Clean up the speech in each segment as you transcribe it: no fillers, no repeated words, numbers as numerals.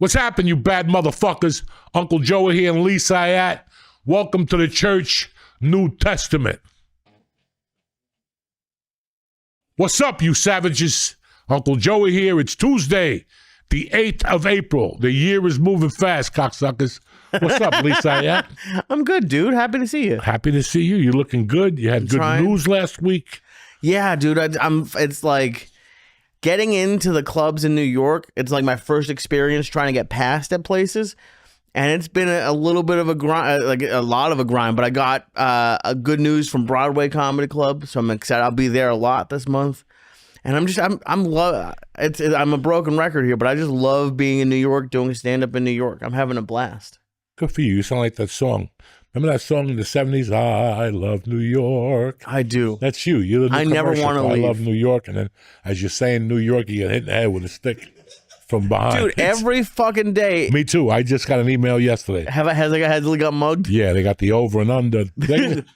What's happened, you bad motherfuckers? Uncle Joey here and Lee Syatt. Welcome to the church, New Testament. What's up, you savages? Uncle Joey here. It's Tuesday, the 8th of April. The year is moving fast, cocksuckers. What's up, Lee Syatt? I'm good, dude. Happy to see you. Happy to see you. You're looking good. You had good news last week. Yeah, dude. It's like getting into the clubs in New York. It's like my first experience trying to get past at places, and it's been a little bit of a grind, like a lot of a grind. But I got a good news from Broadway Comedy Club, so I'm excited. I'll be there a lot this month, and I'm a broken record here, but I just love being in New York, doing stand up in New York. I'm having a blast. Good for you. You sound like that song. Remember that song in the 70s? I love New York. I do. That's you. You're the new I never want to leave. I love New York. And then as you're saying New York, you get hit in the head with a stick from behind. Dude, every fucking day. Me too. I just got an email yesterday. Has it got mugged? Yeah, they got the over and under. Listen,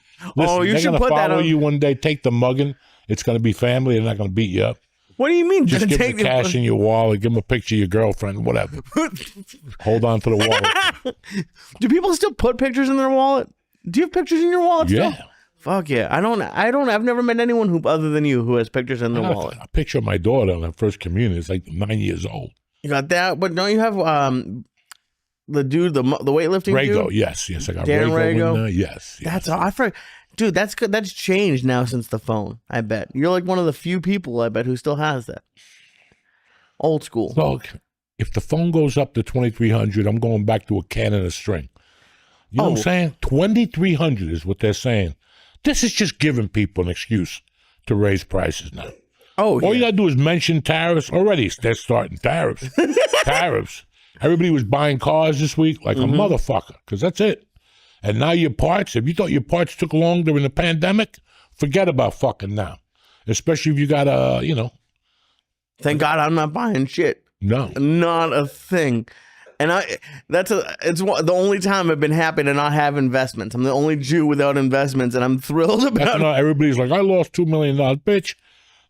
you should put that on. Follow you one day. Take the mugging. It's going to be family. They're not going to beat you up. What do you mean? Just give them the cash in your wallet. Give them a picture of your girlfriend, whatever. Hold on to the wallet. Do people still put pictures in their wallet? Do you have pictures in your wallet still? Yeah. Fuck yeah. I've never met anyone other than you who has pictures in their wallet. A picture of my daughter on her first communion. It's like 9 years old. You got that? But don't you have the dude, the weightlifting Rago, dude? yes. I got Rago in there. Yes. That's all. I forgot. Dude, that's good. That's changed now since the phone, I bet. You're like one of the few people, I bet, who still has that. Old school. Look, if the phone goes up to 2,300, I'm going back to a can and a string. You know what I'm saying? 2,300 is what they're saying. This is just giving people an excuse to raise prices now. All you got to do is mention tariffs. Already, they're starting tariffs. Tariffs. Everybody was buying cars this week like a motherfucker, because that's it. And now your parts, if you thought your parts took long during the pandemic, forget about fucking now. Especially if you got Thank God I'm not buying shit. No. Not a thing. And it's the only time I've been happy to not have investments. I'm the only Jew without investments, and I'm thrilled about it. Everybody's like, I lost $2 million. Bitch,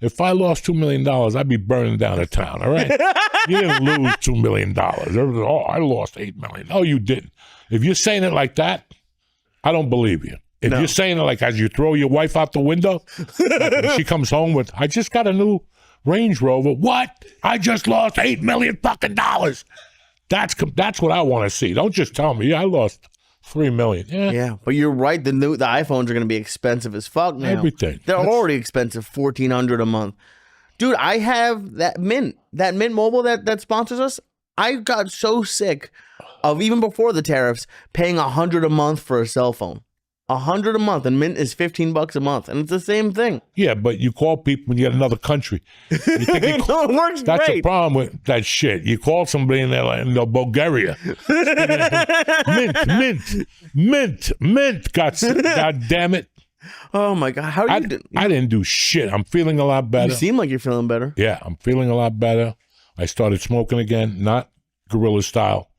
if I lost $2 million, I'd be burning down a town, all right? You didn't lose $2 million. I lost $8 million. No, you didn't. If you're saying it like that, I don't believe you. If you're saying it like as you throw your wife out the window, and she comes home with, I just got a new Range Rover. What? I just lost $8 million fucking dollars. That's what I want to see. Don't just tell me, I lost $3 million. Yeah, but you're right. The iPhones are going to be expensive as fuck now. Everything. They're already expensive, $1,400 a month. Dude, I have that Mint Mobile that sponsors us. I got so sick of, even before the tariffs, paying $100 a month for a cell phone. $100 a month, and Mint is $15 a month, and it's the same thing. Yeah, but you call people when you're in another country. You think it works that's great. The problem with that shit. You call somebody in there like in Bulgaria. Mint. God damn it. Oh my God, how are you doing? I didn't do shit. I'm feeling a lot better. You seem like you're feeling better. Yeah, I'm feeling a lot better. I started smoking again, not guerrilla style.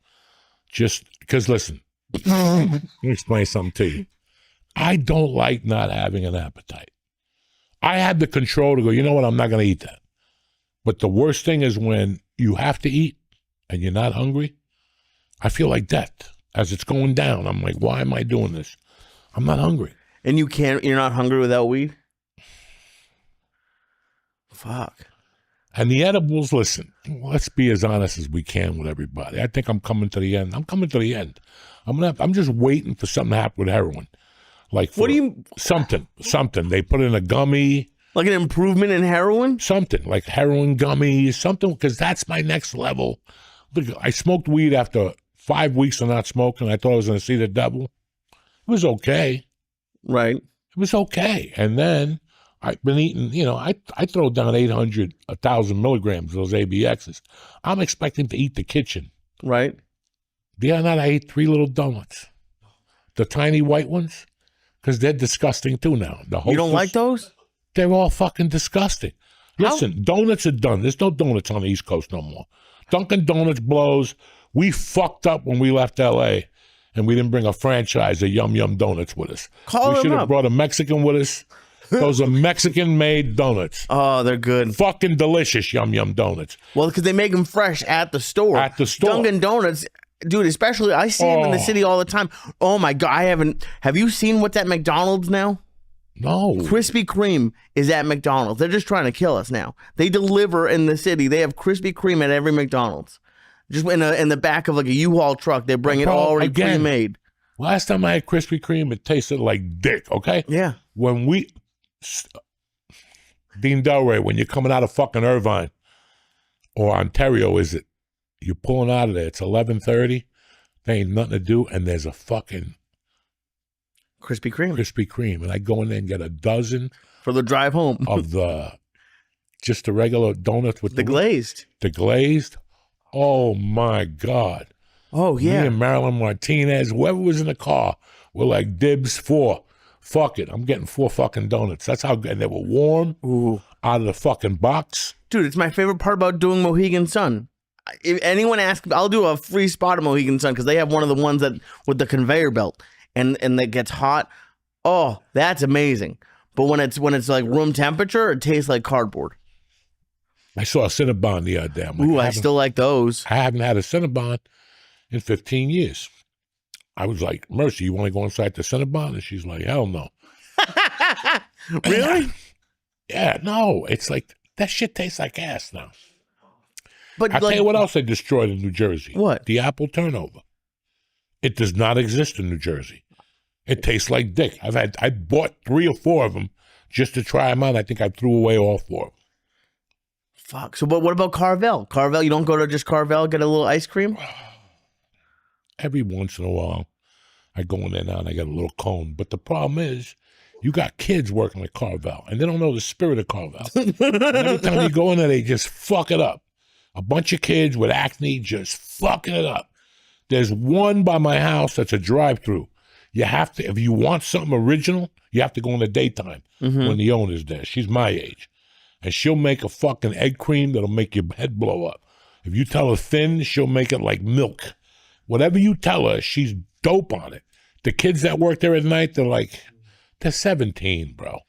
Just because, listen, let me explain something to you. I don't like not having an appetite. I had the control to go, you know what, I'm not going to eat that. But the worst thing is when you have to eat and you're not hungry. I feel like that as it's going down. I'm like, why am I doing this? I'm not hungry. And you're not hungry without weed? Fuck. And the edibles, listen, let's be as honest as we can with everybody. I think I'm coming to the end. I'm just waiting for something to happen with heroin. Like, what do you? Something. They put in a gummy. Like an improvement in heroin? Something, like heroin gummies, something, because that's my next level. Look, I smoked weed after 5 weeks of not smoking. I thought I was going to see the devil. It was okay. Right. It was okay. And then I've been eating, I throw down 800, 1,000 milligrams of those ABXs. I'm expecting to eat the kitchen. Right. The other night I ate 3 little donuts. The tiny white ones. Because they're disgusting too now. You don't like those? They're all fucking disgusting. Listen, donuts are done. There's no donuts on the East Coast no more. Dunkin' Donuts blows. We fucked up when we left L.A. and we didn't bring a franchise of Yum Yum Donuts with us. We should have brought a Mexican with us. Those are Mexican-made donuts. Oh, they're good. Fucking delicious, yum yum donuts. Well, because they make them fresh at the store. At the store. Dunkin' Donuts, dude, especially, I see them in the city all the time. Oh my God, have you seen what's at McDonald's now? No. Krispy Kreme is at McDonald's. They're just trying to kill us now. They deliver in the city. They have Krispy Kreme at every McDonald's. Just in the back of like a U-Haul truck, they bring it already pre-made. Last time I had Krispy Kreme, it tasted like dick, okay? Yeah. When Dean Delray, when you're coming out of fucking Irvine or Ontario, is it? You're pulling out of there. It's 11:30. There ain't nothing to do, and there's a fucking Krispy Kreme. And I go in there and get a dozen for the drive home of just the regular donuts with the glazed. The glazed. Oh my God. Oh yeah. Me and Marilyn Martinez, whoever was in the car, were like dibs 4. Fuck it. I'm getting 4 fucking donuts. That's how good. And they were warm. Ooh. Out of the fucking box. Dude, it's my favorite part about doing Mohegan Sun. If anyone asks, I'll do a free spot at Mohegan Sun because they have one of the ones that with the conveyor belt and that gets hot. Oh, that's amazing. But when it's like room temperature, it tastes like cardboard. I saw a Cinnabon the other day. Ooh, I still like those. I haven't had a Cinnabon in 15 years. I was like, Mercy, you want to go inside the Cinnabon? And she's like, hell no. Really? Yeah, no. It's like, that shit tastes like ass now. But I'll tell you what else they destroyed in New Jersey. What? The apple turnover. It does not exist in New Jersey. It tastes like dick. I bought 3 or 4 of them just to try them out. I think I threw away all 4 of them. Fuck. So what about Carvel? Carvel, you don't go to just Carvel, get a little ice cream? Every once in a while, I go in there now and I get a little cone. But the problem is, you got kids working at Carvel, and they don't know the spirit of Carvel. Every time you go in there, they just fuck it up. A bunch of kids with acne just fucking it up. There's one by my house that's a drive-through. You have to, if you want something original, you have to go in the daytime when the owner's there. She's my age. And she'll make a fucking egg cream that'll make your head blow up. If you tell her thin, she'll make it like milk. Whatever you tell her, she's dope on it. The kids that work there at night, they're 17, bro.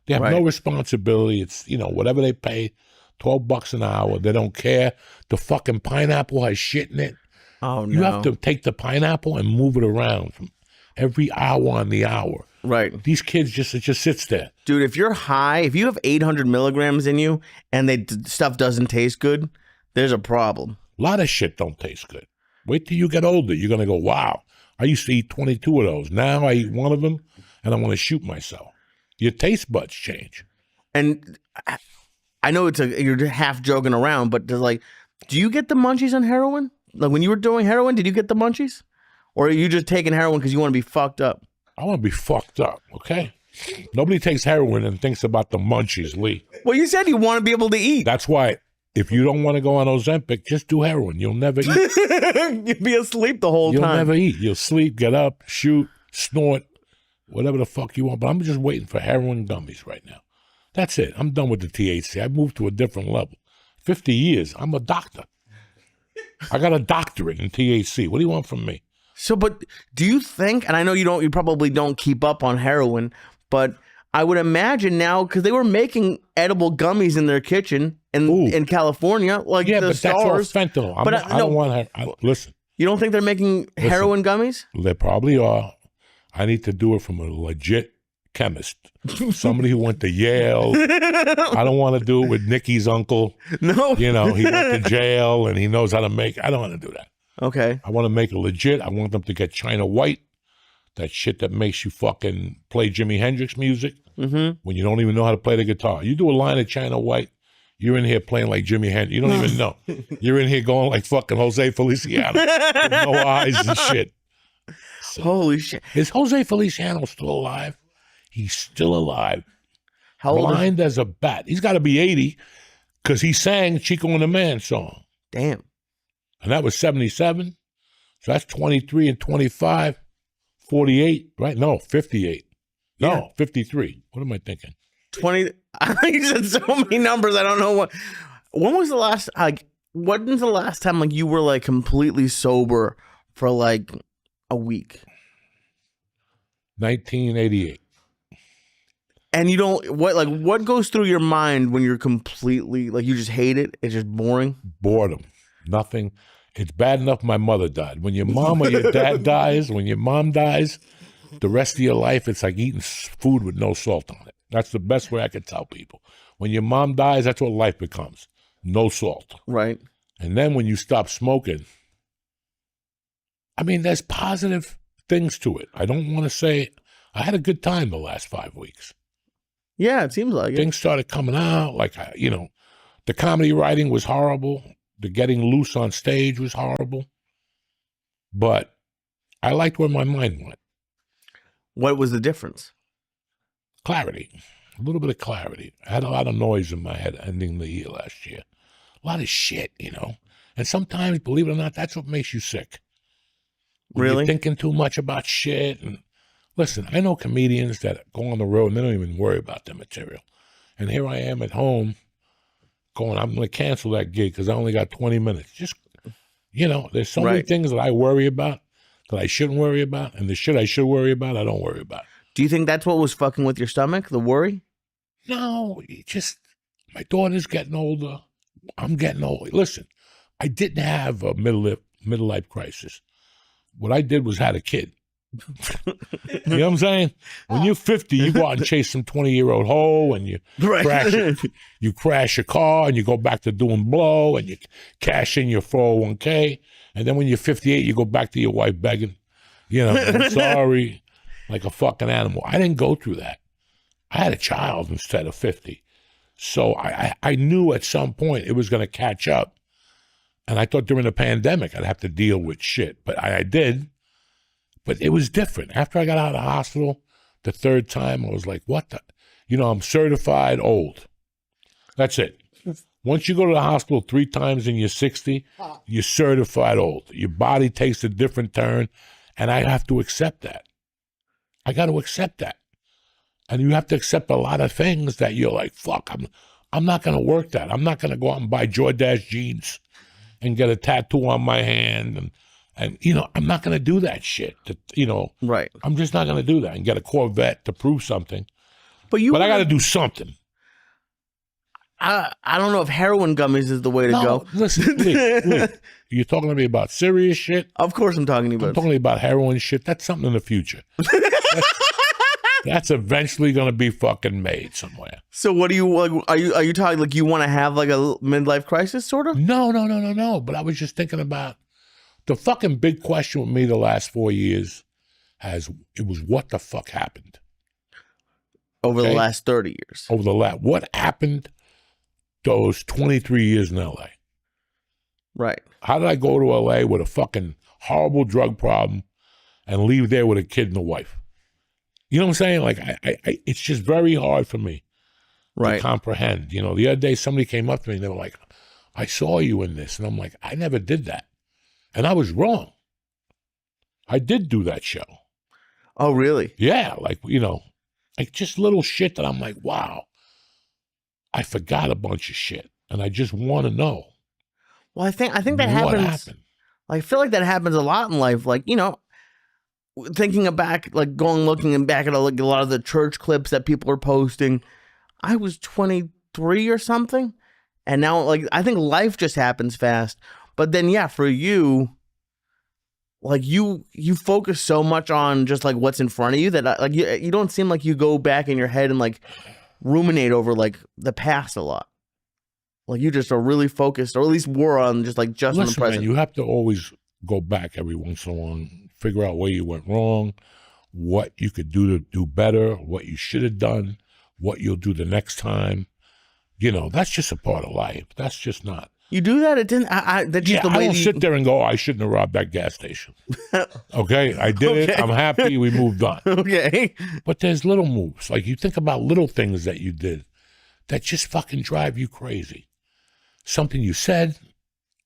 They have no responsibility. It's, whatever they pay, $12 an hour. They don't care. The fucking pineapple has shit in it. Oh, no. You have to take the pineapple and move it around from every hour on the hour. Right. These kids it just sits there. Dude, if you're high, if you have 800 milligrams in you and stuff doesn't taste good, there's a problem. A lot of shit don't taste good. Wait till you get older. You're going to go, wow, I used to eat 22 of those. Now I eat one of them and I want to shoot myself. Your taste buds change. And I know you're half joking around, but do you get the munchies on heroin? Like when you were doing heroin, did you get the munchies? Or are you just taking heroin because you want to be fucked up? I want to be fucked up, okay? Nobody takes heroin and thinks about the munchies, Lee. Well, you said you want to be able to eat. That's why if you don't want to go on Ozempic, just do heroin. You'll never eat. You'll be asleep the whole time. You'll never eat. You'll sleep, get up, shoot, snort, whatever the fuck you want. But I'm just waiting for heroin gummies right now. That's it. I'm done with the THC. I moved to a different level. 50 years. I'm a doctor. I got a doctorate in THC. What do you want from me? So, but do you think, and I know you probably don't keep up on heroin, but I would imagine now, because they were making edible gummies in their kitchen in California, like the stars. That's all fentanyl. I don't want her. Listen. You don't think they're making heroin gummies? They probably are. I need to do it from a legit chemist. Somebody who went to Yale. I don't want to do it with Nikki's uncle. No. He went to jail and he knows how to make. I don't want to do that. Okay. I want to make it legit. I want them to get China White, that shit that makes you fucking play Jimi Hendrix music when you don't even know how to play the guitar. You do a line of China White, you're in here playing like Jimi Hendrix. You don't even know. You're in here going like fucking Jose Feliciano with no eyes and shit. So, holy shit. Is Jose Feliciano still alive? He's still alive. How old? Blind as a bat. He's got to be 80 because he sang Chico and the Man song. Damn. And that was 77. So that's 23 and 25, 48, right? No, 58. No, 53. What am I thinking? 20. You said so many numbers. I don't know what. When was the last, when's the last time you were completely sober for a week? 1988. And you don't what goes through your mind when you're completely like you just hate it? It's just boring. Boredom, nothing. It's bad enough my mother died. When your mom or your dad dies, when your mom dies, the rest of your life it's like eating food with no salt on it. That's the best way I could tell people. When your mom dies, that's what life becomes. No salt. Right. And then when you stop smoking, I mean, there's positive things to it. I don't want to say I had a good time the last 5 weeks. Yeah, it seems like Things started coming out. Like, the comedy writing was horrible. The getting loose on stage was horrible. But I liked where my mind went. What was the difference? Clarity. A little bit of clarity. I had a lot of noise in my head ending the year last year. A lot of shit, And sometimes, believe it or not, that's what makes you sick. When Really? You're thinking too much about shit. And listen, I know comedians that go on the road and they don't even worry about their material. And here I am at home going, I'm going to cancel that gig because I only got 20 minutes. Just, there's so many things that I worry about that I shouldn't worry about. And the shit I should worry about, I don't worry about. Do you think that's what was fucking with your stomach, the worry? No, my daughter's getting older. I'm getting older. Listen, I didn't have a midlife crisis. What I did was had a kid. You know what I'm saying? When you're 50, you go out and chase some 20-year-old hoe, and you crash your car, and you go back to doing blow, and you cash in your 401k, and then when you're 58, you go back to your wife begging, I'm sorry, like a fucking animal. I didn't go through that. I had a child instead of 50. So I knew at some point it was going to catch up. And I thought during the pandemic I'd have to deal with shit. But I did. But it was different. After I got out of the hospital the third time, I was like, what the? I'm certified old. That's it. Once you go to the hospital 3 times and you're 60, you're certified old. Your body takes a different turn. And I have to accept that. I got to accept that. And you have to accept a lot of things that you're like, fuck, I'm not going to work that. I'm not going to go out and buy Jordache jeans and get a tattoo on my hand. And I'm not going to do that shit. Right. I'm just not going to do that and get a Corvette to prove something. But I got to do something. I don't know if heroin gummies is the way to go. Listen, Lee, you're talking to me about serious shit? Of course I'm talking to you about. I'm talking about heroin shit. That's something in the future. That's eventually going to be fucking made somewhere. So what do you like? Are you talking like you want to have like a midlife crisis sort of? No. But I was just thinking about the fucking big question with me the last 4 years was what the fuck happened over the last 30 years? What happened those 23 years in LA? Right. How did I go to LA with a fucking horrible drug problem and leave there with a kid and a wife? You know what I'm saying? Like, it's just very hard for me to comprehend. The other day somebody came up to me and they were like, I saw you in this. And I'm like, I never did that. And I was wrong. I did do that show. Oh, really? Yeah. Like, like just little shit that I'm like, wow, I forgot a bunch of shit. And I just want to know. Well, I think that happens. What happened? I feel like that happens a lot in life. Like, thinking back, like looking back at a lot of the church clips that people are posting. I was 23 or something. And now, like, I think life just happens fast. But then, yeah, for you, like, you focus so much on just, like, what's in front of you that, like, you don't seem like you go back in your head and, like, ruminate over, like, the past a lot. Like, you just are really focused, or at least were on just, like, just in the present. Man, you have to always go back every once in a while and figure out where you went wrong, what you could do to do better, what you should have done, what you'll do the next time. That's just a part of life. That's just not. You do that? It didn't. That's just the way I don't sit there and go, I shouldn't have robbed that gas station. Okay, I did it. I'm happy. We moved on. Okay. But there's little moves. Like, you think about little things that you did that just fucking drive you crazy. Something you said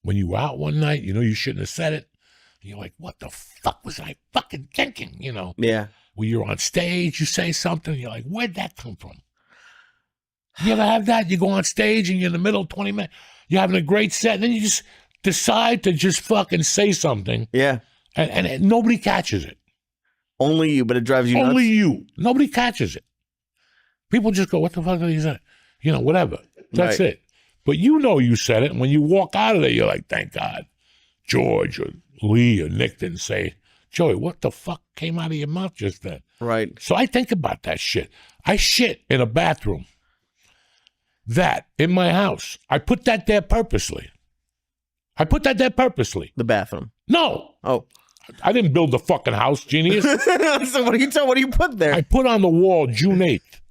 when you were out one night, you shouldn't have said it. And you're like, what the fuck was I fucking thinking? Yeah. When you're on stage, you say something, and you're like, where'd that come from? You ever have that? You go on stage and you're in the middle of 20 minutes. You're having a great set, and then you just decide to just fucking say something. Yeah. And nobody catches it. Only you, but it drives you nuts. Only you. Nobody catches it. People just go, what the fuck are you saying? Whatever. That's Right. it. But you said it, and when you walk out of there, you're like, thank God George or Lee or Nick didn't say, Joey, what the fuck came out of your mouth just then? Right. So I think about that shit. I shit in a bathroom. That in my house. I put that there purposely. The bathroom. No. Oh. I didn't build the fucking house, genius. So what do you put there? I put on the wall June 8th.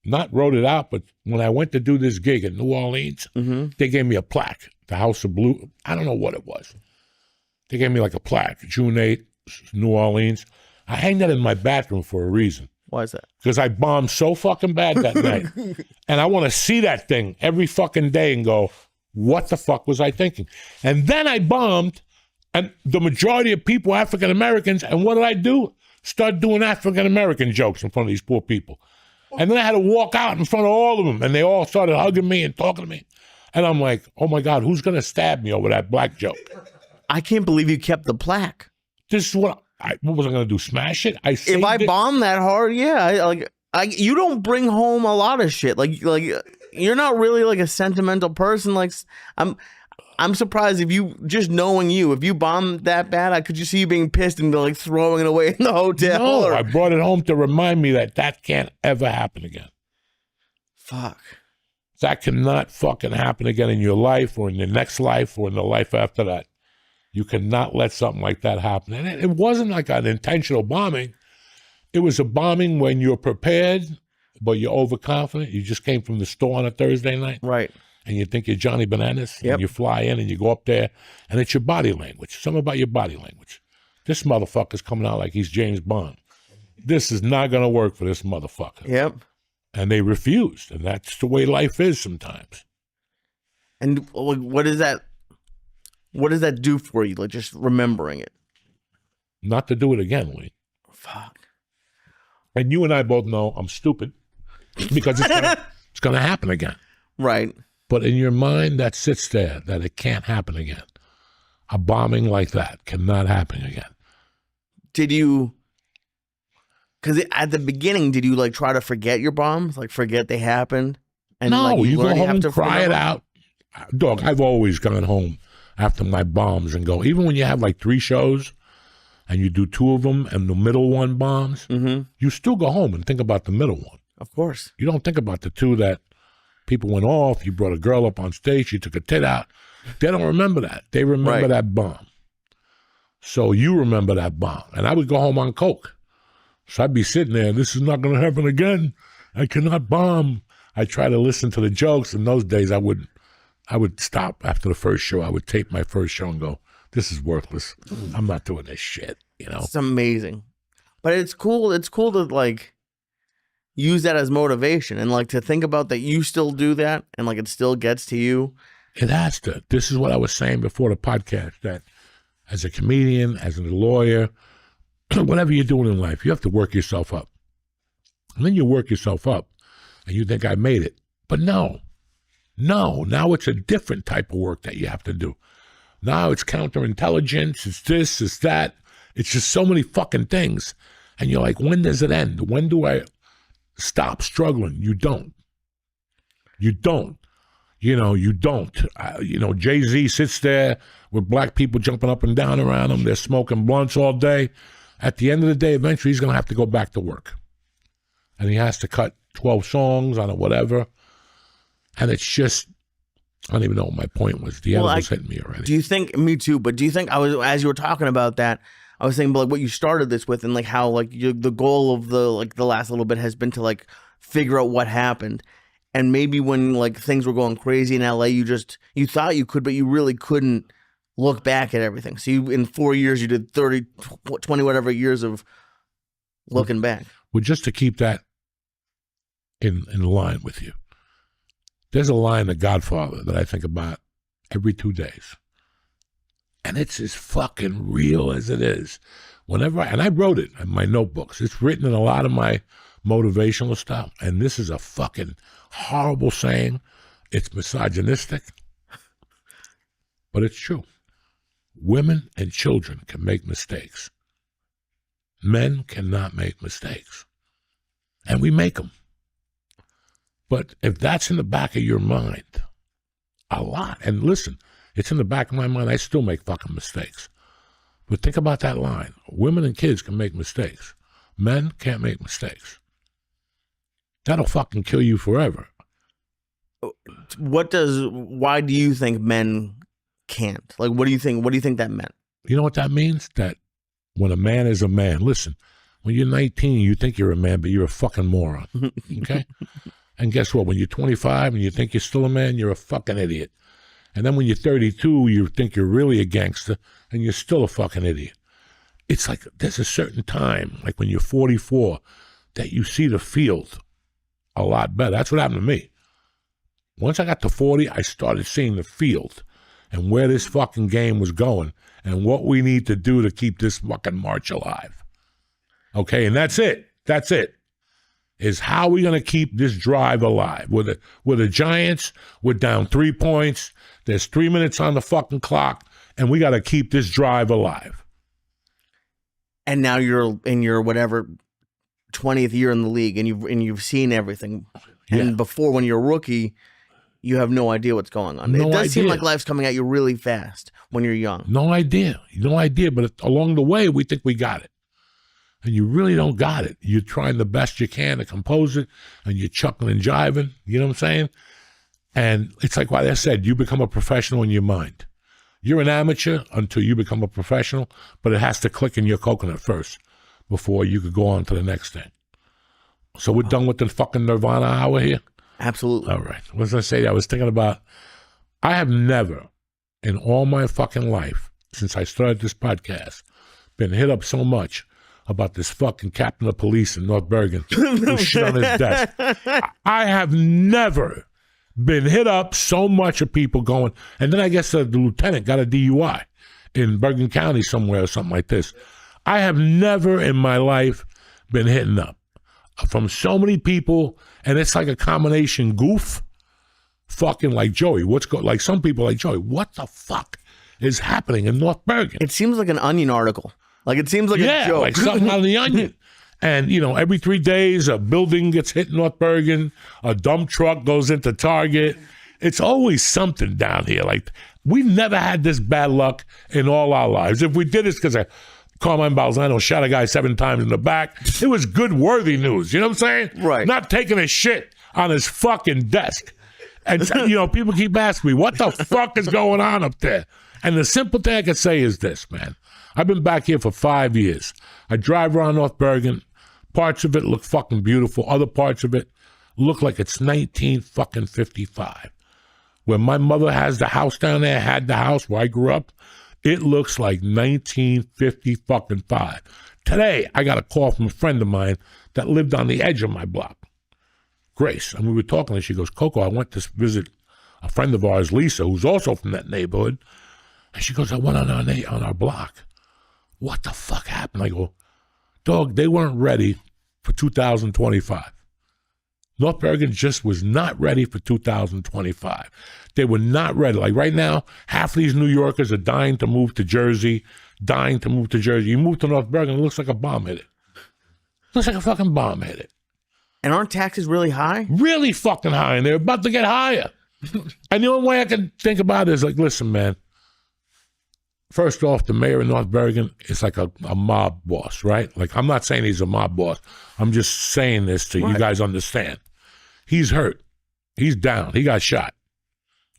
Not wrote it out, but when I went to do this gig in New Orleans, they gave me a plaque. The House of Blue. I don't know what it was. They gave me like a plaque. June 8th, New Orleans. I hang that in my bathroom for a reason. Why is that? Because I bombed so fucking bad that night. And I want to see that thing every fucking day and go, what the fuck was I thinking? And then I bombed, and the majority of people, African Americans, and what did I do? Start doing African American jokes in front of these poor people. And then I had to walk out in front of all of them, and they all started hugging me and talking to me. And I'm like, oh my God, who's going to stab me over that black joke? I can't believe you kept the plaque. This is what was I going to do? Smash it? If I bomb that hard, yeah, you don't bring home a lot of shit. Like you're not really like a sentimental person. Like I'm surprised if you just knowing you, if you bomb that bad, I could just see you being pissed and like throwing it away in the hotel. No, I brought it home to remind me that can't ever happen again. Fuck. That cannot fucking happen again in your life or in your next life or in the life after that. You cannot let something like that happen. And it wasn't like an intentional bombing. It was a bombing when you're prepared, but you're overconfident. You just came from the store on a Thursday night. Right. And you think you're Johnny Bananas. Yep. And you fly in and you go up there. And it's your body language. Something about your body language. This motherfucker's coming out like he's James Bond. This is not going to work for this motherfucker. Yep. And they refused. And that's the way life is sometimes. And what does that do for you? Like just remembering it. Not to do it again, Lee. Fuck. And you and I both know I'm stupid because it's gonna happen again. Right. But in your mind, that sits there that it can't happen again. A bombing like that cannot happen again. Did you? Because at the beginning, did you like try to forget your bombs? Like forget they happened? And no, like, you go learn home have and to cry it remember? out. Dog, I've always gone home after my bombs and go, even when you have like 3 shows and you do 2 of them and the middle one bombs, you still go home and think about the middle one. Of course. You don't think about the 2 that people went off, you brought a girl up on stage, you took a tit out. They don't remember that. They remember that bomb. So you remember that bomb. And I would go home on coke. So I'd be sitting there, this is not going to happen again. I cannot bomb. I try to listen to the jokes. In those days, I would stop after the first show. I would tape my first show and go, this is worthless. I'm not doing this shit, It's amazing. But it's cool. It's cool to like use that as motivation and like to think about that you still do that and like it still gets to you. It has to. This is what I was saying before the podcast, that as a comedian, as a lawyer, whatever you're doing in life, you have to work yourself up. And then you work yourself up and you think I made it. But no, now it's a different type of work that you have to do. Now it's counterintelligence, it's this, it's that. It's just so many fucking things. And you're like, when does it end? When do I stop struggling? You don't. You don't. You don't. Jay-Z sits there with black people jumping up and down around him. They're smoking blunts all day. At the end of the day, eventually he's going to have to go back to work. And he has to cut 12 songs on it, whatever. And it's just, I don't even know what my point was. The edibles hitting me already. Do you think, me too, but do you think, as you were talking about that, I was thinking about like what you started this with and like how like the goal of the last little bit has been to like figure out what happened. And maybe when like things were going crazy in LA, you thought you could, but you really couldn't look back at everything. So in 4 years, you did 30, 20, whatever years of looking back. Well, just to keep that in line with you, there's a line in The Godfather that I think about every 2 days. And it's as fucking real as it is. And I wrote it in my notebooks. It's written in a lot of my motivational stuff. And this is a fucking horrible saying. It's misogynistic. But it's true. Women and children can make mistakes. Men cannot make mistakes. And we make them. But if that's in the back of your mind, a lot, and listen, it's in the back of my mind, I still make fucking mistakes. But think about that line. Women and kids can make mistakes. Men can't make mistakes. That'll fucking kill you forever. Why do you think men can't? Like, what do you think that meant? You know what that means? That when a man is a man, listen, when you're 19, you think you're a man, but you're a fucking moron. Okay? And guess what? When you're 25 and you think you're still a man, you're a fucking idiot. And then when you're 32, you think you're really a gangster, and you're still a fucking idiot. It's like there's a certain time, like when you're 44, that you see the field a lot better. That's what happened to me. Once I got to 40, I started seeing the field and where this fucking game was going and what we need to do to keep this fucking march alive. Okay, and that's it. That's it. Is how are we going to keep this drive alive? With the Giants, we're down 3 points. There's 3 minutes on the fucking clock, and we got to keep this drive alive. And now you're in your whatever 20th year in the league, and you've seen everything. Yeah. And before, when you're a rookie, you have no idea what's going on. No it does seem idea. like life's coming at you really fast when you're young. No idea. But along the way, we think we got it. And you really don't got it. You're trying the best you can to compose it, and you're chuckling and jiving. You know what I'm saying? And it's like what I said, you become a professional in your mind. You're an amateur until you become a professional, but it has to click in your coconut first before you could go on to the next thing. So we're done with the fucking Nirvana hour here? Absolutely. All right. What was I say? I was thinking about, I have never in all my fucking life, since I started this podcast, been hit up so much about this fucking captain of police in North Bergen who shit on his desk. I have never been hit up so much of people going, and then I guess the lieutenant got a DUI in Bergen County somewhere or something like this. I have never in my life been hitting up from so many people, and it's like a combination goof, fucking like Joey. Like some people like Joey, what the fuck is happening in North Bergen? It seems like an Onion article. Like it seems like a joke. Like something out of the Onion. And, every 3 days, a building gets hit in North Bergen, a dump truck goes into Target. It's always something down here. Like, we've never had this bad luck in all our lives. If we did, it's because Carmine Balzano shot a guy 7 times in the back. It was good, worthy news. You know what I'm saying? Right. Not taking a shit on his fucking desk. And, people keep asking me, what the fuck is going on up there? And the simple thing I can say is this, man. I've been back here for 5 years. I drive around North Bergen. Parts of it look fucking beautiful. Other parts of it look like it's 1955. Where my mother has the house down there, had the house where I grew up, it looks like 1955. Today, I got a call from a friend of mine that lived on the edge of my block, Grace. And we were talking, and she goes, Coco, I went to visit a friend of ours, Lisa, who's also from that neighborhood. And she goes, I went on our block. What the fuck happened? I go, dog, they weren't ready for 2025. North Bergen just was not ready for 2025. They were not ready. Like right now, half of these New Yorkers are dying to move to Jersey, You move to North Bergen, it looks like a bomb hit it. Looks like a fucking bomb hit it. And aren't taxes really high? Really fucking high, and they're about to get higher. And the only way I can think about it is like, listen, man, first off, the mayor of North Bergen is like a mob boss, right? Like, I'm not saying he's a mob boss. I'm just saying this to you guys understand. He's hurt. He's down. He got shot.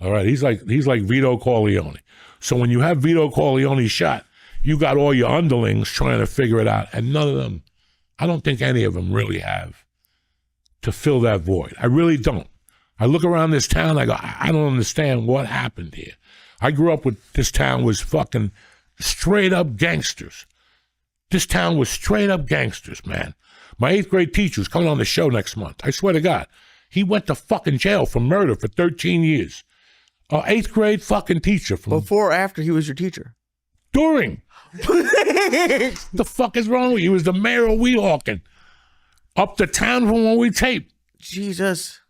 All right? He's like Vito Corleone. So when you have Vito Corleone shot, you got all your underlings trying to figure it out, and none of them, I don't think any of them really have to fill that void. I really don't. I look around this town, I go, I don't understand what happened here. I grew up with, this town was fucking straight up gangsters. This town was straight up gangsters, man. My 8th grade teacher was coming on the show next month. I swear to God. He went to fucking jail for murder for 13 years. 8th grade fucking teacher. Before or after he was your teacher? During. The fuck is wrong with you? He was the mayor of Weehawken. Up the town from when we taped. Jesus.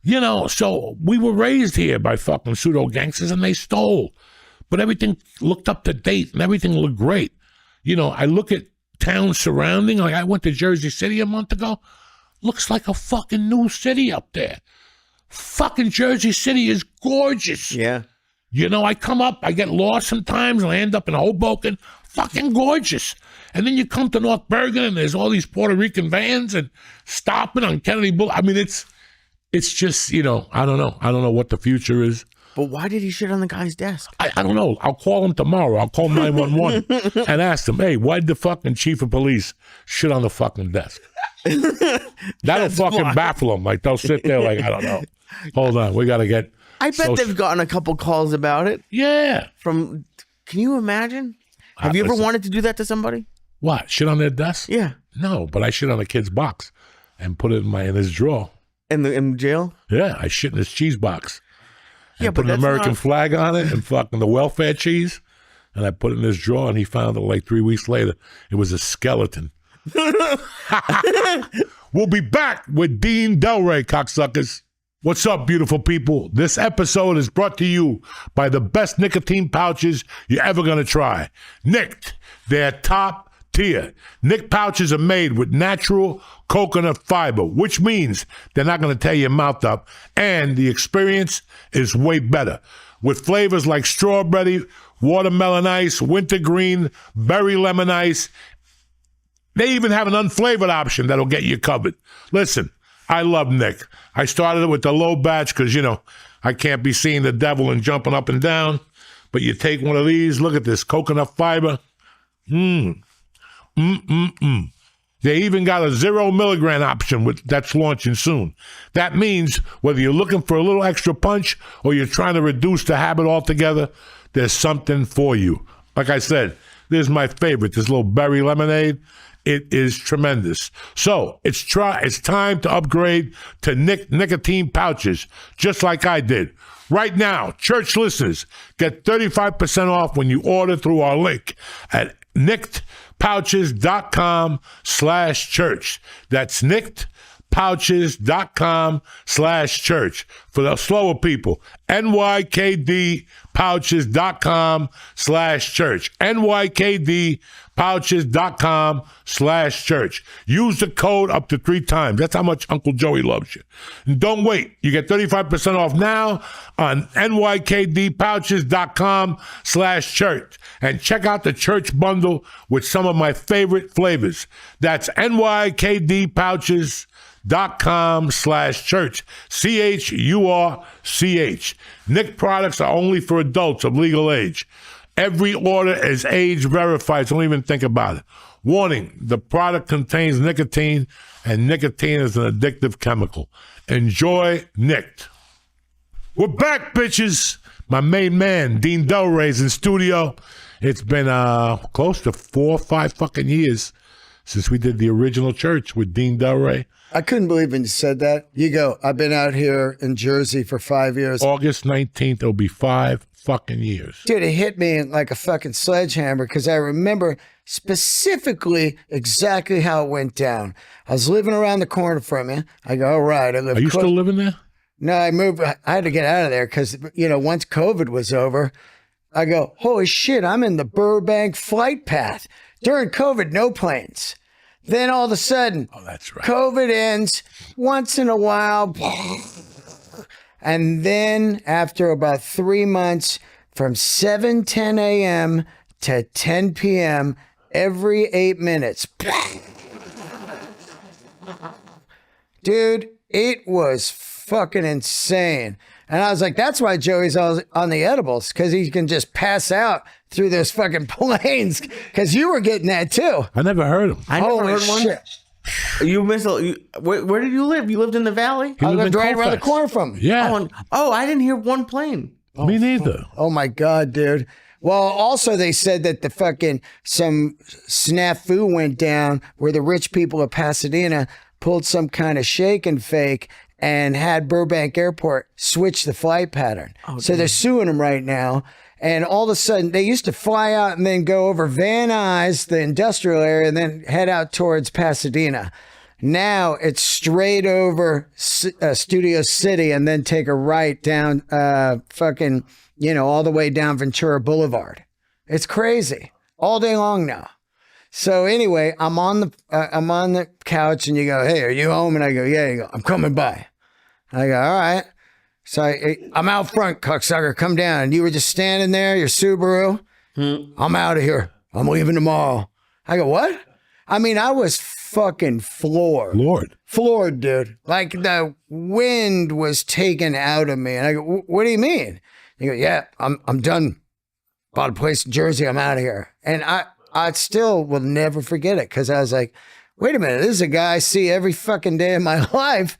So we were raised here by fucking pseudo gangsters, and they stole. But everything looked up to date and everything looked great. I look at towns surrounding, like I went to Jersey City a month ago. Looks like a fucking new city up there. Fucking Jersey City is gorgeous. Yeah. You know, I come up, I get lost sometimes, and I end up in Hoboken. Fucking gorgeous. And then you come to North Bergen, and there's all these Puerto Rican vans and stopping on Kennedy Boulevard. I mean, it's just, you know, I don't know. I don't know what the future is. But why did he shit on the guy's desk? I don't know. I'll call him tomorrow. I'll call 911 and ask him, hey, why'd the fucking chief of police shit on the fucking desk? That'll fucking baffle them. Like, they'll sit there like, I don't know. Hold on. We got to get... I bet they've gotten a couple calls about it. Yeah. Can you imagine? Have you ever wanted to do that to somebody? What? Shit on their desk? Yeah. No, but I shit on a kid's box and put it in his drawer. In jail? Yeah, I shit in his cheese box. Yeah, put an American flag on it and fucking the welfare cheese. And I put it in his drawer, and he found it like 3 weeks later. It was a skeleton. We'll be back with Dean Delray, cocksuckers. What's up, beautiful people? This episode is brought to you by the best nicotine pouches you're ever going to try. Nicked, they're top tier. Nick pouches are made with natural coconut fiber, which means they're not going to tear your mouth up, and the experience is way better. With flavors like strawberry, watermelon ice, wintergreen, berry lemon ice. They even have an unflavored option that'll get you covered. Listen, I love Nick. I started it with the low batch because, you know, I can't be seeing the devil and jumping up and down. But you take one of these, look at this, coconut fiber. They even got a 0 milligram option that's launching soon. That means whether you're looking for a little extra punch or you're trying to reduce the habit altogether, there's something for you. Like I said, this is my favorite, this little berry lemonade. It is tremendous. So it's time to upgrade to nicotine pouches, just like I did. Right now, church listeners get 35% off when you order through our link at nickedpouches.com/church. That's nickedpouches.com/church. For the slower people, nykdpouches.com/church. nykdpouches.com/church. Use the code up to 3 times. That's how much Uncle Joey loves you. And don't wait. You get 35% off now on nykdpouches.com/church. And check out the church bundle with some of my favorite flavors. That's nykdpouches.com/church. CHURCH. Nick products are only for adults of legal age. Every order is age verified, so don't even think about it. Warning, the product contains nicotine, and nicotine is an addictive chemical. Enjoy Nicked. We're back, bitches. My main man, Dean Delray's in studio. It's been close to 4 or 5 fucking years since we did the original church with Dean Delray. I couldn't believe when you said that. You go, I've been out here in Jersey for 5 years. August 19th, it'll be 5 fucking years. Dude, it hit me like a fucking sledgehammer because I remember specifically exactly how it went down. I was living around the corner from you. I go, all right. I live Are you still living there? No, I moved. I had to get out of there because, you know, once COVID was over, I go, holy shit, I'm in the Burbank flight path. During COVID, no planes. Then all of a sudden, oh, that's right. COVID ends once in a while. And then after about 3 months, from 7:10 a.m. to 10 p.m., every 8 minutes. Dude, it was fucking insane. And I was like, that's why Joey's on the edibles, because he can just pass out through those fucking planes, because you were getting that too. I never heard him. I never heard one. Shit. You missed where did you live? You lived in the valley? I lived right around the corner from him. Yeah. I didn't hear one plane. Me neither. Oh my God, dude. Well, also they said that some snafu went down where the rich people of Pasadena pulled some kind of shake and fake and had Burbank Airport switch the flight pattern. So they're suing them right now. And all of a sudden, they used to fly out and then go over Van Nuys, the industrial area, and then head out towards Pasadena. Now it's straight over Studio City and then take a right down all the way down Ventura Boulevard. It's crazy. All day long now. So anyway, I'm on the couch and you go, hey, are you home? And I go, yeah. You go, I'm coming by. I go, all right. So I'm out front, cocksucker. Come down. And you were just standing there, your Subaru. I'm out of here. I'm leaving tomorrow. I go, what? I mean, I was fucking floored. Floored, dude. Like the wind was taken out of me. And I go, what do you mean? You go, yeah, I'm done. Bought a place in Jersey. I'm out of here. And I still will never forget it because I was like, wait a minute. This is a guy I see every fucking day of my life.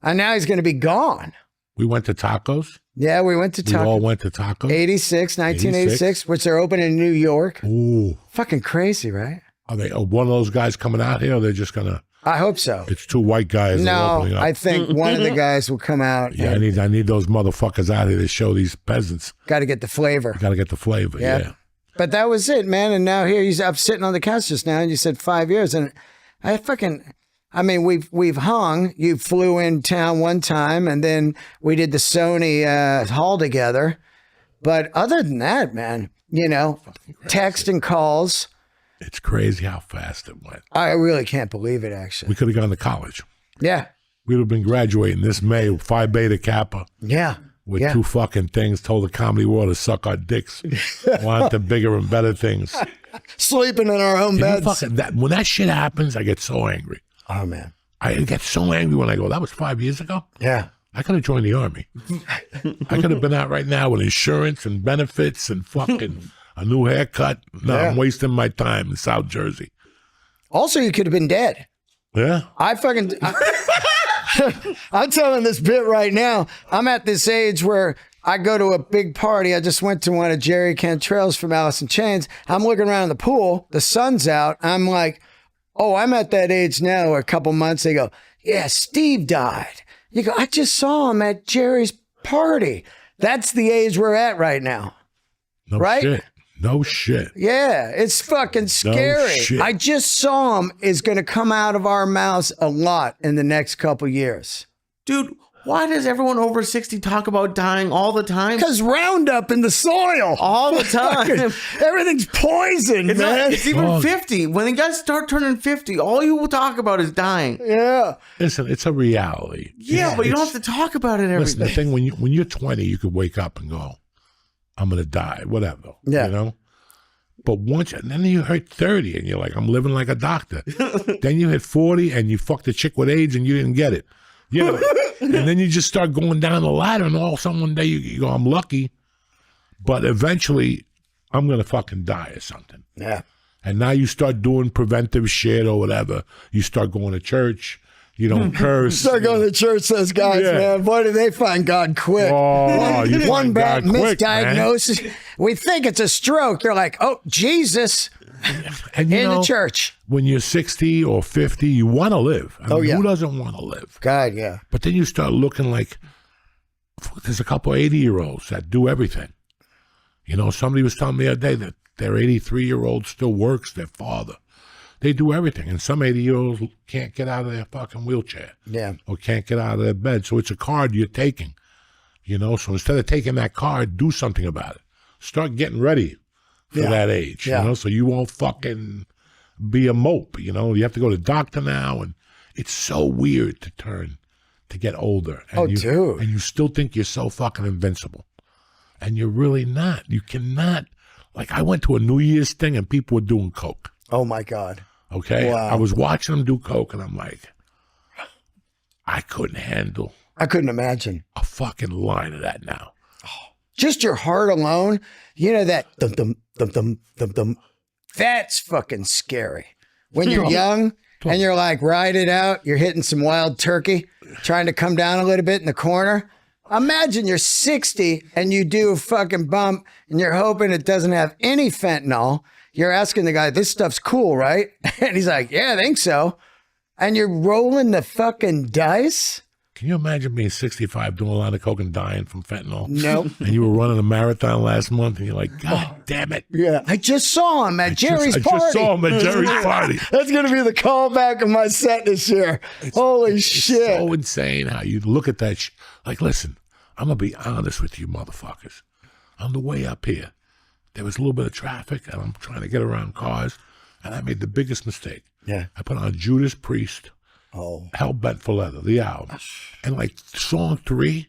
And now he's going to be gone. We went to tacos. Yeah, we went to tacos. We all went to tacos. 1986, which they're opening in New York. Ooh. Fucking crazy, right? Are they one of those guys coming out here or they're just going to? I hope so. It's two white guys. No, opening up. I think one of the guys will come out. Yeah, I need those motherfuckers out here to show these peasants. Got to get the flavor. Got to get the flavor, yeah. But that was it, man. And now here I'm sitting on the couch just now and you said 5 years. And I mean, we've hung. You flew in town one time, and then we did the Sony haul together. But other than that, man, text and calls. It's crazy how fast it went. I really can't believe it, actually. We could have gone to college. Yeah. We would have been graduating this May, Phi Beta Kappa. Yeah. With two fucking things, told the comedy world to suck our dicks. Wanted bigger and better things. Sleeping in our own beds. When that shit happens, I get so angry. Oh, man. I get so angry when I go, that was 5 years ago? Yeah. I could have joined the Army. I could have been out right now with insurance and benefits and fucking a new haircut. No, I'm wasting my time in South Jersey. Also, you could have been dead. Yeah? I'm telling this bit right now. I'm at this age where I go to a big party. I just went to one of Jerry Cantrell's from Alice in Chains. I'm looking around the pool. The sun's out. I'm like, oh, I'm at that age now. A couple months. They go, yeah, Steve died. You go, I just saw him at Jerry's party. That's the age we're at right now. No right? Shit. No shit. Yeah, it's fucking scary. No shit. I just saw him is going to come out of our mouths a lot in the next couple years. Dude, why does everyone over 60 talk about dying all the time? Because Roundup in the soil. All the time. Everything's poison, man. It's even 50. When you guys start turning 50, all you will talk about is dying. Yeah. Listen, it's a reality. Yeah, but you don't have to talk about it every day. The thing, when you're 20, you could wake up and go, I'm going to die, whatever. Yeah. But and then you hit 30 and you're like, I'm living like a doctor. Then you hit 40 and you fucked a chick with AIDS and you didn't get it. And then you just start going down the ladder and all of a sudden one day you go, I'm lucky. But eventually I'm going to fucking die or something. Yeah. And now you start doing preventive shit or whatever. You start going to church. You don't curse. Start going to church, those guys, man. Boy, do they find God quick. Oh, one bad misdiagnosis. Quick, we think it's a stroke. You're like, oh, Jesus. And in the church. When you're 60 or 50, you want to live. I mean, who doesn't want to live? God, yeah. But then you start looking like there's a couple 80-year-olds that do everything. Somebody was telling me the other day that their 83-year-old still works, their father. They do everything. And some 80-year-olds can't get out of their fucking wheelchair. Yeah. Or can't get out of their bed. So it's a card you're taking. So instead of taking that card, do something about it. Start getting ready for that age. So you won't fucking be a mope. You have to go to the doctor now. And it's so weird to get older. And dude. And you still think you're so fucking invincible. And you're really not. You cannot. Like, I went to a New Year's thing and people were doing coke. Oh, my God. Okay? Wow. I was watching them do coke, and I'm like, I couldn't handle. I couldn't imagine a fucking line of that now. Just your heart alone, that dum dum dum dum dum. That's fucking scary. When you're young and you're like, ride it out, you're hitting some wild turkey, trying to come down a little bit in the corner. Imagine you're 60 and you do a fucking bump and you're hoping it doesn't have any fentanyl. You're asking the guy, this stuff's cool, right? And he's like, yeah, I think so. And you're rolling the fucking dice? Can you imagine being 65 doing a lot of coke and dying from fentanyl? Nope. And you were running a marathon last month and you're like, God damn it. Yeah. I just saw him at Jerry's party. I just saw him at Jerry's party. That's going to be the callback of my set this year. Holy shit. It's so insane how you look at that. Like, listen, I'm going to be honest with you motherfuckers. On the way up here, there was a little bit of traffic, and I'm trying to get around cars, and I made the biggest mistake. Yeah. I put on Judas Priest, Hell Bent for Leather, the album. And like song 3,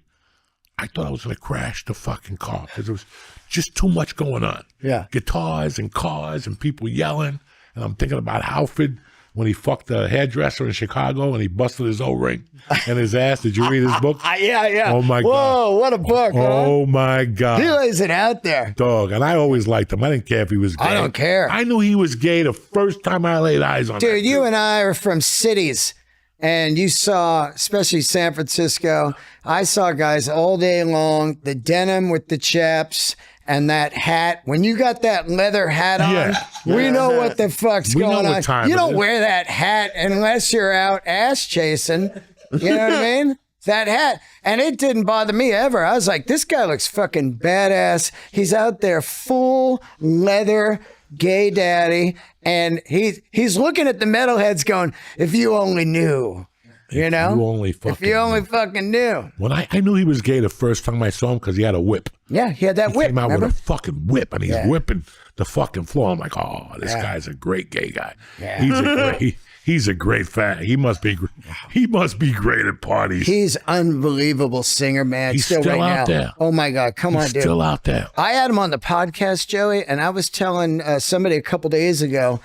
I thought I was going to crash the fucking car because there was just too much going on. Yeah. Guitars and cars and people yelling. And I'm thinking about Alfred when he fucked a hairdresser in Chicago and he busted his O-ring and his ass. Did you read his book? Yeah. Oh, my God. Whoa, what a book, huh? Oh, my God. He lays it out there. Dog. And I always liked him. I didn't care if he was gay. I don't care. I knew he was gay the first time I laid eyes on him. Dude, you and I are from cities, and you saw, especially San Francisco, I saw guys all day long, the denim with the chaps and that hat. When you got that leather hat on, we know what the fuck's going on. You don't wear that hat unless you're out ass chasing. You know what I mean? That hat. And it didn't bother me ever. I was like, this guy looks fucking badass. He's out there full leather, gay daddy, and he's looking at the metalheads going, if you only knew, you know? If you only fucking knew. When I knew he was gay the first time I saw him because he had a whip. Yeah, he had that He whip, came out remember? with a fucking whip, and he's whipping the fucking floor. I'm like, oh, this guy's a great gay guy. Yeah. He's a great fan. He must be great at parties. He's unbelievable singer, man. He's still right out now. there. Oh my God, come on, dude. Still out there. I had him on the podcast, Joey, and I was telling somebody a couple days ago,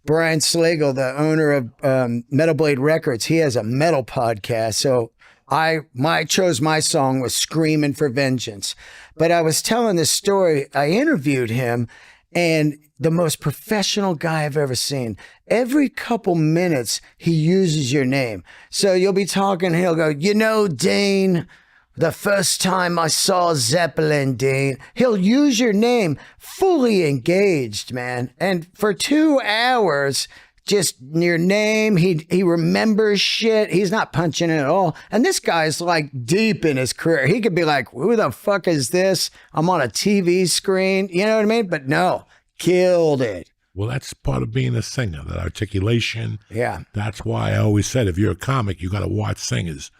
Brian Slagle, the owner of Metal Blade Records, he has a metal podcast. So I chose my song was Screaming for Vengeance. But I was telling this story. I interviewed him, and the most professional guy I've ever seen. Every couple minutes, he uses your name. So you'll be talking, he'll go, you know, Dane, the first time I saw Zeppelin, Dane. He'll use your name, fully engaged, man. And for 2 hours, just your name, he remembers shit. He's not punching it at all. And this guy's like deep in his career. He could be like, who the fuck is this? I'm on a TV screen. You know what I mean? But no. Killed it. Well, that's part of being a singer, that articulation. Yeah. That's why I always said, if you're a comic, you got to watch singers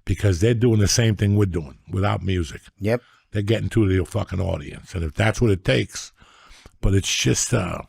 because they're doing the same thing we're doing without music. Yep. They're getting to the fucking audience. And if that's what it takes, but it's just, I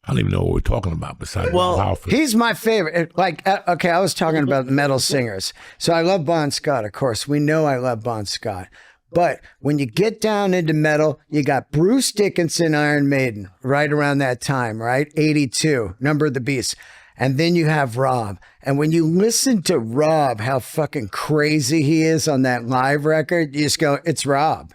don't even know what we're talking about besides Alfred. He's my favorite. Like, okay, I was talking about metal singers. So I love Bon Scott, of course. We know I love Bon Scott. But when you get down into metal, you got Bruce Dickinson, Iron Maiden, right around that time, right? 82, Number of the Beast. And then you have Rob. And when you listen to Rob, how fucking crazy he is on that live record, you just go, it's Rob.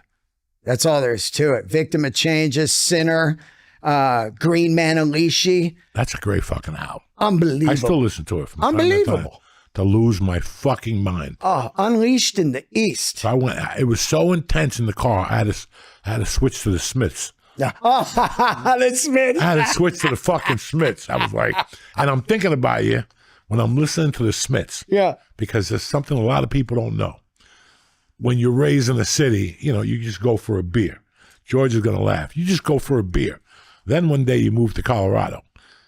That's all there is to it. Victim of Changes, Sinner, Green Manalishi. That's a great fucking album. Unbelievable. I still listen to it from time to Unbelievable. time to lose my fucking mind. Oh, Unleashed in the East. So I went. It was so intense in the car. I had to switch to the Smiths. Oh, the Smiths. I had to switch to the fucking Smiths. I was like, and I'm thinking about you when I'm listening to the Smiths. Yeah. Because there's something a lot of people don't know. When you're raised in a city, you know, you just go for a beer. George is gonna laugh. You just go for a beer. Then one day you move to Colorado,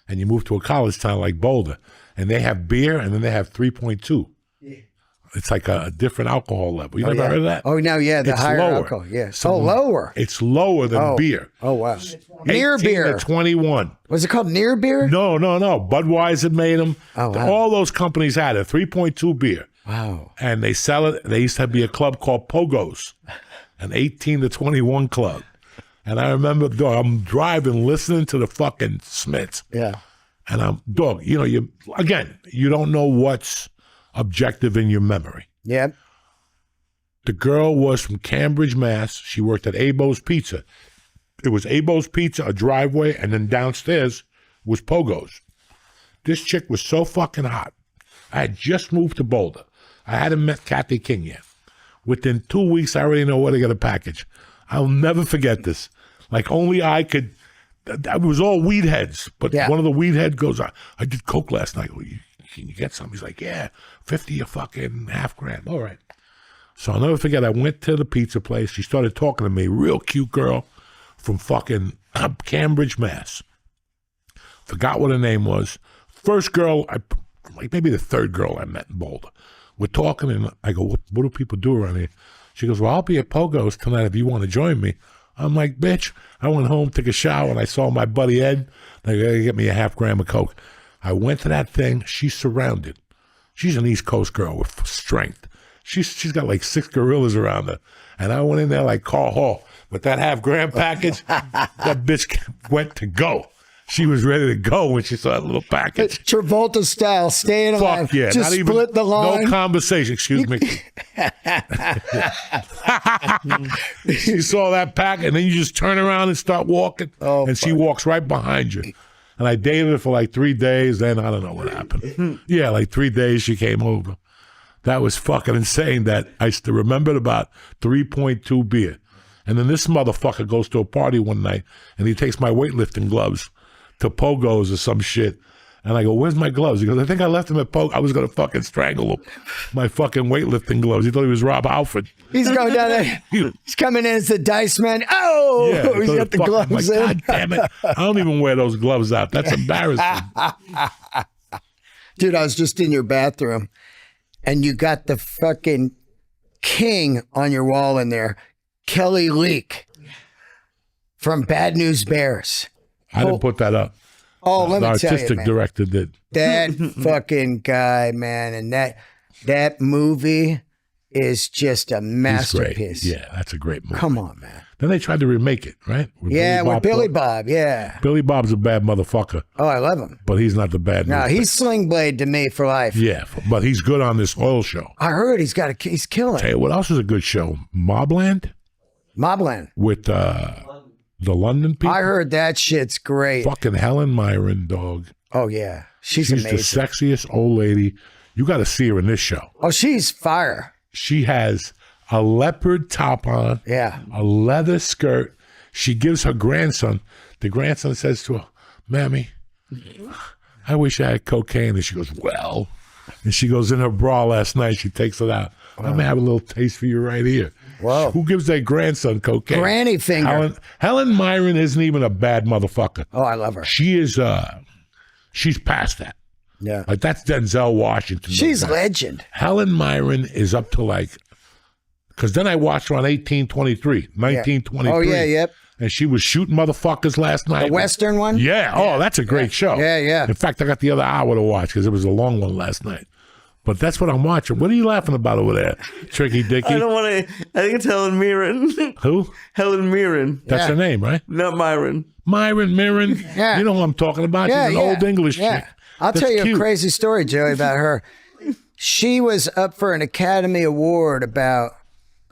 and you move to a college town like Boulder, and they have beer, and then they have 3.2. Yeah. It's like a different alcohol level. You never heard of that? Oh, no, yeah, the it's higher lower. alcohol. Yeah. So lower. It's lower than beer. Oh, wow. Near 18 beer. to 21. Was it called Near Beer? No. Budweiser made them. Oh, wow. All those companies had it. 3.2 beer. Wow. And they sell it. They used to be a club called Pogo's, an 18 to 21 club. And I remember, I'm driving, listening to the fucking Smiths. Yeah. And you don't know what's objective in your memory. Yep. The girl was from Cambridge, Mass. She worked at Abo's Pizza. It was Abo's Pizza, a driveway, and then downstairs was Pogo's. This chick was so fucking hot. I had just moved to Boulder. I hadn't met Kathy King yet. Within 2 weeks, I already know where to get a package. I'll never forget this. Like only I could. It was all weed heads, but one of the weed head goes, I did coke last night. Well, can you get some? He's like, yeah, 50 a fucking half gram. All right. So I'll never forget, I went to the pizza place. She started talking to me, real cute girl from fucking Cambridge, Mass. Forgot what her name was. First girl, like maybe the third girl I met in Boulder. We're talking, and I go, what do people do around here? She goes, well, I'll be at Pogo's tonight if you want to join me. I'm like, bitch. I went home, took a shower, and I saw my buddy Ed. They gotta get me a half gram of coke. I went to that thing. She's surrounded. She's an East Coast girl with strength. She's got like 6 gorillas around her. And I went in there like Carl Hall with that half-gram package. That bitch went to go. She was ready to go when she saw that little package. Travolta style, staying alive. Fuck yeah. Just not even, split the line. No conversation. Excuse me. She saw that pack, and then you just turn around and start walking, and she walks right behind you. And I dated her for like 3 days. Then I don't know what happened. Yeah, like 3 days she came over. That was fucking insane. That I still remembered about 3.2 beer. And then this motherfucker goes to a party one night, and he takes my weightlifting gloves to Pogo's or some shit. And I go, where's my gloves? He goes, I think I left them at Pogo. I was going to fucking strangle him. My fucking weightlifting gloves. He thought he was Rob Halford. He's going down there. He's coming in as the dice man. Oh, Yeah, he's got the gloves in. God damn it. I don't even wear those gloves out. That's embarrassing. Dude, I was just in your bathroom, and you got the fucking king on your wall in there, Kelly Leak from Bad News Bears. I didn't put that up. Oh, let The me tell you, artistic man. director did. That fucking guy, man, and that movie is just a He's great. masterpiece. Yeah, that's a great movie. Come on, man. Then they tried to remake it, right? With Billy Bob. Bob. Yeah. Billy Bob's a bad motherfucker, Oh, I love him. but he's not the bad No, news. he's Sling Blade to me for life. Yeah, but he's good on this oil show. I heard he's killing Hey, what else is a good show? Mobland Mobland. with the London people. I heard that shit's great. Fucking Helen Mirren, dog. Oh yeah, she's She's amazing. the sexiest old lady. You got to see her in this show. Oh, she's fire. She has a leopard top on, Yeah. a leather skirt. She gives her grandson. The grandson says to her, "Mammy, I wish I had cocaine." And she goes, "Well," and she goes in her bra last night. She takes it out. I'm gonna have a little taste for you right here. Whoa. Who gives their grandson cocaine? Granny finger. Helen Mirren isn't even a bad motherfucker. Oh, I love her. She is. She's past that. Yeah. Like that's Denzel Washington. She's Like, legend. Helen Mirren is up to like, because then I watched her on 1823, 1923. Oh yeah, yep. And she was shooting motherfuckers last night. The Western one. Yeah. Oh, that's a great show. Yeah, yeah. In fact, I got the other hour to watch because it was a long one last night. But that's what I'm watching. What are you laughing about over there, Tricky Dicky? I don't want to. I think it's Helen Mirren. Who? Helen Mirren, That's her name, right? not Myron. Myron Mirren. Yeah. You know who I'm talking about. Yeah, She's an old English chick. I'll That's tell you cute. a crazy story, Joey, about her. She was up for an Academy Award about,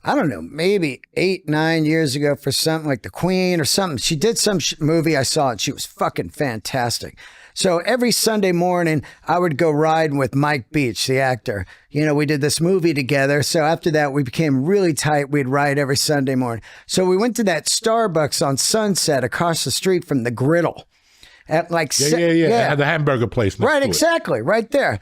I don't know, maybe 8-9 years ago for something like The Queen or something. She did some movie I saw, and she was fucking fantastic. So every Sunday morning, I would go riding with Mike Beach, the actor. You know, we did this movie together. So after that, we became really tight. We'd ride every Sunday morning. So we went to that Starbucks on Sunset across the street from the Griddle. At like Yeah. The hamburger place. Next Right, to it. exactly, right there.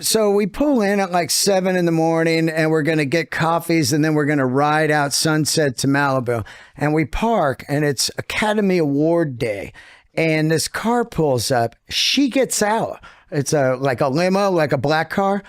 So we pull in at like 7 in the morning, and we're going to get coffees, and then we're going to ride out Sunset to Malibu. And we park, and it's Academy Award Day. And this car pulls up. She gets out. It's like a limo, like a black car.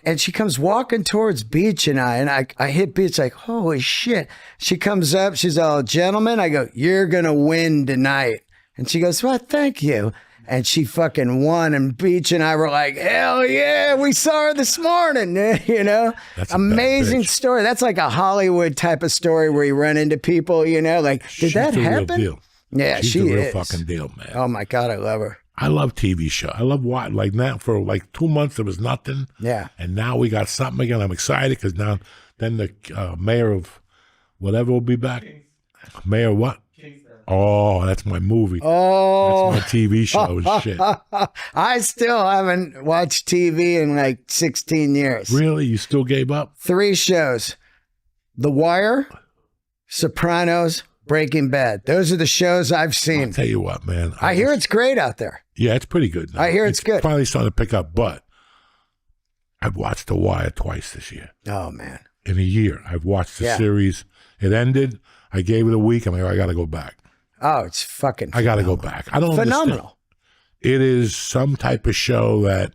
And she comes walking towards Beach and I hit Beach like, holy shit. She comes up. She's all, gentlemen. I go, you're going to win tonight. And she goes, well, thank you. And she fucking won. And Beach and I were like, hell yeah, we saw her this morning. You know, That's a amazing bad bitch. story. That's like a Hollywood type of story where you run into people, you know, like, did She's that the real happen? deal. Yeah, She's she the real is. fucking deal, man. Oh my God, I love her. I love TV show. I love what like now for like 2 months there was nothing. Yeah. And now we got something again. I'm excited because now then the mayor of whatever will be back. Mayor what? Oh, that's my movie. Oh, That's my TV show and shit. I still haven't watched TV in like 16 years. Really? You still gave up? 3 shows: The Wire, Sopranos, Breaking Bad. Those are the shows I've I'll seen. tell you what, man. I hear it's great out there. Yeah, it's pretty good. Now. I hear it's good. Finally starting to pick up, but I've watched The Wire twice this year. Oh man. In a year, I've watched the Yeah. series. It ended. I gave it a week. I'm like, I got to go back. Oh, it's fucking. I got to go back. I don't understand. Phenomenal. It is some type of show that,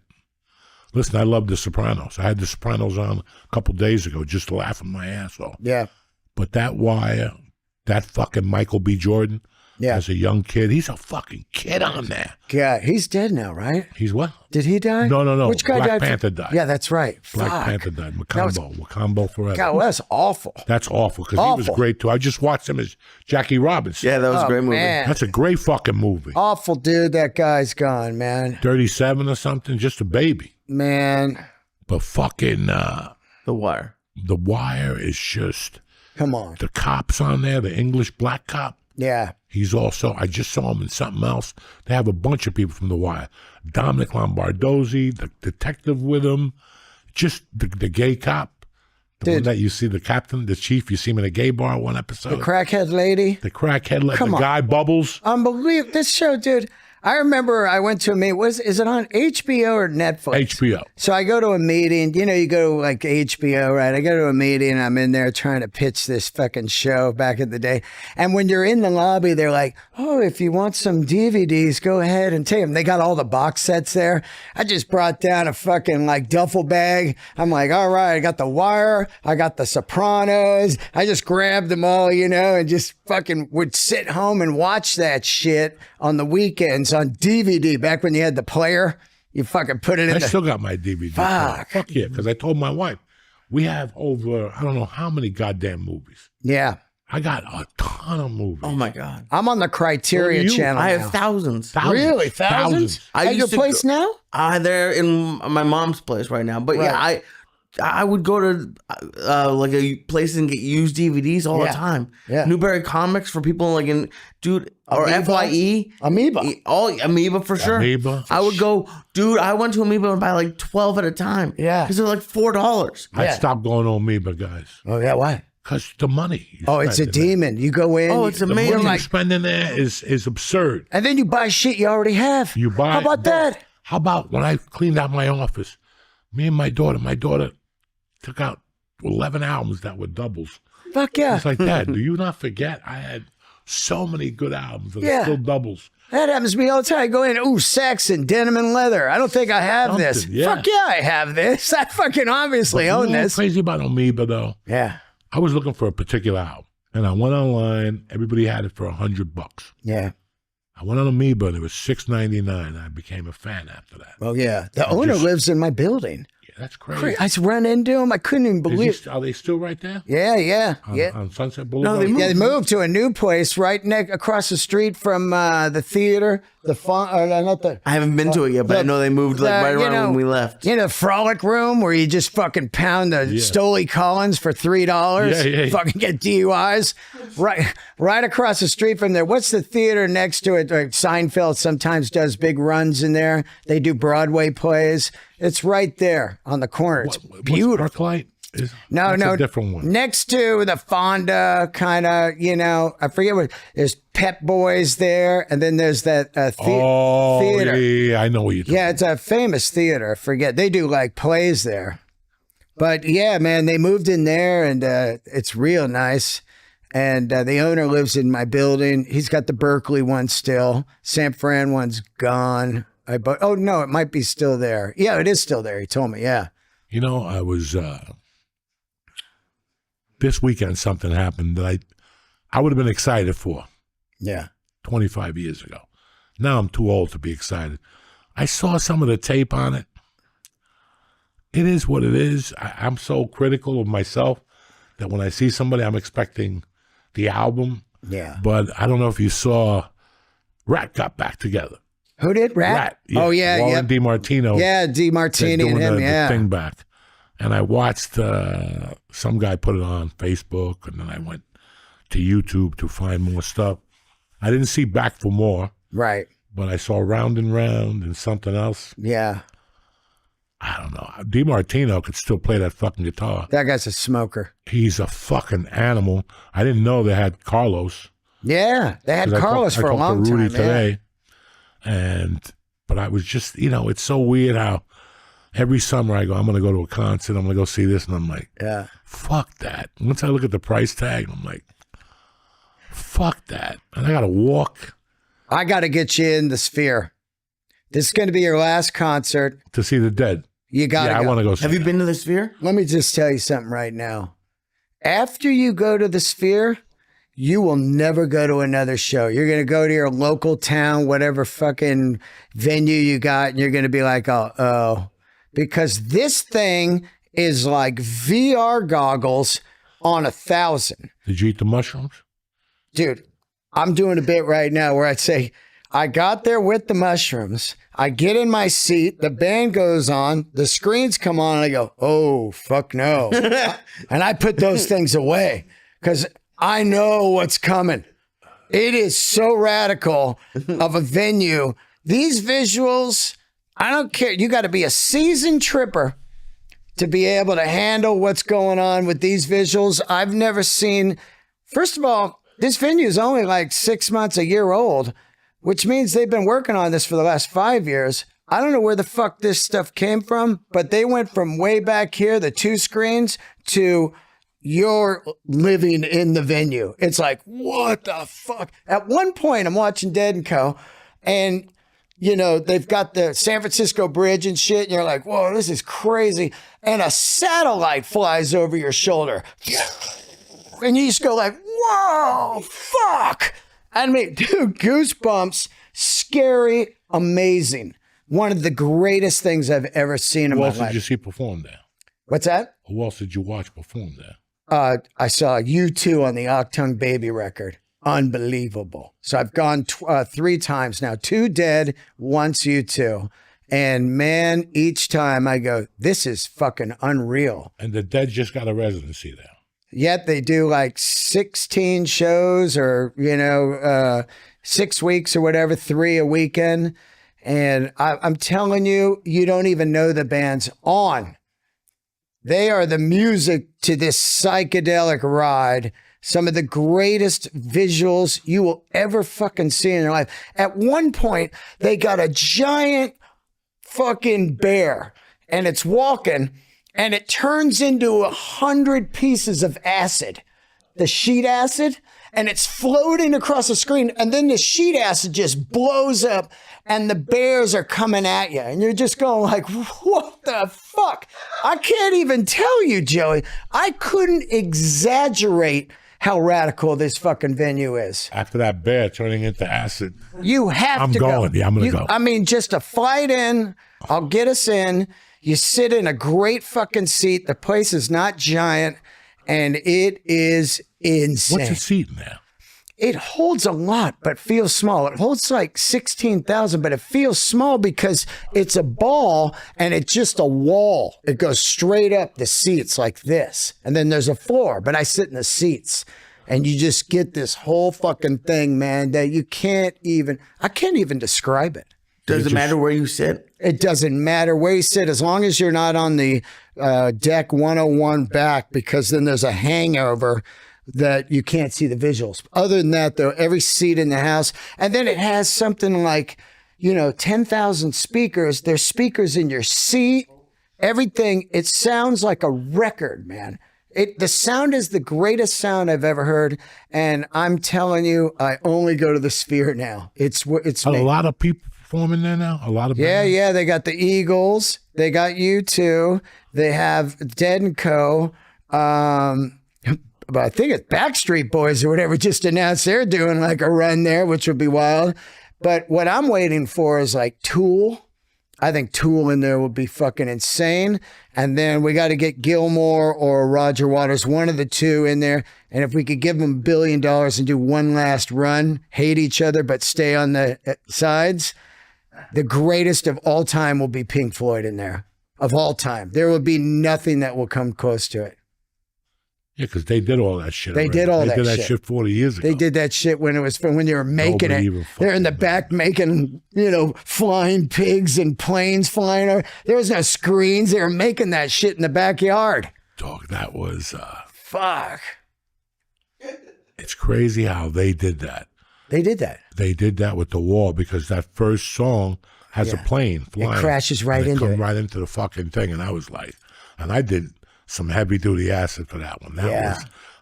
listen, I love The Sopranos. I had The Sopranos on a couple days ago just laughing my ass off. Yeah. But that Wire, that fucking Michael B. Jordan, Yeah. as a young kid. He's a fucking kid on there. Yeah, he's dead now, right? He's what? Did he die? No. Which guy Black died? Panther died. Yeah, that's right. Black Fuck. Panther died. Wakanda forever. God, well, that's awful. That's awful because he was Awful. great too. I just watched him as Jackie Robinson. Yeah, that was a Oh, great movie. man. That's a great fucking movie. Awful, dude. That guy's gone, man. 37 or something, just a baby. Man, But fucking The Wire. The Wire is just come on. the cops on there, the English black cop. Yeah. He's also, I just saw him in something else. They have a bunch of people from The Wire. Dominic Lombardozzi, the detective with him, just the gay cop. The one Dude. that you see, the captain, the chief, you see him in a gay bar one episode. The crackhead lady. The crackhead, like Come the on. guy Bubbles. Unbelievable. This show, dude. I remember I went to a meeting. Is it on HBO or Netflix? HBO. So I go to a meeting. You know, you go to like HBO, right? I go to a meeting. I'm in there trying to pitch this fucking show back in the day. And when you're in the lobby, they're like, oh, if you want some DVDs, go ahead and take them. They got all the box sets there. I just brought down a fucking like duffel bag. I'm like, all right, I got The Wire. I got The Sopranos. I just grabbed them all, you know, and just fucking would sit home and watch that shit on the weekends on DVD. Back when you had the player, you fucking put it in I the... still got my DVD. Fuck. Fuck yeah, because I told my wife, we have over, I don't know how many goddamn movies. Yeah. I got a ton of movies. Oh my God. I'm on the Criteria So do you. channel I now. have thousands. Thousands. Really? Thousands? I At your used to place now? They're in my mom's place right now. But yeah, I would go to like a place and get used DVDs all the Yeah. time. Yeah. Newberry Comics for people like in or Amoeba? FYE. Amoeba. Oh, Amoeba for sure. Amoeba. I would go, dude. I went to Amoeba and buy like 12 at a time. Yeah. because they're like $4. I Yeah. stopped going to Amoeba, guys, Oh, yeah, why? because the money. you Oh, it's a spend in there. demon. You go in. Oh, it's The money amazing. you spend in there is absurd. And then you buy shit you already have. You buy. How about that? How about when I cleaned out my office? Me and my daughter took out 11 albums that were doubles. Fuck yeah. It's like, Dad, do you not forget I had so many good albums that Yeah. are still doubles? That happens to me all the time. I go in, ooh, Saxon, denim and leather. I don't think I have this. Something, yeah. Fuck yeah, I have this. I fucking obviously You know own what's this. crazy about Amoeba, though? Yeah. I was looking for a particular album, and I went online. Everybody had it for $100. Yeah. I went on Amoeba, and it was $6.99. I became a fan after that. Oh, yeah. The owner lives in my building. Yeah, that's crazy. I run into him. I couldn't even believe Are they still right there? Yeah. On Sunset Boulevard? No, they moved. Yeah, they moved to a new place right across the street from the theater. Not I haven't been to it yet, but I know they moved like right you around know, when we left. You know, Frolic Room where you just fucking pound the Stoli Collins for $3. Yeah. Fucking get DUIs. Right across the street from there. What's the theater next to it? Like Seinfeld sometimes does big runs in there. They do Broadway plays. It's right there on the corner. It's beautiful. Arclight? No, That's a different one. Next to the Fonda, kind of, you know, I forget what. There's Pep Boys there, and then there's that theater. Yeah, I know what you're talking Yeah, it's a famous theater. I forget. They do like plays there. But yeah, man, they moved in there, and it's real nice. And the owner lives in my building. He's got the Berkeley one still. San Fran one's gone. Oh no, it might be still there. Yeah, it is still there. He told me. Yeah. You know, I was this weekend something happened that I would have been excited for Yeah. 25 years ago. Now I'm too old to be excited. I saw some of the tape on it. It is what it is. I'm so critical of myself that when I see somebody, I'm expecting the album. Yeah. But I don't know if you saw Rat got back together. Who did? Rat? Yeah. Oh yeah, Warren DiMartino. Yeah, DiMartini doing and him. the Yeah. thing back. And I watched some guy put it on Facebook, and then I went to YouTube to find more stuff. I didn't see Back for More, Right. but I saw Round and Round and something else. Yeah. I don't know. DiMartino could still play that fucking guitar. That guy's a smoker. He's a fucking animal. I didn't know they had Carlos. Yeah. They had 'Cause Carlos for a long I talked to Rudy time. today, but I was just, it's so weird how every summer I go, I'm going to go to a concert, I'm going to go see this, and I'm like, Yeah. fuck that. Once I look at the price tag, I'm like, fuck that. And I got to walk I got to get you in the Sphere. This is going to be your last concert. to see the Dead. You got to Yeah, I go. want to go see Have you that. been to the Sphere? Let me just tell you something right now. After you go to the Sphere, you will never go to another show. You're going to go to your local town, whatever fucking venue you got, and you're going to be like, oh, because this thing is like VR goggles on 1,000. Did you eat the mushrooms? Dude, I'm doing a bit right now where I'd say, I got there with the mushrooms. I get in my seat. The band goes on. The screens come on. And I go, oh, fuck no. And I put those things away because I know what's coming. It is so radical of a venue. These visuals, I don't care. You got to be a seasoned tripper to be able to handle what's going on with these visuals. I've never seen, first of all, this venue is only like 6 months, a year old, which means they've been working on this for the last 5 years. I don't know where the fuck this stuff came from, but they went from way back here, the 2 screens, to you're living in the venue. It's like, what the fuck? At one point, I'm watching Dead & Co., and, you know, they've got the San Francisco Bridge and shit, and you're like, whoa, this is crazy. And a satellite flies over your shoulder. And you just go like, whoa, fuck. I mean, dude, goosebumps, scary, amazing. One of the greatest things I've ever seen in my life. Who else did you see perform there? What's that? Who else did you watch perform there? I saw U2 on the Octung Baby record. Unbelievable. So I've gone 3 times now. 2 Dead, once U2. And man, each time I go, this is fucking unreal. And the Dead just got a residency there. Yet they do like 16 shows or, 6 weeks or whatever, 3 a weekend. And I'm telling you, you don't even know the band's on. They are the music to this psychedelic ride. Some of the greatest visuals you will ever fucking see in your life. At one point, they got a giant fucking bear and it's walking and it turns into 100 pieces of acid, the sheet acid, and it's floating across the screen. And then the sheet acid just blows up and the bears are coming at you. And you're just going like, what the fuck? I can't even tell you, Joey. I couldn't exaggerate how radical this fucking venue is. After that bear turning into acid. You have to go. I'm going. Yeah, I'm going to go. I mean, just a flight in, I'll get us in. You sit in a great fucking seat. The place is not giant, and it is insane. What's the seat in there? It holds a lot, but feels small. It holds like 16,000, but it feels small because it's a ball and it's just a wall. It goes straight up the seats like this. And then there's a floor, but I sit in the seats. And you just get this whole fucking thing, man, that I can't even describe it. Does it matter where you sit? It doesn't matter where you sit, as long as you're not on the deck 101 back, because then there's a hangover that you can't see the visuals. Other than that, though, every seat in the house, and then it has something like, 10,000 speakers. There's speakers in your seat, everything. It sounds like a record, man. The sound is the greatest sound I've ever heard, and I'm telling you, I only go to the Sphere now. It's a lot of people performing there now. A lot of bands? Yeah. They got the Eagles. They got U2. They have Dead & Co. But I think it's Backstreet Boys or whatever just announced they're doing like a run there, which would be wild. But what I'm waiting for is like Tool. I think Tool in there would be fucking insane. And then we got to get Gilmore or Roger Waters, one of the two in there. And if we could give them $1 billion and do one last run, hate each other, but stay on the sides, the greatest of all time will be Pink Floyd in there. Of all time. There will be nothing that will come close to it. Yeah, because they did all that shit. They did that shit 40 years ago. They did that shit when they were making it. They're in the back making, flying pigs and planes flying over. There was no screens. They were making that shit in the backyard. Dog, that was... Fuck. It's crazy how they did that. They did that. They did that with The Wall because that first song has a plane flying. It crashes right into it. Right into the fucking thing. And I was like... And I did... some heavy duty acid for that one.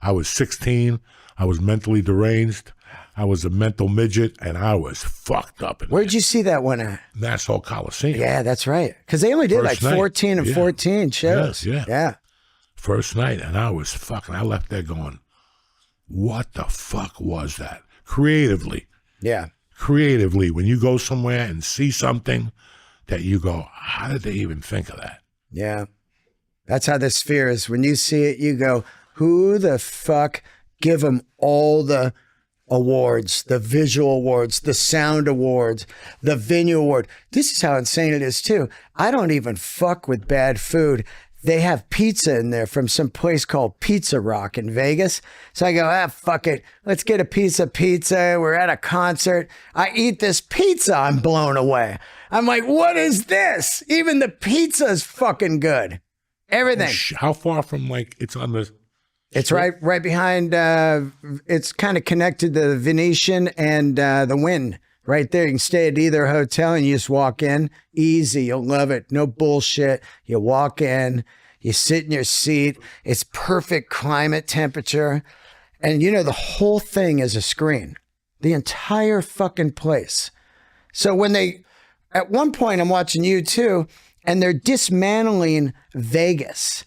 I was 16. I was mentally deranged. I was a mental midget, and I was fucked up. Where'd you see that one at? Nassau Coliseum. Yeah, that's right. Because they only did First like 14 night. and 14 shows. Yeah. First night, and I was fucking. I left there going, what the fuck was that? Creatively, when you go somewhere and see something that you go, how did they even think of that? Yeah. That's how the Sphere is. When you see it, you go, who the fuck give them all the awards, the visual awards, the sound awards, the venue award. This is how insane it is too. I don't even fuck with bad food. They have pizza in there from some place called Pizza Rock in Vegas. So I go, fuck it. Let's get a piece of pizza. We're at a concert. I eat this pizza. I'm blown away. I'm like, what is this? Even the pizza is fucking good. Everything. How far from like it's on the... It's right behind, it's kind of connected to the Venetian and the Wynn. Right there. You can stay at either hotel and you just walk in. Easy. You'll love it. No bullshit. You walk in, you sit in your seat. It's perfect climate temperature. And you know, the whole thing is a screen. The entire fucking place. So when at one point I'm watching U2 and they're dismantling Vegas.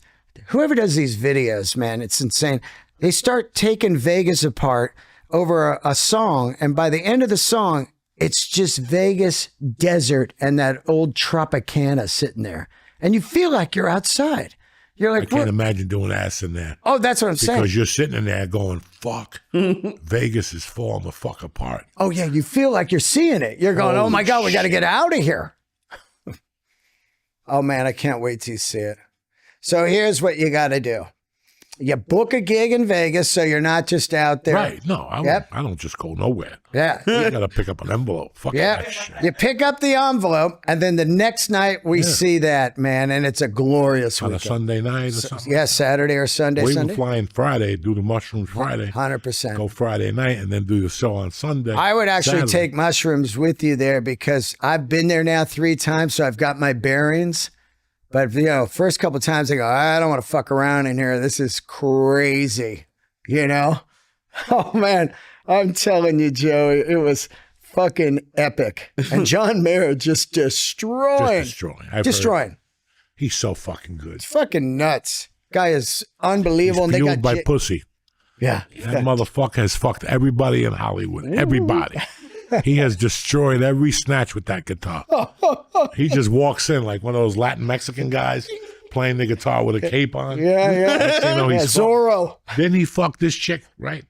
Whoever does these videos, man, it's insane. They start taking Vegas apart over a song, and by the end of the song, it's just Vegas desert and that old Tropicana sitting there. And you feel like you're outside. You're like, I can't imagine doing ass in there. Oh, that's what I'm saying. Because you're sitting in there going, fuck, Vegas is falling the fuck apart. Oh, yeah, you feel like you're seeing it. You're going, oh my God, we got to get out of here. Oh, man, I can't wait till you see it. So here's what you got to do. You book a gig in Vegas so you're not just out there. Right. No, I don't just go nowhere. Yeah. You got to pick up an envelope. Fuck that shit. You pick up the envelope, and then the next night we see that, man, and it's a glorious on weekend. A Sunday night or something. Yeah, Saturday or Sunday. Or even Sunday. flying Friday, do the mushrooms Friday. 100%. Go Friday night and then do the show on Sunday. I would actually Saturday. take mushrooms with you there because I've been there now 3 times, so I've got my bearings. But, you know, first couple of times I go, I don't want to fuck around in here. This is crazy, you know? Oh, man, I'm telling you, Joey, it was fucking epic. And John Mayer just destroying. Destroying. He's so fucking good. It's fucking nuts. Guy is unbelievable. He's and fueled by pussy. Yeah. That motherfucker has fucked everybody in Hollywood. Everybody. He has destroyed every snatch with that guitar. He just walks in like one of those Latin Mexican guys playing the guitar with a cape on. Yeah. You know, he's Zorro. Didn't he fuck this chick, right?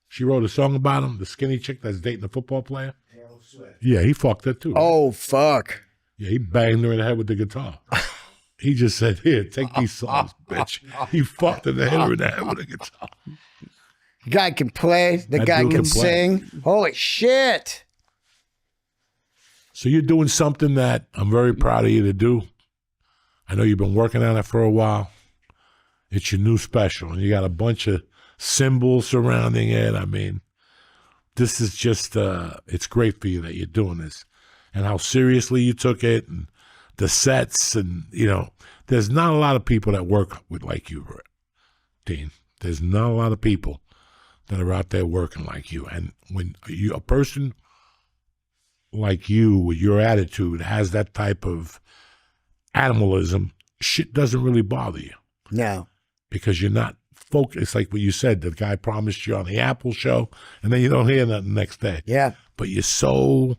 She wrote a song about him, the skinny chick that's dating the football player. Yeah, he fucked her too. Right? Oh, fuck. Yeah, he banged her in the head with the guitar. He just said, here, take these songs, bitch. He fucked her in the head with the guitar. The guy can play. The guy can sing. Holy shit. So you're doing something that I'm very proud of you to do. I know you've been working on it for a while. It's your new special, and you got a bunch of symbols surrounding it. I mean, this is just, it's great for you that you're doing this and how seriously you took it and the sets. And, you know, there's not a lot of people that work with like you, Dean. There's not a lot of people that are out there working like you. And when a person like you with your attitude has that type of animalism, shit doesn't really bother you. No. Because you're not focused. It's like what you said, the guy promised you on the Apple show, and then you don't hear nothing the next day. Yeah. But you're so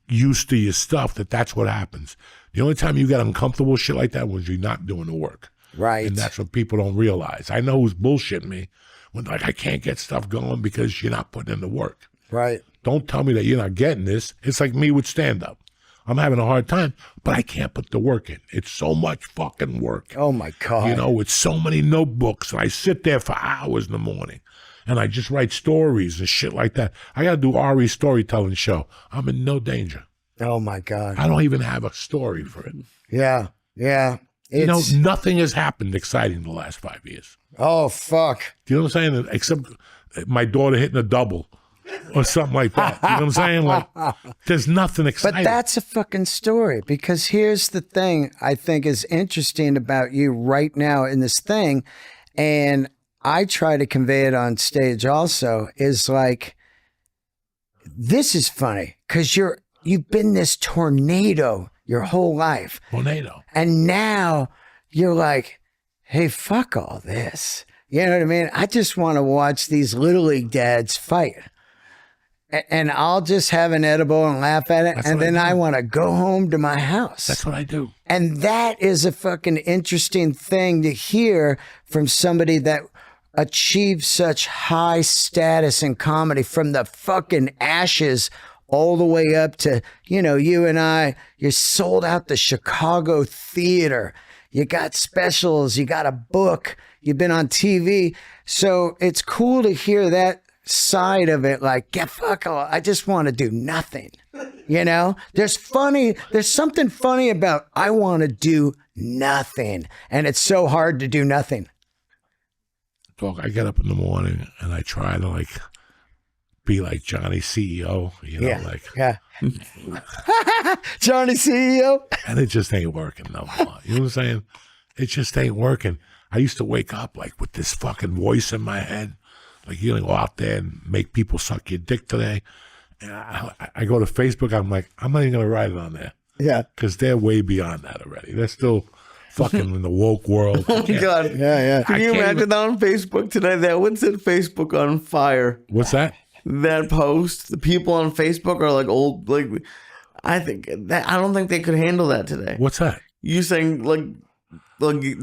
used to your stuff that's what happens. The only time you get uncomfortable shit like that was you're not doing the work. Right. And that's what people don't realize. I know who's bullshitting me when like I can't get stuff going because you're not putting in the work. Right. Don't tell me that you're not getting this. It's like me with stand-up. I'm having a hard time, but I can't put the work in. It's so much fucking work. Oh, my God. You know, it's so many notebooks, and I sit there for hours in the morning, and I just write stories and shit like that. I got to do Ari's storytelling show. I'm in no danger. Oh, my God. I don't even have a story for it. Yeah. Yeah. You know, nothing has happened exciting in the last 5 years. Oh, fuck. Do you know what I'm saying? Except my daughter hitting a double or something like that. You know what I'm saying? Like, there's nothing exciting. But that's a fucking story, because here's the thing I think is interesting about you right now in this thing, and I try to convey it on stage also, is like, this is funny because you've been this tornado your whole life. Tornado. And now you're like, hey, fuck all this. You know what I mean? I just want to watch these Little League dads fight. And I'll just have an edible and laugh at it. And then I want to go home to my house. That's what I do. And that is a fucking interesting thing to hear from somebody that achieved such high status in comedy, from the fucking ashes all the way up to, you know, you and I, you're sold out the Chicago theater. You got specials, you got a book, you've been on TV. So it's cool to hear that side of it, like, get fuck all, I just want to do nothing. You know, there's something funny about I want to do nothing, and it's so hard to do nothing. Dog, I get up in the morning and I try to like be like Johnny CEO, you know, like Johnny CEO, and it just ain't working no more. You know what I'm saying? It just ain't working. I used to wake up like with this fucking voice in my head, like you're gonna go out there and make people suck your dick today. And I go to Facebook, I'm like, I'm not even gonna write it on there. Yeah, because they're way beyond that already. They're still fucking in the woke world. Oh my God. yeah. Can you imagine that on Facebook today? That would set Facebook on fire. What's that? That post, the people on Facebook are like old, like, I don't think they could handle that today. What's that? You saying like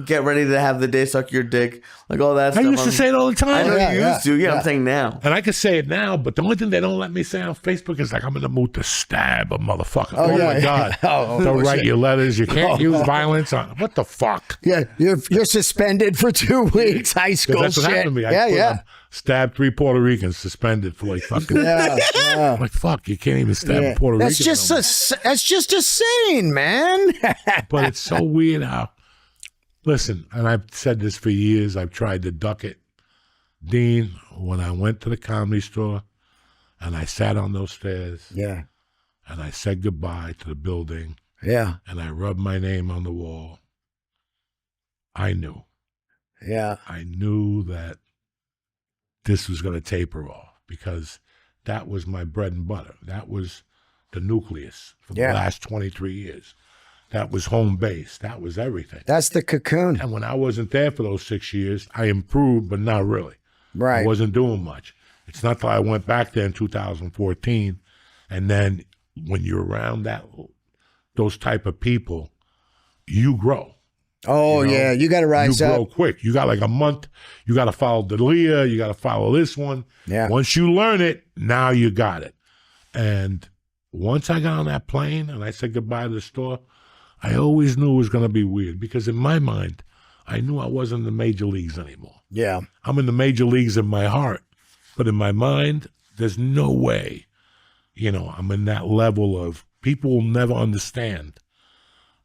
get ready to have the day suck your dick, like all that I stuff. used to say it all the time. I know you Yeah, used to. Yeah, I'm saying now. And I can say it now, but the only thing they don't let me say on Facebook is like, I'm in the mood to stab a motherfucker. Oh my God. Don't write your letters. You can't use violence on. What the fuck? Yeah, you're suspended for 2 weeks. High school That's what shit. happened to me. I stabbed 3 Puerto Ricans, suspended for like fucking. I'm like, fuck, you can't even stab a Puerto Rican. That's just a saying, man. But it's so weird how. Listen, and I've said this for years, I've tried to duck it. Dean, when I went to the Comedy Store and I sat on those stairs Yeah. and I said goodbye to the building Yeah. and I rubbed my name on the wall, I knew. Yeah. I knew that this was going to taper off because that was my bread and butter. That was the nucleus for the last 23 years. That was home base. That was everything. That's the cocoon. And when I wasn't there for those 6 years, I improved, but not really. Right. I wasn't doing much. It's not till I went back there in 2014, and then when you're around those type of people, you grow. Oh, you know? yeah. You got to rise You up. grow quick. You got like a month. You got to follow Delray. You got to follow this one. Yeah. Once you learn it, now you got it. And once I got on that plane and I said goodbye to the store, I always knew it was going to be weird because in my mind, I knew I wasn't in the major leagues anymore. Yeah. I'm in the major leagues in my heart, but in my mind, there's no way, you know, I'm in that level of people will never understand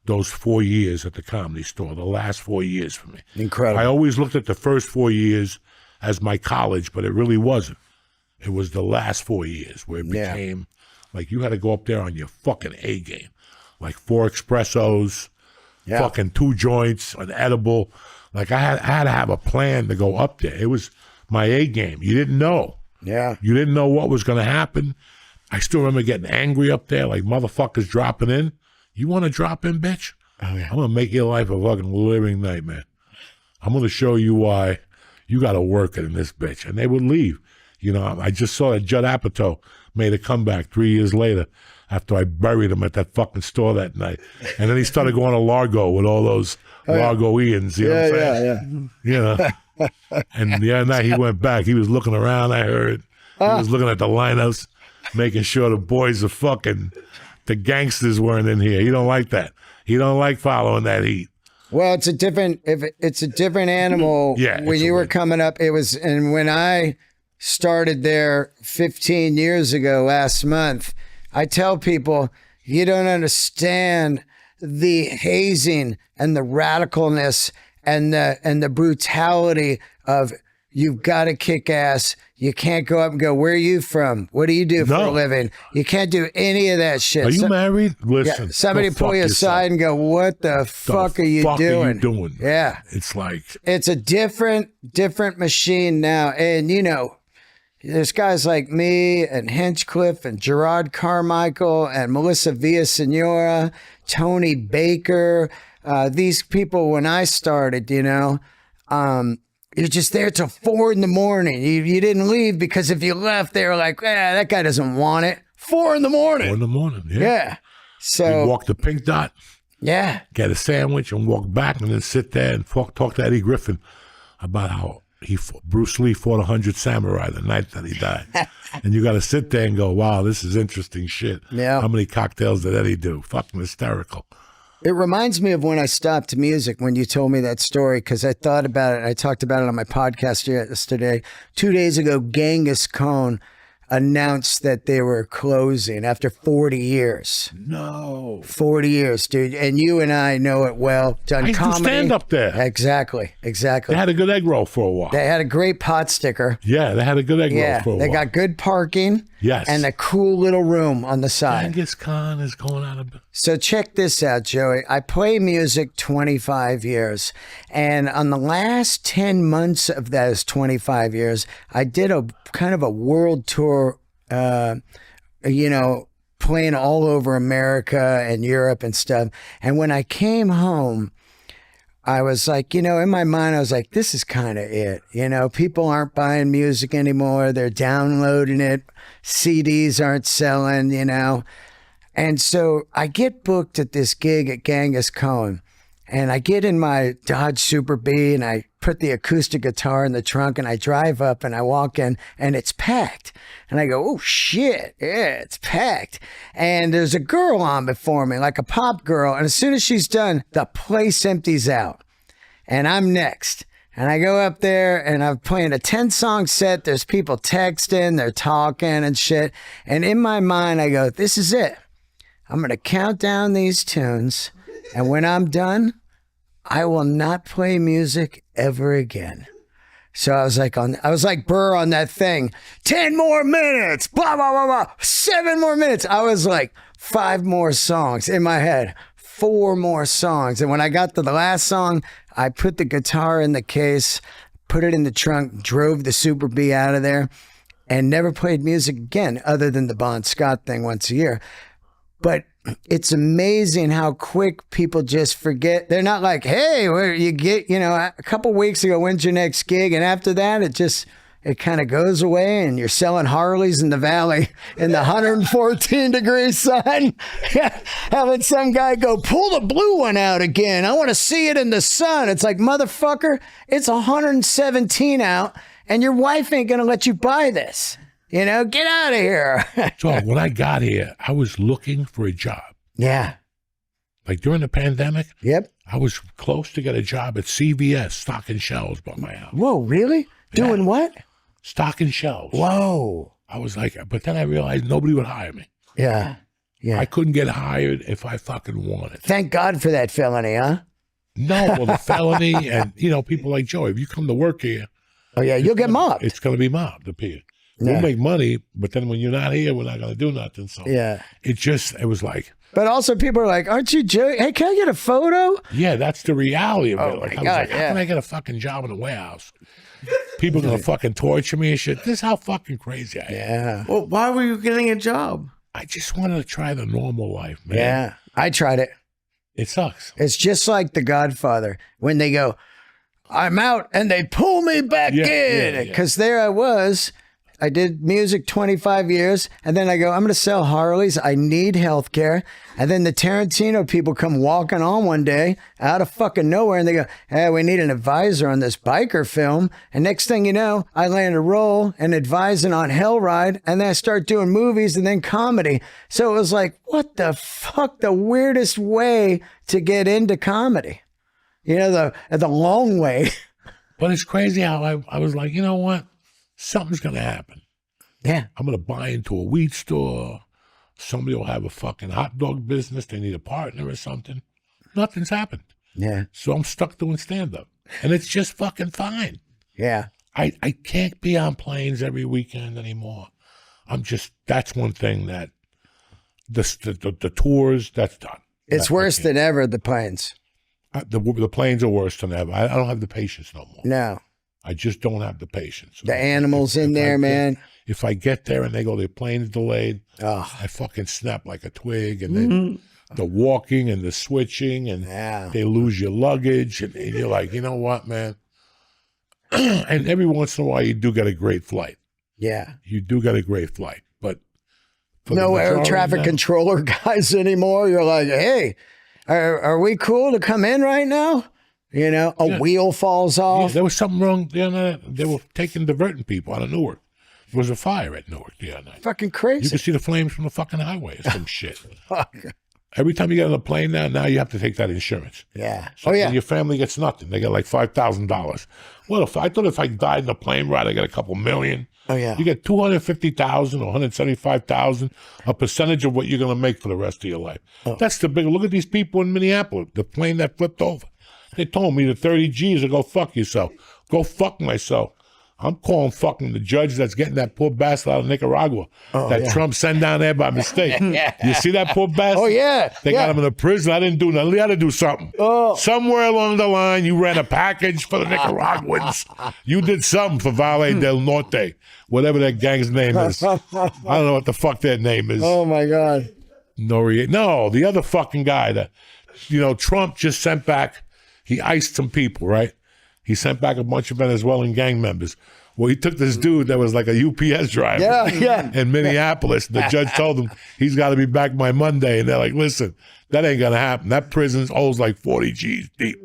those 4 years at the Comedy Store, the last 4 years for me. Incredible. I always looked at the first 4 years as my college, but it really wasn't. It was the last 4 years where it became like you had to go up there on your fucking A game. Like 4 espressos, fucking 2 joints, an edible. Like I had to have a plan to go up there. It was my A game. You didn't know. Yeah. You didn't know what was going to happen. I still remember getting angry up there, like motherfuckers dropping in. You want to drop in, bitch? Oh, yeah. I'm going to make your life a fucking living nightmare. I'm going to show you why you got to work it in this bitch. And they would leave. You know, I just saw that Judd Apatow made a comeback 3 years later after I buried him at that fucking store that night. And then he started going to Largo with all those Largoians, you know what I'm saying? You know. And the other night he went back. He was looking around, I heard. He was looking at the lineups, making sure the boys are fucking, the gangsters weren't in here. He don't like that. He don't like following that heat. Well, it's a different animal. When you were coming up, it was, and when I started there 15 years ago last month, I tell people, you don't understand the hazing and the radicalness and the brutality of you've got to kick ass. You can't go up and go, where are you from? What do you do for a living? You can't do any of that shit. Are you married? Listen. Somebody pull you aside and go, what the fuck are you doing? Yeah. It's like. It's a different machine now. And, you know, there's guys like me and Hinchcliffe and Gerard Carmichael and Melissa Villasenora, Tony Baker. These people, when I started, you know, you're just there till 4 a.m. You didn't leave because if you left, they were like, that guy doesn't want it. 4 a.m. 4 in the morning, yeah. Yeah. So You walk the Pink Dot, yeah. get a sandwich, and walk back, and then sit there and talk to Eddie Griffin about how Bruce Lee fought 100 samurai the night that he died. And you got to sit there and go, wow, this is interesting shit. Yeah. How many cocktails did Eddie do? Fucking hysterical. It reminds me of when I stopped music when you told me that story, because I thought about it. I talked about it on my podcast yesterday. 2 days ago, Genghis Khan announced that they were closing after 40 years. No. 40 years, dude. And you and I know it well. Done I used to comedy. stand up there. Exactly. They had a good egg roll for a while. They had a great pot sticker. Yeah, they had a good egg roll for a while. They got good parking. Yes. And a cool little room on the side. Genghis Khan is going out of... So check this out, Joey. I play music 25 years. And on the last 10 months of those 25 years, I did a kind of a world tour, playing all over America and Europe and stuff. And when I came home, I was like, in my mind, I was like, this is kind of it. People aren't buying music anymore. They're downloading it. CDs aren't selling, And so I get booked at this gig at Genghis Khan. And I get in my Dodge Super B and I put the acoustic guitar in the trunk and I drive up and I walk in and it's packed. And I go, oh shit, yeah, it's packed. And there's a girl on before me, like a pop girl. And as soon as she's done, the place empties out. And I'm next. And I go up there and I'm playing a 10-song set. There's people texting, they're talking and shit. And in my mind, I go, this is it. I'm going to count down these tunes. And when I'm done, I will not play music ever again. So I was like Burr on that thing. 10 more minutes, blah, blah, blah, blah. 7 more minutes. I was like 5 more songs in my head, 4 more songs. And when I got to the last song, I put the guitar in the case, put it in the trunk, drove the Super B out of there, and never played music again other than the Bon Scott thing once a year. But it's amazing how quick people just forget. They're not like, hey, where you get, a couple weeks ago, when's your next gig? And after that, it kind of goes away and you're selling Harleys in the valley in the 114 degree sun. Having some guy go, pull the blue one out again. I want to see it in the sun. It's like, motherfucker, it's 117 out and your wife ain't going to let you buy this. Get out of here. So when I got here, I was looking for a job. Yeah. Like during the pandemic, Yep. I was close to get a job at CVS, stocking shelves by my house. Whoa, really? Doing what? Stocking shelves. Whoa. I was like, but then I realized nobody would hire me. Yeah. Yeah. I couldn't get hired if I fucking wanted. Thank God for that felony, huh? No, well, the felony and, people like Joe, if you come to work here. Oh, yeah, you'll get mobbed. It's going to be mobbed up here. Yeah. We'll make money, but then when you're not here, we're not going to do nothing. So yeah. It was like. But also people are like, aren't you Joe? Hey, can I get a photo? Yeah, that's the reality of it. Oh, Like, my I was God, like, how can I get a fucking job in a warehouse? People are going to fucking torture me and shit. This is how fucking crazy I am. Yeah. Well, why were you getting a job? I just wanted to try the normal life, man. Yeah. I tried it. It sucks. It's just like The Godfather when they go, I'm out, and they pull me back in. Because there I was. I did music 25 years, and then I go, I'm going to sell Harleys. I need health care. And then the Tarantino people come walking on one day out of fucking nowhere, and they go, hey, we need an advisor on this biker film. And next thing you know, I land a role and advising on Hell Ride, and then I start doing movies and then comedy. So it was like, what the fuck, the weirdest way to get into comedy. The long way. But it's crazy how I was like, you know what? Something's going to happen. Yeah. I'm going to buy into a weed store. Somebody will have a fucking hot dog business. They need a partner or something. Nothing's happened. Yeah. So I'm stuck doing stand-up. And it's just fucking fine. Yeah. I can't be on planes every weekend anymore. That's one thing that the tours, that's done. It's worse than ever, the planes. The planes are worse than ever. I don't have the patience no more. No. I just don't have the patience. The animals in there, man. If I get there and they go, the plane's delayed, I fucking snap like a twig. And then the walking and the switching and they lose your luggage. And you're like, you know what, man? And every once in a while, you do get a great flight. Yeah. You do get a great flight, but for No the air majority traffic now- controller guys anymore. You're like, hey, are we cool to come in right now? You know, a wheel falls Yeah, off. there was something wrong the other night. They were diverting people out of Newark. There was a fire at Newark the other night. Fucking You crazy. could see the flames from the fucking highway or some shit. Every time you get on a plane now you have to take that insurance. Yeah. So Oh, yeah. and your family gets nothing. They get like $5,000. Well, I thought if I died in a plane ride, I get a couple million. Oh, yeah. You get 250,000 or 175,000, a percentage of what you're going to make for the rest of your life. Oh. That's the big. Look at these people in Minneapolis. The plane that flipped over. They told me the 30 G's to go fuck yourself. Go fuck myself. I'm calling fucking the judge that's getting that poor bastard out of Nicaragua that Trump sent down there by mistake. You see that poor bastard? Oh, yeah. They got him in a prison. I didn't do nothing. You had to do something. Oh. Somewhere along the line, you ran a package for the Nicaraguans. You did something for Valle del Norte, whatever that gang's name is. I don't know what the fuck their name is. Oh, my God. Noriega. No, the other fucking guy that, Trump just sent back. He iced some people, right? He sent back a bunch of Venezuelan gang members. Well, he took this dude that was like a UPS driver in Minneapolis. The judge told him he's got to be back by Monday. And they're like, listen, that ain't going to happen. That prison holds like 40 G's deep.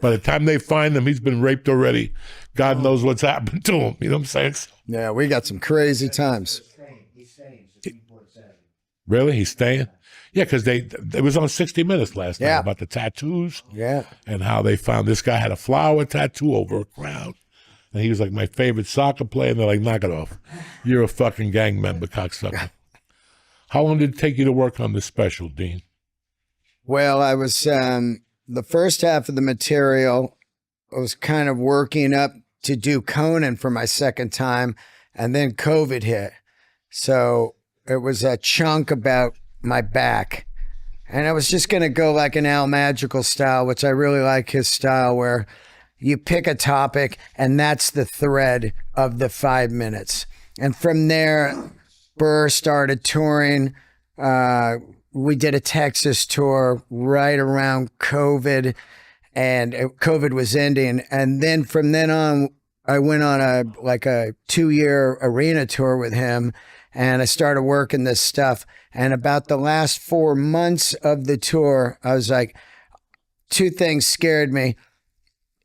By the time they find him, he's been raped already. God knows what's happened to him. You know what I'm saying? Yeah, we got some crazy times. Really? He's staying? Yeah, because it was on 60 Minutes last night about the tattoos. Yeah. And how they found this guy had a flower tattoo over a crown. And he was like my favorite soccer player. And they're like, knock it off. You're a fucking gang member, cocksucker. How long did it take you to work on this special, Dean? Well, I was, the first half of the material, I was kind of working up to do Conan for my second time. And then COVID hit. So it was a chunk about my back. And I was just going to go like an Al Magical style, which I really like his style, where you pick a topic and that's the thread of the 5 minutes. And from there, Burr started touring. We did a Texas tour right around COVID, and COVID was ending. And then from then on, I went on a 2-year arena tour with him. And I started working this stuff. And about the last 4 months of the tour, I was like, two things scared me.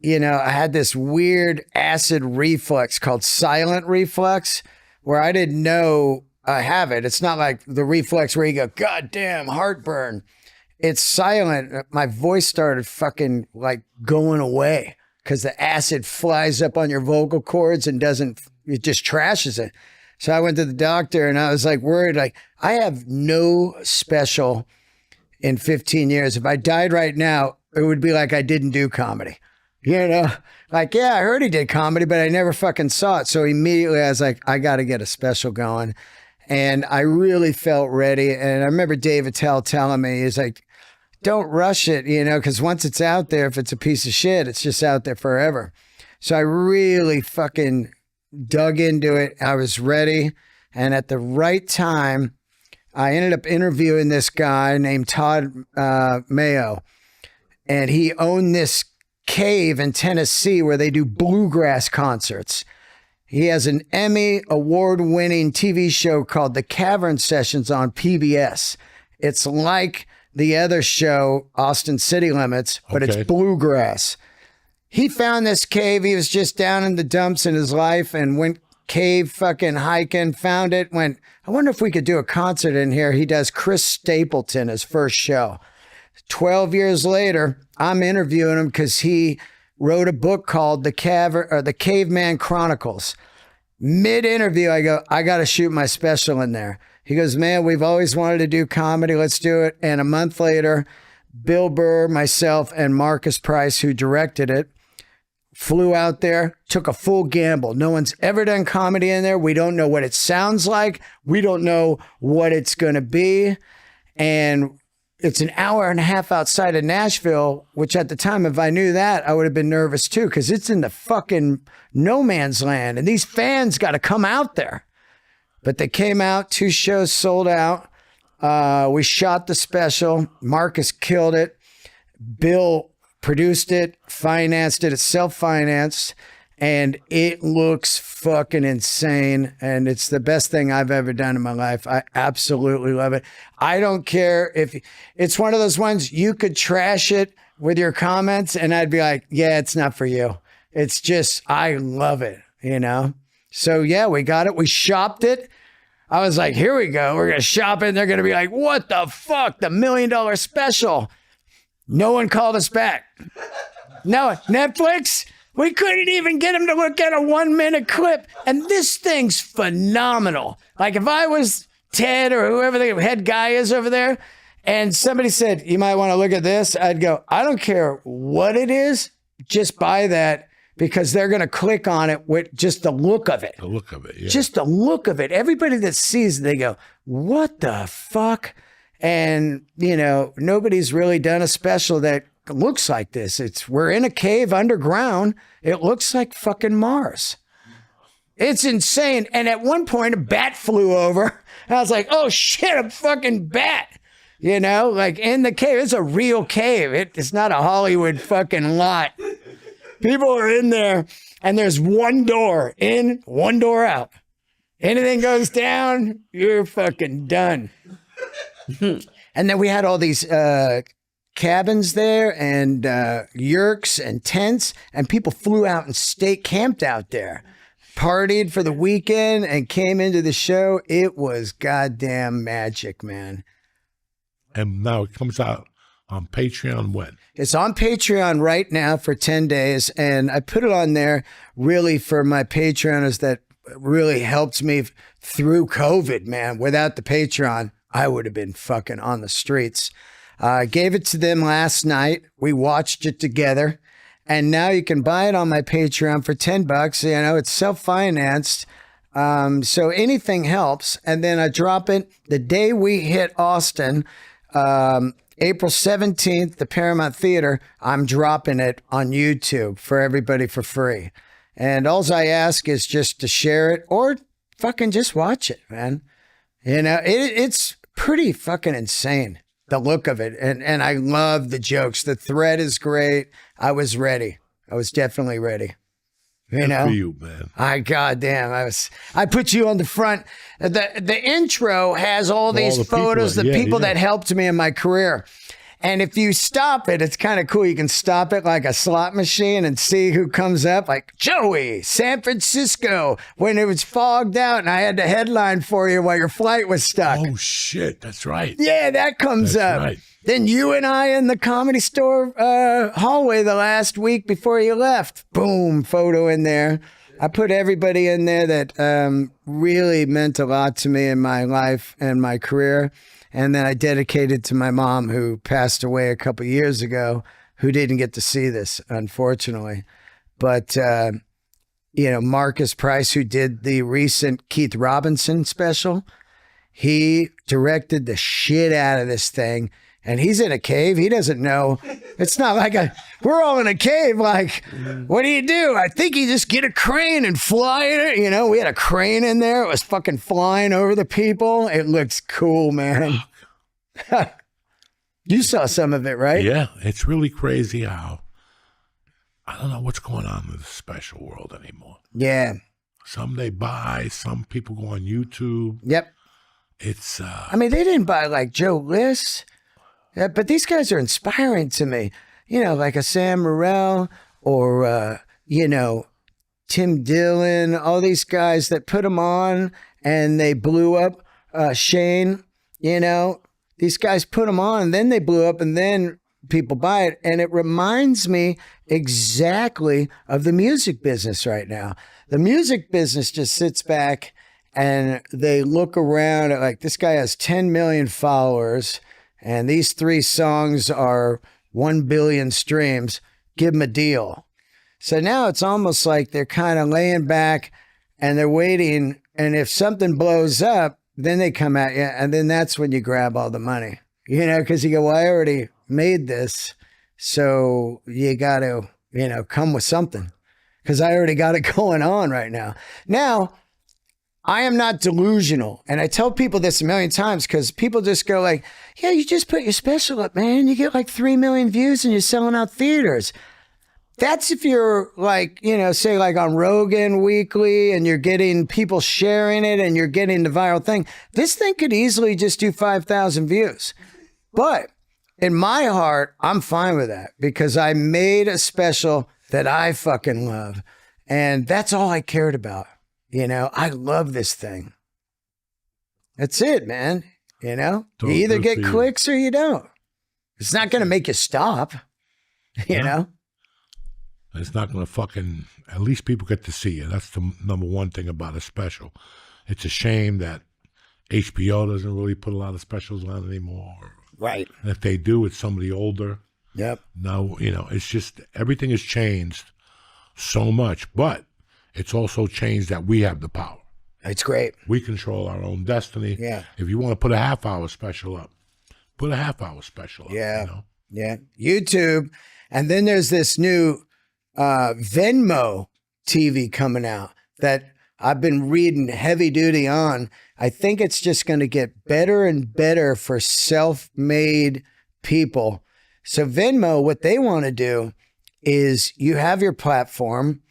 I had this weird acid reflux called silent reflux, where I didn't know I have it. It's not like the reflex where you go, God damn, heartburn. It's silent. My voice started fucking like going away because the acid flies up on your vocal cords and it just trashes it. So I went to the doctor and I was like worried, like I have no special in 15 years. If I died right now, it would be like I didn't do comedy. Like, yeah, I heard he did comedy, but I never fucking saw it. So immediately I was like, I got to get a special going. And I really felt ready. And I remember Dave Attell telling me, he's like, don't rush it, because once it's out there, if it's a piece of shit, it's just out there forever. So I really fucking dug into it. I was ready. And at the right time, I ended up interviewing this guy named Todd Mayo. And he owned this cave in Tennessee where they do bluegrass concerts. He has an Emmy award-winning TV show called The Cavern Sessions on PBS. It's like the other show, Austin City Limits, but it's bluegrass. He found this cave. He was just down in the dumps in his life and went cave fucking hiking, found it, went, I wonder if we could do a concert in here. He does Chris Stapleton, his first show. 12 years later, I'm interviewing him because he wrote a book called The Caveman Chronicles. Mid-interview, I go, I got to shoot my special in there. He goes, man, we've always wanted to do comedy. Let's do it. And a month later, Bill Burr, myself, and Marcus Price, who directed it, flew out there, took a full gamble. No one's ever done comedy in there. We don't know what it sounds like. We don't know what it's going to be. And it's an hour and a half outside of Nashville, which at the time, if I knew that, I would have been nervous too, because it's in the fucking no man's land. And these fans got to come out there. But they came out, 2 shows sold out. We shot the special. Marcus killed it. Bill produced it, financed it. It's self-financed. and it looks fucking insane. And it's the best thing I've ever done in my life. I absolutely love it. I don't care if it's one of those ones you could trash it with your comments and I'd be like, yeah, it's not for you. It's just, I love it, you know? So yeah, we got it. We shopped it. I was like, here we go. We're going to shop it. And they're going to be like, what the fuck? The $1 million special. No one called us back. No, Netflix, we couldn't even get them to look at a 1-minute clip. And this thing's phenomenal. Like if I was Ted or whoever the head guy is over there, and somebody said, you might want to look at this, I'd go, I don't care what it is, just buy that because they're going to click on it with just the look of it. The look of it, yeah. Just the look of it. Everybody that sees it, they go, what the fuck? And, you know, nobody's really done a special that looks like this. We're in a cave underground. It looks like fucking Mars. It's insane. And at one point, a bat flew over. And I was like, oh shit, a fucking bat. You know, like in the cave. It's a real cave. It's not a Hollywood fucking lot. People are in there and there's one door in, one door out. Anything goes down, you're fucking done. And then we had all these cabins there and yurks and tents, and people flew out and camped out there, partied for the weekend and came into the show. It was goddamn magic, man. And now it comes out on Patreon when? It's on Patreon right now for 10 days. And I put it on there really for my Patreoners that really helped me through COVID, man. Without the Patreon, I would have been fucking on the streets. I gave it to them last night. We watched it together. And now you can buy it on my Patreon for $10. You know, it's self-financed. So anything helps. And then I drop it the day we hit Austin, April 17th, the Paramount Theater. I'm dropping it on YouTube for everybody for free. And all I ask is just to share it or fucking just watch it, man. You know, it's pretty fucking insane, the look of it. And I love the jokes. The thread is great. I was ready. I was definitely ready. You know, for you, man. Goddamn, I put you on the front. The intro has all these photos, the people that helped me in my career. And if you stop it, it's kind of cool. You can stop it like a slot machine and see who comes up. Like Joey, San Francisco, when it was fogged out and I had the headline for you while your flight was stuck. Oh, shit. That's right. Yeah, that comes up. Right. Then you and I in the Comedy Store hallway the last week before you left. Boom, photo in there. I put everybody in there that really meant a lot to me in my life and my career. And then I dedicated to my mom, who passed away a couple years ago, who didn't get to see this, unfortunately. But, you know, Marcus Price, who did the recent Keith Robinson special, he directed the shit out of this thing. And he's in a cave. He doesn't know. It's not like we're all in a cave. Like, what do? I think you just get a crane and fly it. You know, we had a crane in there. It was fucking flying over the people. It looks cool, man. You saw some of it, right? Yeah, it's really crazy how, I don't know what's going on in the special world anymore. Yeah. Some they buy, some people go on YouTube. Yep. It's, I mean, they didn't buy like Joe List. Yeah, but these guys are inspiring to me, you know, like a Sam Morril or, you know, Tim Dillon, all these guys that put them on and they blew up. Shane, you know, these guys put them on and then they blew up and then people buy it. And it reminds me exactly of the music business right now. The music business just sits back and they look around at like, this guy has 10 million followers. And these 3 songs are 1 billion streams. Give them a deal. So now it's almost like they're kind of laying back and they're waiting. And if something blows up, then they come at you. And then that's when you grab all the money. You know, because you go, well, I already made this. So you got to, you know, come with something. Because I already got it going on right now. Now, I am not delusional. And I tell people this a million times because people just go like, yeah, you just put your special up, man. You get like 3 million views and you're selling out theaters. That's if you're like, say like on Rogan Weekly and you're getting people sharing it and you're getting the viral thing. This thing could easily just do 5,000 views. But in my heart, I'm fine with that because I made a special that I fucking love. And that's all I cared about. I love this thing. That's it, man. You either get clicks or you don't. It's not going to make you stop, you know? It's not going to at least people get to see you. That's the number one thing about a special. It's a shame that HBO doesn't really put a lot of specials on anymore. Right. And if they do, it's somebody older. Yep. Now, it's just, everything has changed so much, but it's also changed that we have the power. It's great. We control our own destiny. Yeah. If you want to put a half-hour special up, put a half-hour special up. Yeah. Yeah. YouTube. And then there's this new Venmo TV coming out that I've been reading heavy duty on. I think it's just going to get better and better for self-made people. So Venmo, what they want to do is you have your platform.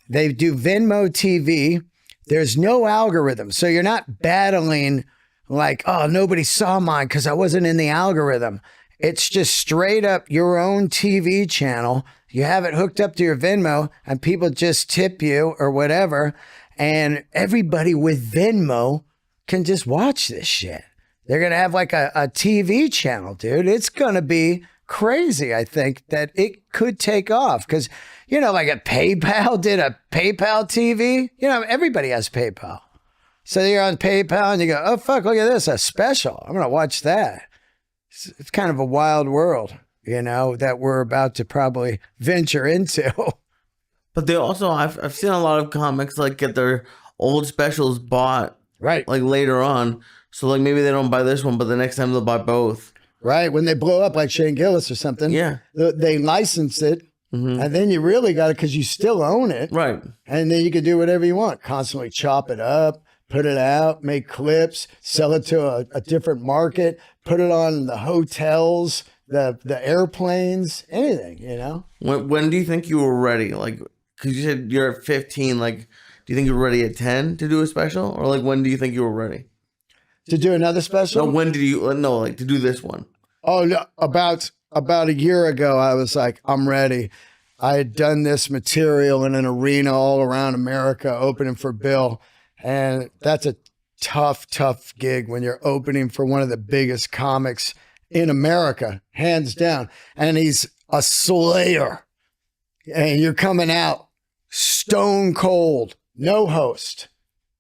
They do Venmo TV. There's no algorithm. So you're not battling like, oh, nobody saw mine because I wasn't in the algorithm. It's just straight up your own TV channel. You have it hooked up to your Venmo and people just tip you or whatever. And everybody with Venmo can just watch this shit. They're going to have like a TV channel, dude. It's going to be crazy. I think that it could take off because, like a PayPal did a PayPal TV. Everybody has PayPal. So you're on PayPal and you go, oh, fuck, look at this, a special. I'm going to watch that. It's kind of a wild world, that we're about to probably venture into. But they also, I've seen a lot of comics like get their old specials bought, right? Like later on. So like maybe they don't buy this one, but the next time they'll buy both. Right, when they blow up like Shane Gillis or something. Yeah. They license it, and then you really got it because you still own it. Right. And then you can do whatever you want. Constantly chop it up, put it out, make clips, sell it to a different market, put it on the hotels, the airplanes, anything, When do you think you were ready? Like, because you said you're at 15, like, do you think you were ready at 10 to do a special? Or like, when do you think you were ready? To do another special? No, when did you, to do this one? Oh, no, about a year ago, I was like, I'm ready. I had done this material in an arena all around America, opening for Bill. And that's a tough gig when you're opening for one of the biggest comics in America, hands down. And he's a slayer. And you're coming out stone cold, no host.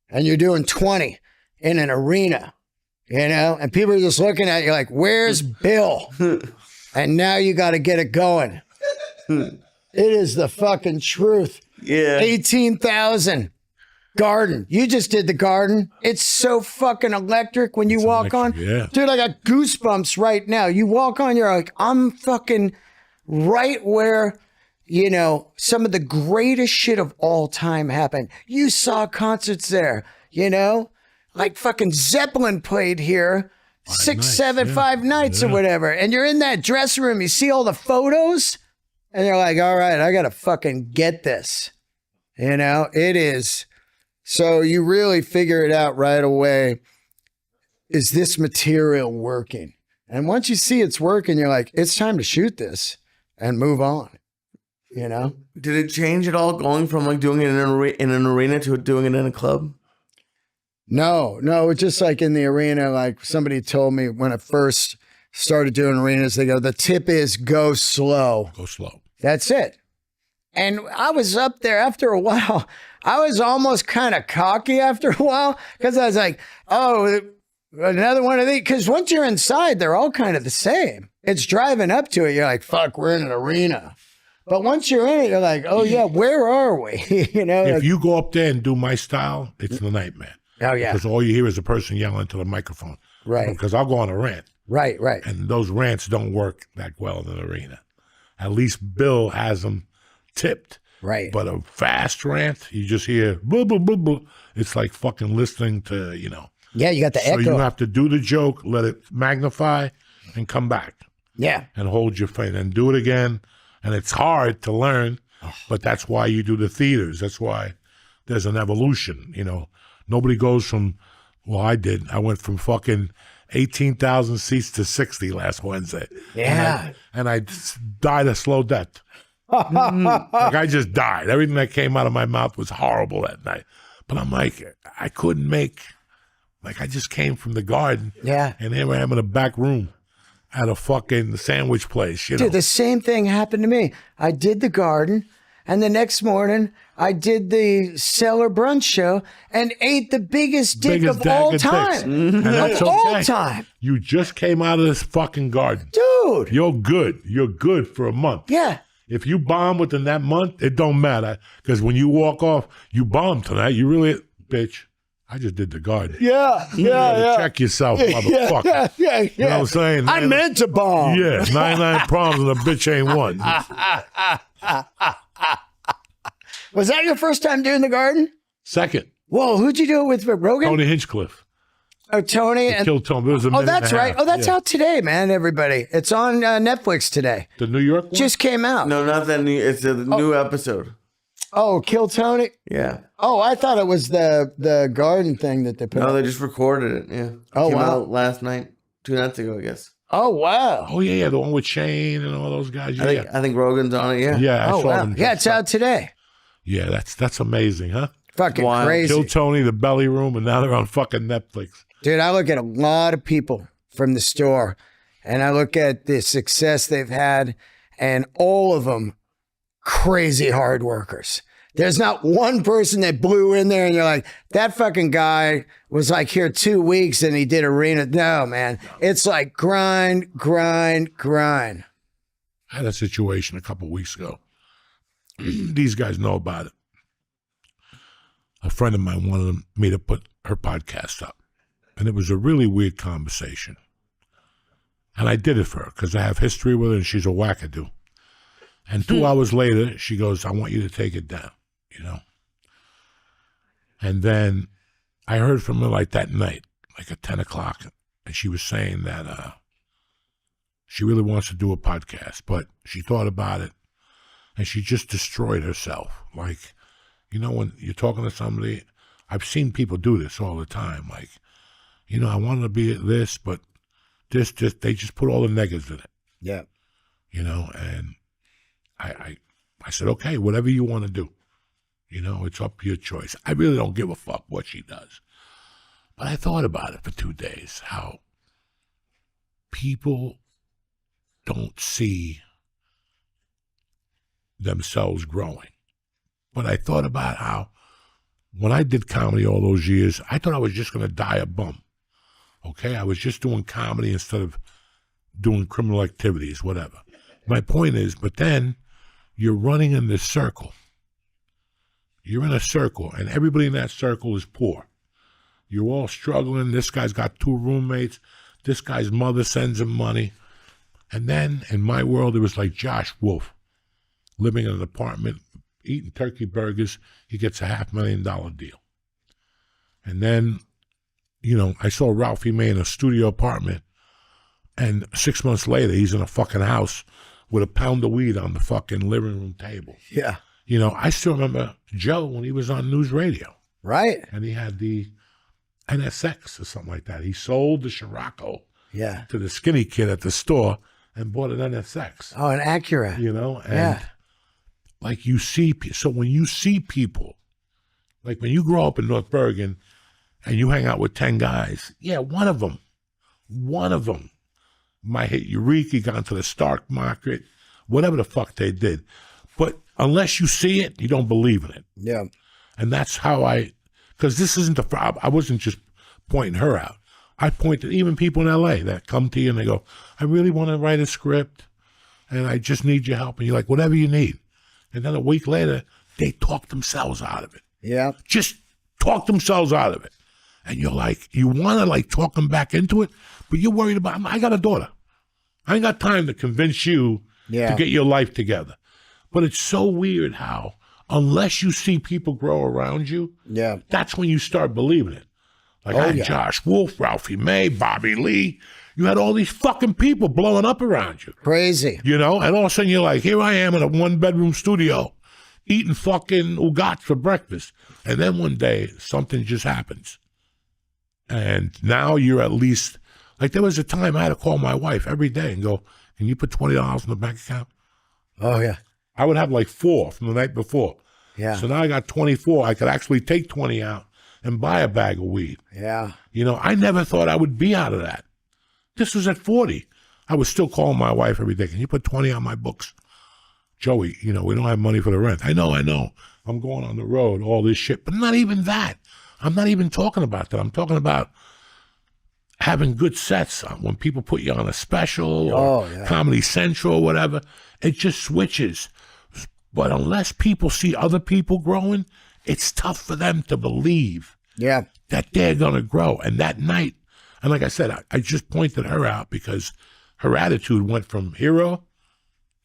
And you're doing 20 in an arena. And people are just looking at you like, where's Bill? And now you got to get it going. It is the fucking truth. Yeah. 18,000. Garden. You just did the Garden. It's so fucking electric when you walk on. Yeah. Dude, I got goosebumps right now. You walk on, you're like, I'm fucking right where, some of the greatest shit of all time happened. You saw concerts there, Like fucking Zeppelin played here 5 nights or whatever. And you're in that dressing room. You see all the photos and you're like, all right, I got to fucking get this. It is. So you really figure it out right away. Is this material working? And once you see it's working, you're like, it's time to shoot this and move on. Did it change at all going from like doing it in an arena to doing it in a club? No, it's just like in the arena, like somebody told me when I first started doing arenas, they go, the tip is go slow. Go slow. That's it. And I was up there after a while. I was almost kind of cocky after a while because I was like, oh, another one of these. Because once you're inside, they're all kind of the same. It's driving up to it. You're like, fuck, we're in an arena. But once you're in it, you're like, oh, yeah, where are we? If you go up there and do my style, it's the nightmare. Oh, yeah. Because all you hear is a person yelling into the microphone. Right. Because I'll go on a rant. Right. And those rants don't work that well in an arena. At least Bill has them tipped. Right. But a fast rant, you just hear, blah, blah, blah, blah. It's like fucking listening to, Yeah, you got the echo. So you have to do the joke, let it magnify, and come back. Yeah. And hold your face and do it again. And it's hard to learn But that's why you do the theaters. That's why there's an evolution. You know, nobody goes from, well, I did. I went from fucking 18,000 seats to 60 last Wednesday. Yeah. And I died a slow death. Like I just died. Everything that came out of my mouth was horrible that night. But I'm like, I couldn't make, like I just came from the garden. Yeah. And here I am in a back room at a fucking sandwich place, you know. Dude, the same thing happened to me. I did the garden, and the next morning I did the cellar brunch show and ate the biggest dick Biggest of bag all of dicks. time. And that's Of all okay. time. You just came out of this fucking garden. Dude. You're good. You're good for a month. Yeah. If you bomb within that month, it don't matter. Because when you walk off, you bombed tonight. You really, bitch, I just did the garden. Yeah. You better check yourself, motherfucker. Yeah. You know what I'm saying? I meant to bomb. Yeah, 99 problems and a bitch ain't one. Was that your first time doing the garden? Second, Whoa, who'd you do it with, Rogan? Tony Hinchcliffe. Oh, Tony. And, Killed Tony. It was a oh, minute that's and a right. half. Oh, that's Yeah. out today, man, everybody. It's on Netflix today. The New York one? Just came out. No, not that new. It's a new episode. Oh, Kill Tony? Yeah. Oh, I thought it was the garden thing that they put No, out. they just recorded it. Yeah. Oh, Came wow. out last night, 2 nights ago, I guess. Oh, wow. Oh, yeah, the one with Shane and all those guys. Yeah, I think Rogan's on it. Yeah. yeah, I Oh, saw wow. them. Yeah, it's out today. Yeah, that's amazing, huh? Fucking Wild. crazy. Kill Tony, the belly room, and now they're on fucking Netflix. Dude, I look at a lot of people from the store and I look at the success they've had, and all of them crazy hard workers. There's not one person that blew in there and you're like, that fucking guy was like here 2 weeks and he did arena. No, man. It's like grind, grind, grind. I had a situation a couple weeks ago. These guys know about it. A friend of mine wanted me to put her podcast up. And it was a really weird conversation. And I did it for her because I have history with her and she's a wackadoo. And 2 hours later, she goes, I want you to take it down, you know? And then I heard from her like that night, like at 10 o'clock. And she was saying that she really wants to do a podcast, but she thought about it and she just destroyed herself. Like, you know, when you're talking to somebody, I've seen people do this all the time. Like, you know, I wanted to be this, but they just put all the negatives in it. Yeah. You know, and I said, okay, whatever you want to do. You know, it's up to your choice. I really don't give a fuck what she does. But I thought about it for 2 days, how people don't see themselves growing. But I thought about how when I did comedy all those years, I thought I was just going to die a bum. Okay? I was just doing comedy instead of doing criminal activities, whatever. My point is, but then you're running in this circle. You're in a circle, and everybody in that circle is poor. You're all struggling. This guy's got 2 roommates. This guy's mother sends him money. And then, in my world, it was like Josh Wolf, living in an apartment, eating turkey burgers. He gets a $500,000 deal. And then, you know, I saw Ralphie May in a studio apartment, and 6 months later, he's in a fucking house with a pound of weed on the fucking living room table. Yeah. You know, I still remember Joe when he was on news radio, Right. and he had the NSX or something like that. He sold the Scirocco Yeah. to the skinny kid at the store and bought an NSX, Oh, an Acura. you know? And Yeah. like you see, so when you see people, like when you grow up in North Bergen and you hang out with 10 guys, yeah, one of them might hit Eureka, gone to the Stark Market, whatever the fuck they did. But unless you see it, you don't believe in it. Yeah. And that's how because this isn't the problem. I wasn't just pointing her out. I pointed even people in LA that come to you and they go, I really want to write a script and I just need your help. And you're like, whatever you need. And then a week later, they talk themselves out of it. Yeah. Just talk themselves out of it. And you're like, you want to like talk them back into it, but you're worried about, I got a daughter. I ain't got time to convince you Yeah. to get your life together. But it's so weird how, unless you see people grow around you, Yeah. that's when you start believing it. Like I had yeah. Josh Wolf, Ralphie May, Bobby Lee. You had all these fucking people blowing up around you, Crazy. you know? And all of a sudden you're like, here I am in a 1-bedroom studio eating fucking ugats for breakfast. And then one day, something just happens. And now you're at least, like there was a time I had to call my wife every day and go, can you put $20 in the bank account? Oh, yeah. I would have like 4 from the night before. Yeah. So now I got 24. I could actually take 20 out and buy a bag of weed. Yeah. You know, I never thought I would be out of that. This was at 40. I was still calling my wife every day. Can you put 20 on my books? Joey, you know, we don't have money for the rent. I know. I'm going on the road, all this shit. But not even that. I'm not even talking about that. I'm talking about having good sets when people put you on a special or Comedy Central or whatever. It just switches. But unless people see other people growing, it's tough for them to believe that they're going to grow. And that night, and like I said, I just pointed her out because her attitude went from hero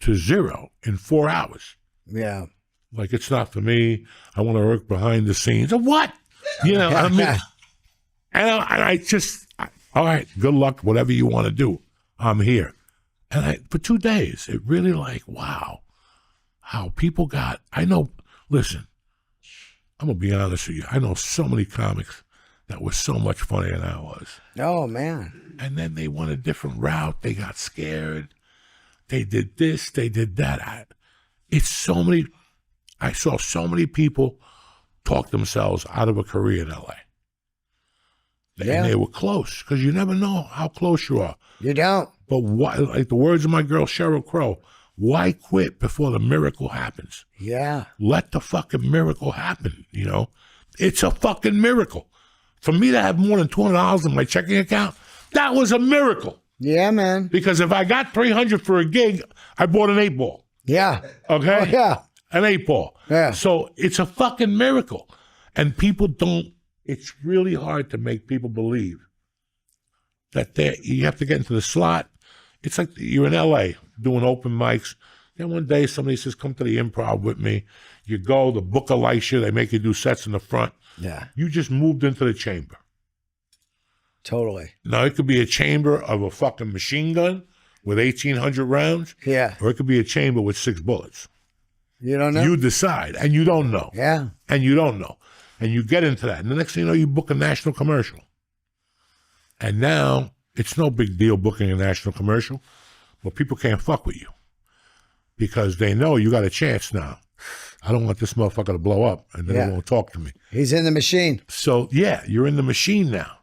to 0 in 4 hours. Yeah. Like, it's not for me. I want to work behind the scenes. Of what? You know, I mean, and I just, all right, good luck, whatever you want to do. I'm here. And for 2 days, it really like, wow, how people got, I know, listen, I'm going to be honest with you. I know so many comics that were so much funnier than I was. Oh, man. And then they went a different route. They got scared. They did this. They did that. I saw so many people talk themselves out of a career in L.A. And they were close because you never know how close you are. You don't. But why, like the words of my girl Sheryl Crow, why quit before the miracle happens? Yeah. Let the fucking miracle happen, you know? It's a fucking miracle. For me to have more than $200 in my checking account, that was a miracle. Yeah, man. Because if I got $300 for a gig, I bought an 8-ball. Yeah. Okay? Oh, yeah. An 8-ball. Yeah. So it's a fucking miracle. And people don't, it's really hard to make people believe that you have to get into the slot. It's like you're in LA doing open mics. Then one day somebody says, come to the Improv with me. You go, the booker likes you. They make you do sets in the front. Yeah. You just moved into the chamber. Totally. Now, it could be a chamber of a fucking machine gun with 1,800 rounds. Yeah. Or it could be a chamber with 6 bullets. You don't know? You decide, and you don't know. Yeah. And you don't know. And you get into that. And the next thing you know, you book a national commercial. And now, it's no big deal booking a national commercial, but people can't fuck with you because they know you got a chance now. I don't want this motherfucker to blow up, and then he won't talk to me. He's in the machine. So, yeah, you're in the machine now.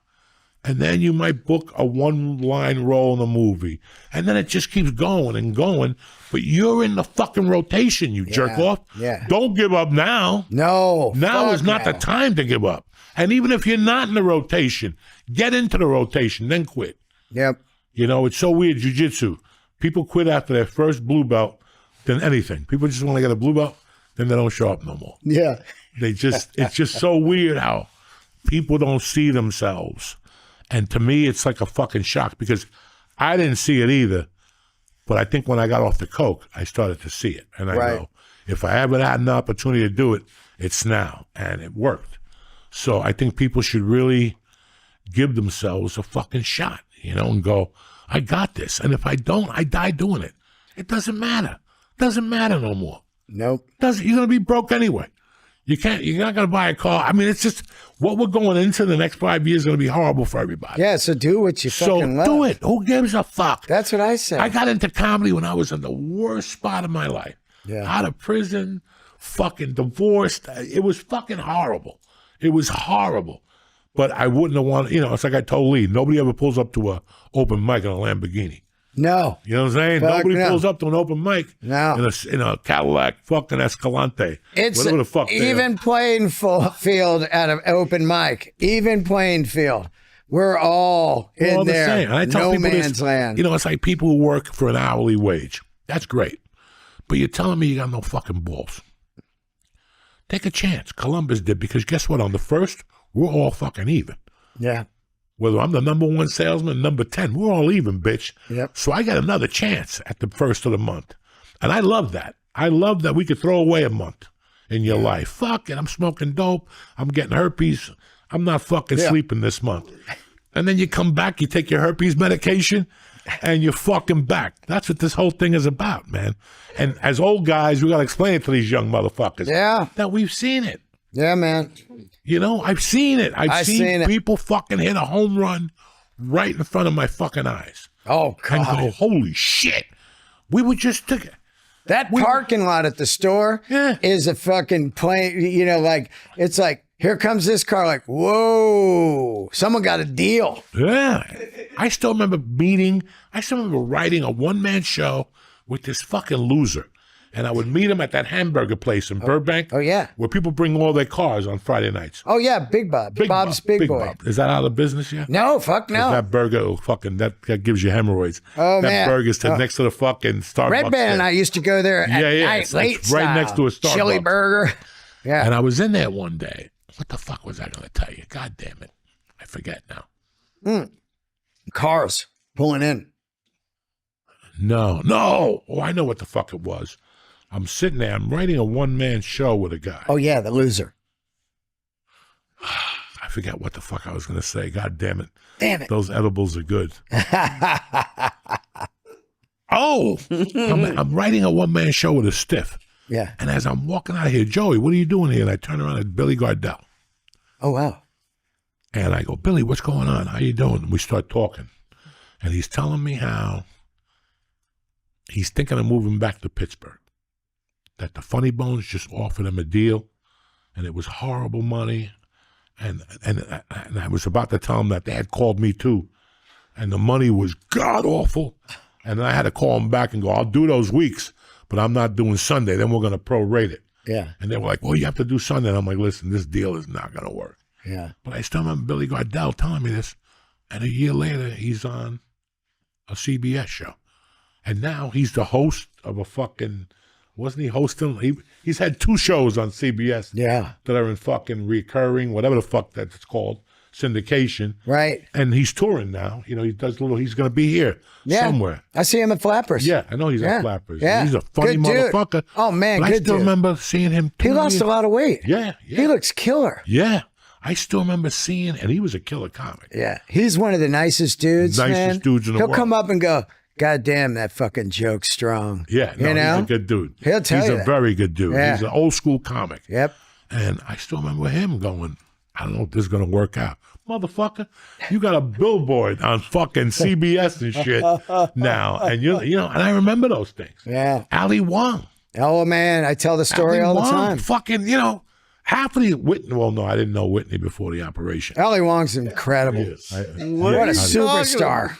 And then you might book a 1-line role in a movie. And then it just keeps going and going. But you're in the fucking rotation, you jerk off. Yeah. Don't give up now. No. Now is not the time to give up. And even if you're not in the rotation, get into the rotation, then quit. Yep. You know, it's so weird, jiu-jitsu. People quit after their first blue belt than anything. People just want to get a blue belt, then they don't show up no more. Yeah. It's just so weird how people don't see themselves. And to me, it's like a fucking shock because I didn't see it either. But I think when I got off the coke, I started to see it. And I go, if I ever had an opportunity to do it, it's now. And it worked. So I think people should really give themselves a fucking shot, you know, and go, I got this. And if I don't, I die doing it. It doesn't matter. Doesn't matter no more. Nope. You're going to be broke anyway. You're not going to buy a car. I mean, it's just what we're going into the next 5 years is going to be horrible for everybody. Yeah, so do what you fucking love. So do it. Who gives a fuck? That's what I said. I got into comedy when I was in the worst spot of my life. Yeah. Out of prison, fucking divorced. It was fucking horrible. It was horrible. But I wouldn't have wanted, you know, it's like I told Lee, nobody ever pulls up to a open mic in a Lamborghini. No. You know what I'm saying? Fuck Nobody no. pulls up to an open mic in a Cadillac fucking Escalante. It's whatever the fuck even playing field at an open mic. Even playing field. We're all in there. The same. And I tell no people man's this, land. You know, it's like people who work for an hourly wage. That's great. But you're telling me you got no fucking balls. Take a chance. Columbus did, because guess what? On the first, we're all fucking even. Yeah. Whether I'm the number 1 salesman, number 10, we're all even, bitch. Yep. So I got another chance at the first of the month. And I love that. I love that we could throw away a month in your life. Fuck it, I'm smoking dope. I'm getting herpes. I'm not fucking sleeping this month. And then you come back, you take your herpes medication, and you're fucking back. That's what this whole thing is about, man. And as old guys, we got to explain it to these young motherfuckers. Yeah. That we've seen it. Yeah, man. You know, I've seen it. I've seen it. people fucking hit a home run right in front of my fucking eyes. Oh, And God. go, holy shit. We were just together. That parking lot at the store Yeah. is a fucking plane. You know, like, it's like, here comes this car. Like, whoa, someone got a deal. Yeah. I still remember writing a one-man show with this fucking loser. And I would meet him at that hamburger place in Burbank. Oh, yeah. Where people bring all their cars on Friday nights. Oh, yeah, Big Bob. Bob's Big Boy. Bob. Is that out of business yet? No, fuck no. That burger, that gives you hemorrhoids. Oh, that man. burger's next to the fucking Starbucks. Red Band and I used to go there at night, It's late right style. next to a Starbucks. Chili burger. Yeah. And I was in there one day. What the fuck was I going to tell you? God damn it. I forget now. Cars pulling in. No. Oh, I know what the fuck it was. I'm sitting there. I'm writing a one-man show with a guy. Oh, yeah, the loser. I forget what the fuck I was going to say. God damn it. Damn it. Those edibles are good. I'm writing a one-man show with a stiff. Yeah. And as I'm walking out of here, Joey, what are you doing here? And I turn around at Billy Gardell. Oh, wow. And I go, Billy, what's going on? How you doing? And we start talking. And he's telling me how he's thinking of moving back to Pittsburgh. That the Funny Bones just offered him a deal, and it was horrible money. And I was about to tell him that they had called me too, and the money was god-awful. And I had to call him back and go, I'll do those weeks, but I'm not doing Sunday. Then we're going to prorate it. Yeah. And they were like, well, you have to do Sunday. And I'm like, listen, this deal is not going to work. Yeah. But I still remember Billy Gardell telling me this. And a year later, he's on a CBS show. And now he's the host of a fucking, wasn't he hosting? He's had 2 shows on CBS Yeah. that are in fucking recurring, whatever the fuck that's called, syndication. Right. And he's touring now. You know, he's going to be here somewhere. I see him at Flappers. Yeah, I know he's at Flappers. Yeah. He's a funny Good dude. motherfucker. Oh, man, But I good still dude. remember seeing him. He lost a lot of weight. Yeah. He looks killer. Yeah. I still remember seeing, and he was a killer comic. Yeah. He's one of the nicest dudes, Nicest dudes in the He'll world. come up and go, God damn, that fucking joke's strong. Yeah, no, you know? he's a good dude. He'll tell he's you a that. very good dude. Yeah. He's an old school comic. Yep. And I still remember him going, I don't know if this is going to work out. Motherfucker, you got a billboard on fucking CBS and shit now. And and I remember those things. Yeah. Ali Wong. Oh, man, I tell the story Ali all the Wong, time. Fucking, half of these Whitney. Well, no, I didn't know Whitney before the operation. Ali Wong's incredible. What a superstar.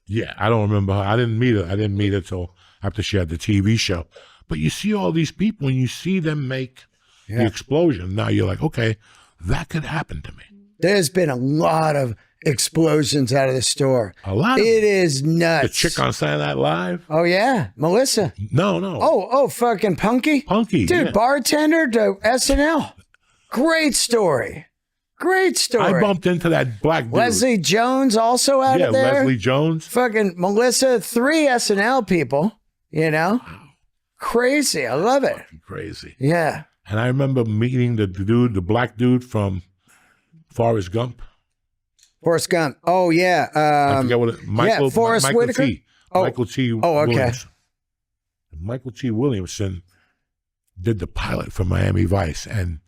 Yeah, I don't remember her. I didn't meet her till after she had the TV show. But you see all these people and you see them make the explosion. Now you're like, okay, that could happen to me. There's been a lot of explosions out of the store. A lot of It is nuts. the chick on Saturday Night Live. Oh, yeah. Melissa. No. Oh, fucking Punky. Punky. Dude, yeah. bartender to SNL. Great story. Great story. I bumped into that black dude. Leslie Jones also out of there. Leslie Jones. Fucking Melissa, 3 SNL people, Crazy. I love it. Crazy. Yeah. And I remember meeting the black dude from Forrest Gump. Forrest Gump. Oh, yeah. I forget what it Michael, Forrest Michael Whitaker? T. Oh. Michael T. Oh, okay. Williamson. Michael T. Williamson did the pilot for Miami Vice. And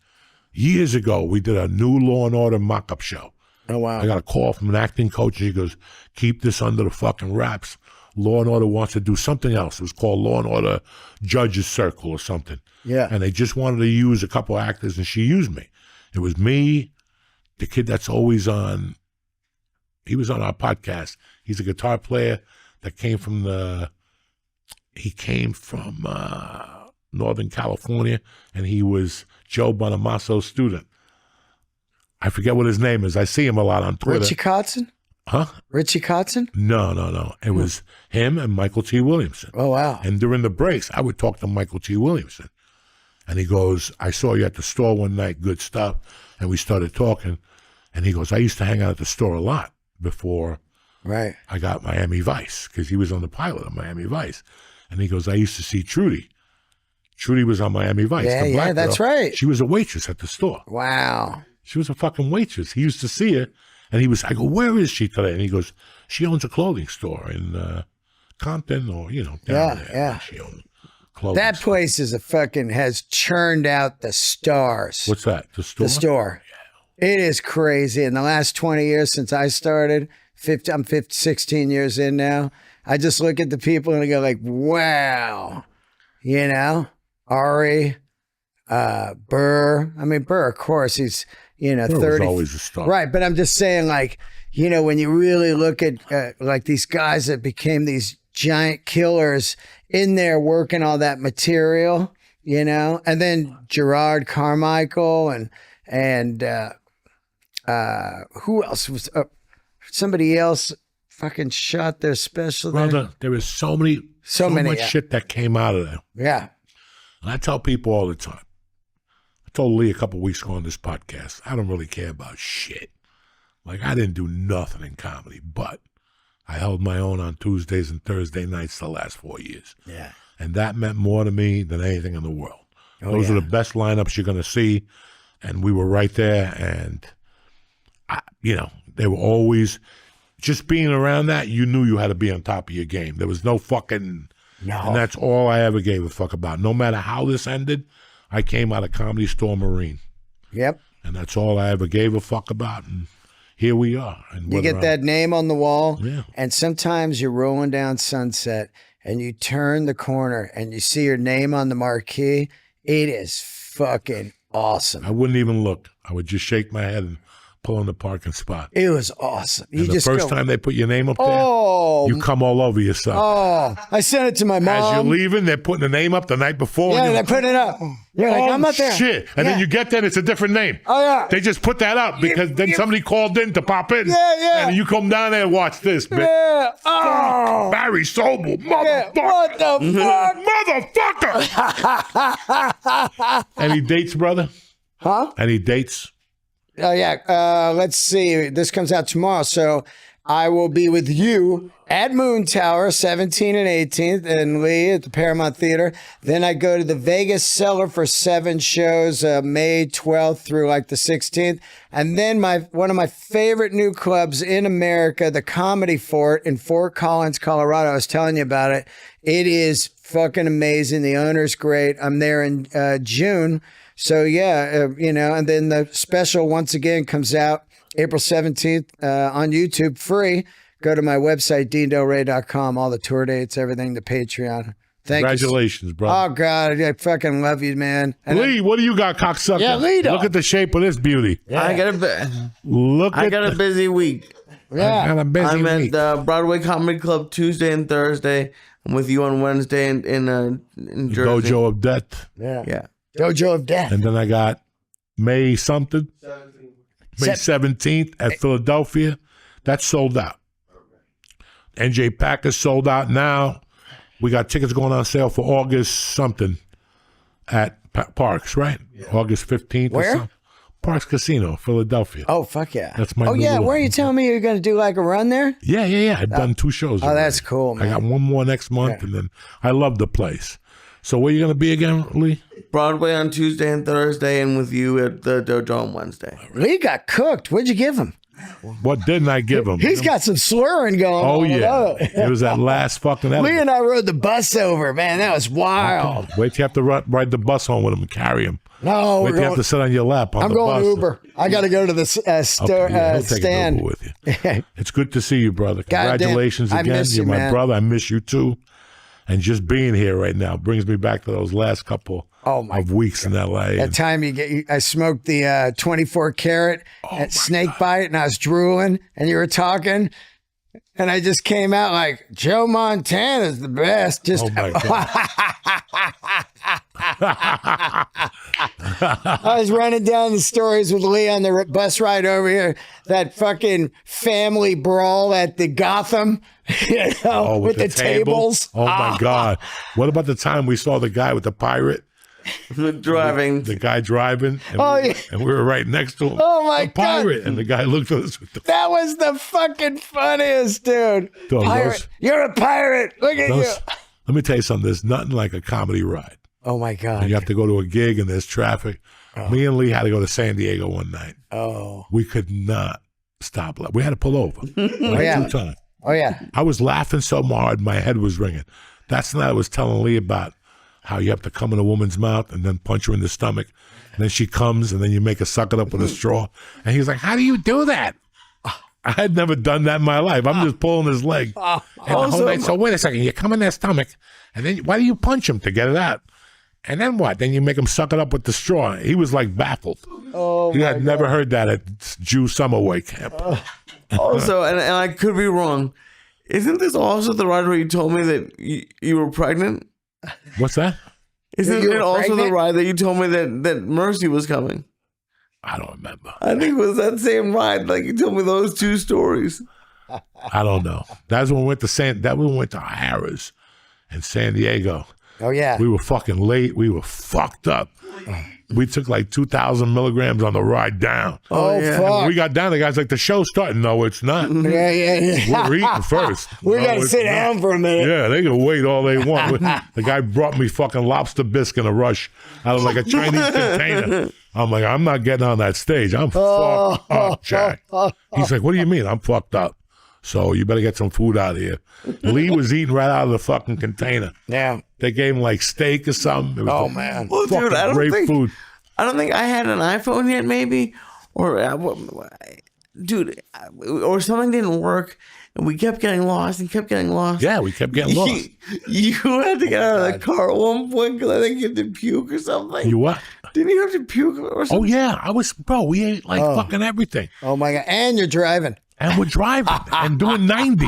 years ago, we did a new Law and Order mock-up show. Oh, wow. I got a call from an acting coach. And he goes, keep this under the fucking wraps. Law and Order wants to do something else. It was called Law and Order Judges Circle or something. Yeah. And they just wanted to use a couple actors, and she used me. It was me, the kid that's always on. He was on our podcast. He's a guitar player that came from Northern California, and he was Joe Bonamasso's student. I forget what his name is. I see him a lot on Twitter. Richie Kotzen? Huh? Richie Kotzen? No. It was him and Michael T. Williamson. Oh, wow. And during the breaks, I would talk to Michael T. Williamson. And he goes, I saw you at the store one night, good stuff. And we started talking. And he goes, I used to hang out at the store a lot before I got Miami Vice, because he was on the pilot of Miami Vice. And he goes, I used to see Trudy. Trudy was on Miami Vice. Yeah, the black yeah, that's girl. right. She was a waitress at the store. Wow. She was a fucking waitress. He used to see her, And I go, where is she today? And he goes, she owns a clothing store in Compton or, down there. Yeah. She owns clothing That store. place has churned out the stars. What's that? The store? The store. It is crazy. In the last 20 years since I started, I'm 16 years in now, I just look at the people and I go like, wow. Ari, Burr. I mean, Burr, of course, he's, Burr 30. was always a star. Right. But I'm just saying, like, when you really look at like these guys that became these giant killers in there working all that material, and then Gerard Carmichael and who else was somebody else fucking shot their special there. Brother, there is so much shit that came out of there. Yeah. And I tell people all the time. I told Lee a couple weeks ago on this podcast, I don't really care about shit. Like, I didn't do nothing in comedy, but I held my own on Tuesdays and Thursday nights the last 4 years. Yeah. And that meant more to me than anything in the world. Those are the best lineups you're going to see. And we were right there. And, they were always, just being around that, you knew you had to be on top of your game. There was no fucking, and that's all I ever gave a fuck about. No matter how this ended, I came out of Comedy Store Marine. Yep. And that's all I ever gave a fuck about. And here we are. And you get that name on the wall, Yeah. and sometimes you're rolling down Sunset and you turn the corner and you see your name on the marquee. It is fucking awesome. I wouldn't even look. I would just shake my head and pull in the parking spot. It was awesome. And the first time they put your name up there, you come all over yourself. Oh, I sent it to my mom. As you're leaving, they're putting the name up the night before. Yeah, and they're putting it up. You're like, I'm not there. Shit. And then you get there and it's a different name. Oh, yeah. They just put that up because then somebody called in to pop in. Yeah. And you come down there and watch this, bitch. Yeah. Oh. Barry Sobel, Yeah. motherfucker. What the fuck? Motherfucker. Any dates, brother? Huh? Any dates? Oh, yeah. Let's see. This comes out tomorrow. So I will be with you at Moon Tower, 17th and 18th, and Lee at the Paramount Theater. Then I go to the Vegas Cellar for 7 shows, May 12th through like the 16th. And then one of my favorite new clubs in America, the Comedy Fort in Fort Collins, Colorado. I was telling you about it. It is fucking amazing. The owner's great. I'm there in June. So, yeah, and then the special once again comes out April 17th on YouTube, free. Go to my website, deandelray.com, all the tour dates, everything, the Patreon. Thank Congratulations, you. brother. Oh, God, I fucking love you, man. And Lee, what do you got, cocksucker? Yeah, Lee, look at the shape of this beauty. Yeah. I got a busy week. I got a busy I'm at week. the Broadway Comedy Club Tuesday and Thursday. I'm with you on Wednesday in Jersey. Dojo of Death. Yeah. Dojo of Death. And then I got May something. May 17th at Philadelphia. That's sold out. NJ Packers sold out now. We got tickets going on sale for August something at Parks, right? Yeah. August 15th Where? or something. Parks Casino, Philadelphia. Oh, fuck yeah. That's my Oh, new yeah. little- Were you telling me you're going to do like a run there? Yeah. I've done 2 shows Oh, already. that's cool, man. I got one more next month, and then I love the place. So where you going to be again, Lee? Broadway on Tuesday and Thursday, and with you at the Dojo on Wednesday. Lee got cooked. What'd you give him? What didn't I give him? He's got some slurring going on. Oh, yeah. It was that last fucking Lee episode. and I rode the bus over, man. That was wild. Wait till you have to ride the bus home with him and carry him. No, Wait till you have to sit on your lap on I'm the going bus. Uber. I got to go to the Okay, yeah, he'll take stand. an Uber with you. It's good to see you, brother. Goddamn, Congratulations I again. miss You're you, my man. brother. I miss you too. And just being here right now brings me back to those last couple of weeks in LA. That time I smoked the 24 karat at snake bite, and I was drooling, and you were talking, and I just came out like, Joe Montana's the best. Just Oh my God. I was running down the stories with Lee on the bus ride over here. That fucking family brawl at the Gotham, with the tables. Oh my God. What about the time we saw the guy with the pirate? Driving. The guy driving. And, and we were right next to him. Oh my the pirate. God. And the guy looked at us with the That was the fucking funniest, dude. Pirate. You're a pirate. Look at you. Let me tell you something. There's nothing like a comedy ride. Oh my God. And you have to go to a gig and there's traffic. Me and Lee had to go to San Diego one night. Oh. We could not Stop. We had to pull over. Like yeah. 2 times. Oh, yeah. I was laughing so hard, my head was ringing. That's the night I was telling Lee about how you have to come in a woman's mouth and then punch her in the stomach. And then she comes and then you make her suck it up with a straw. And he's like, how do you do that? I had never done that in my life. I'm just pulling his leg. And the whole night, so wait a second, you come in their stomach and then why do you punch him to get it out? And then what? Then you make him suck it up with the straw. He was like baffled. Oh, he had never heard that at Jew summer weight camp. Also, and I could be wrong, isn't this also the ride where you told me that you were pregnant? What's that? Isn't You were it also pregnant? the ride that you told me that Mercy was coming? I don't remember. I think it was that same ride. Like you told me those 2 stories. I don't know. That's when we went to Harrah's in San Diego. Oh, yeah. We were fucking late. We were fucked up. We took like 2,000 milligrams on the ride down. Oh, yeah. fuck. When we got down, the guy's like, the show's starting. No, it's not. Yeah. We're eating first. We No, got to it's sit not. down for a minute. Yeah, they can wait all they want. The guy brought me fucking lobster bisque in a rush out of like a Chinese container. I'm like, I'm not getting on that stage. I'm fucked up, Jack. He's like, what do you mean? I'm fucked up. So you better get some food out of here. Lee was eating right out of the fucking container. Yeah. They gave him like steak or something. It was Oh, the man. Well, fucking dude, great food. I don't think I had an iPhone yet, maybe, or dude, or something didn't work, and we kept getting lost and kept getting lost. Yeah, we kept getting lost. You had to get out of the car at one point because I think you had to puke or something. You what? Didn't you have to puke or something? Oh, yeah. We ate like fucking everything. Oh, my God. And you're driving. And we're driving and doing 90.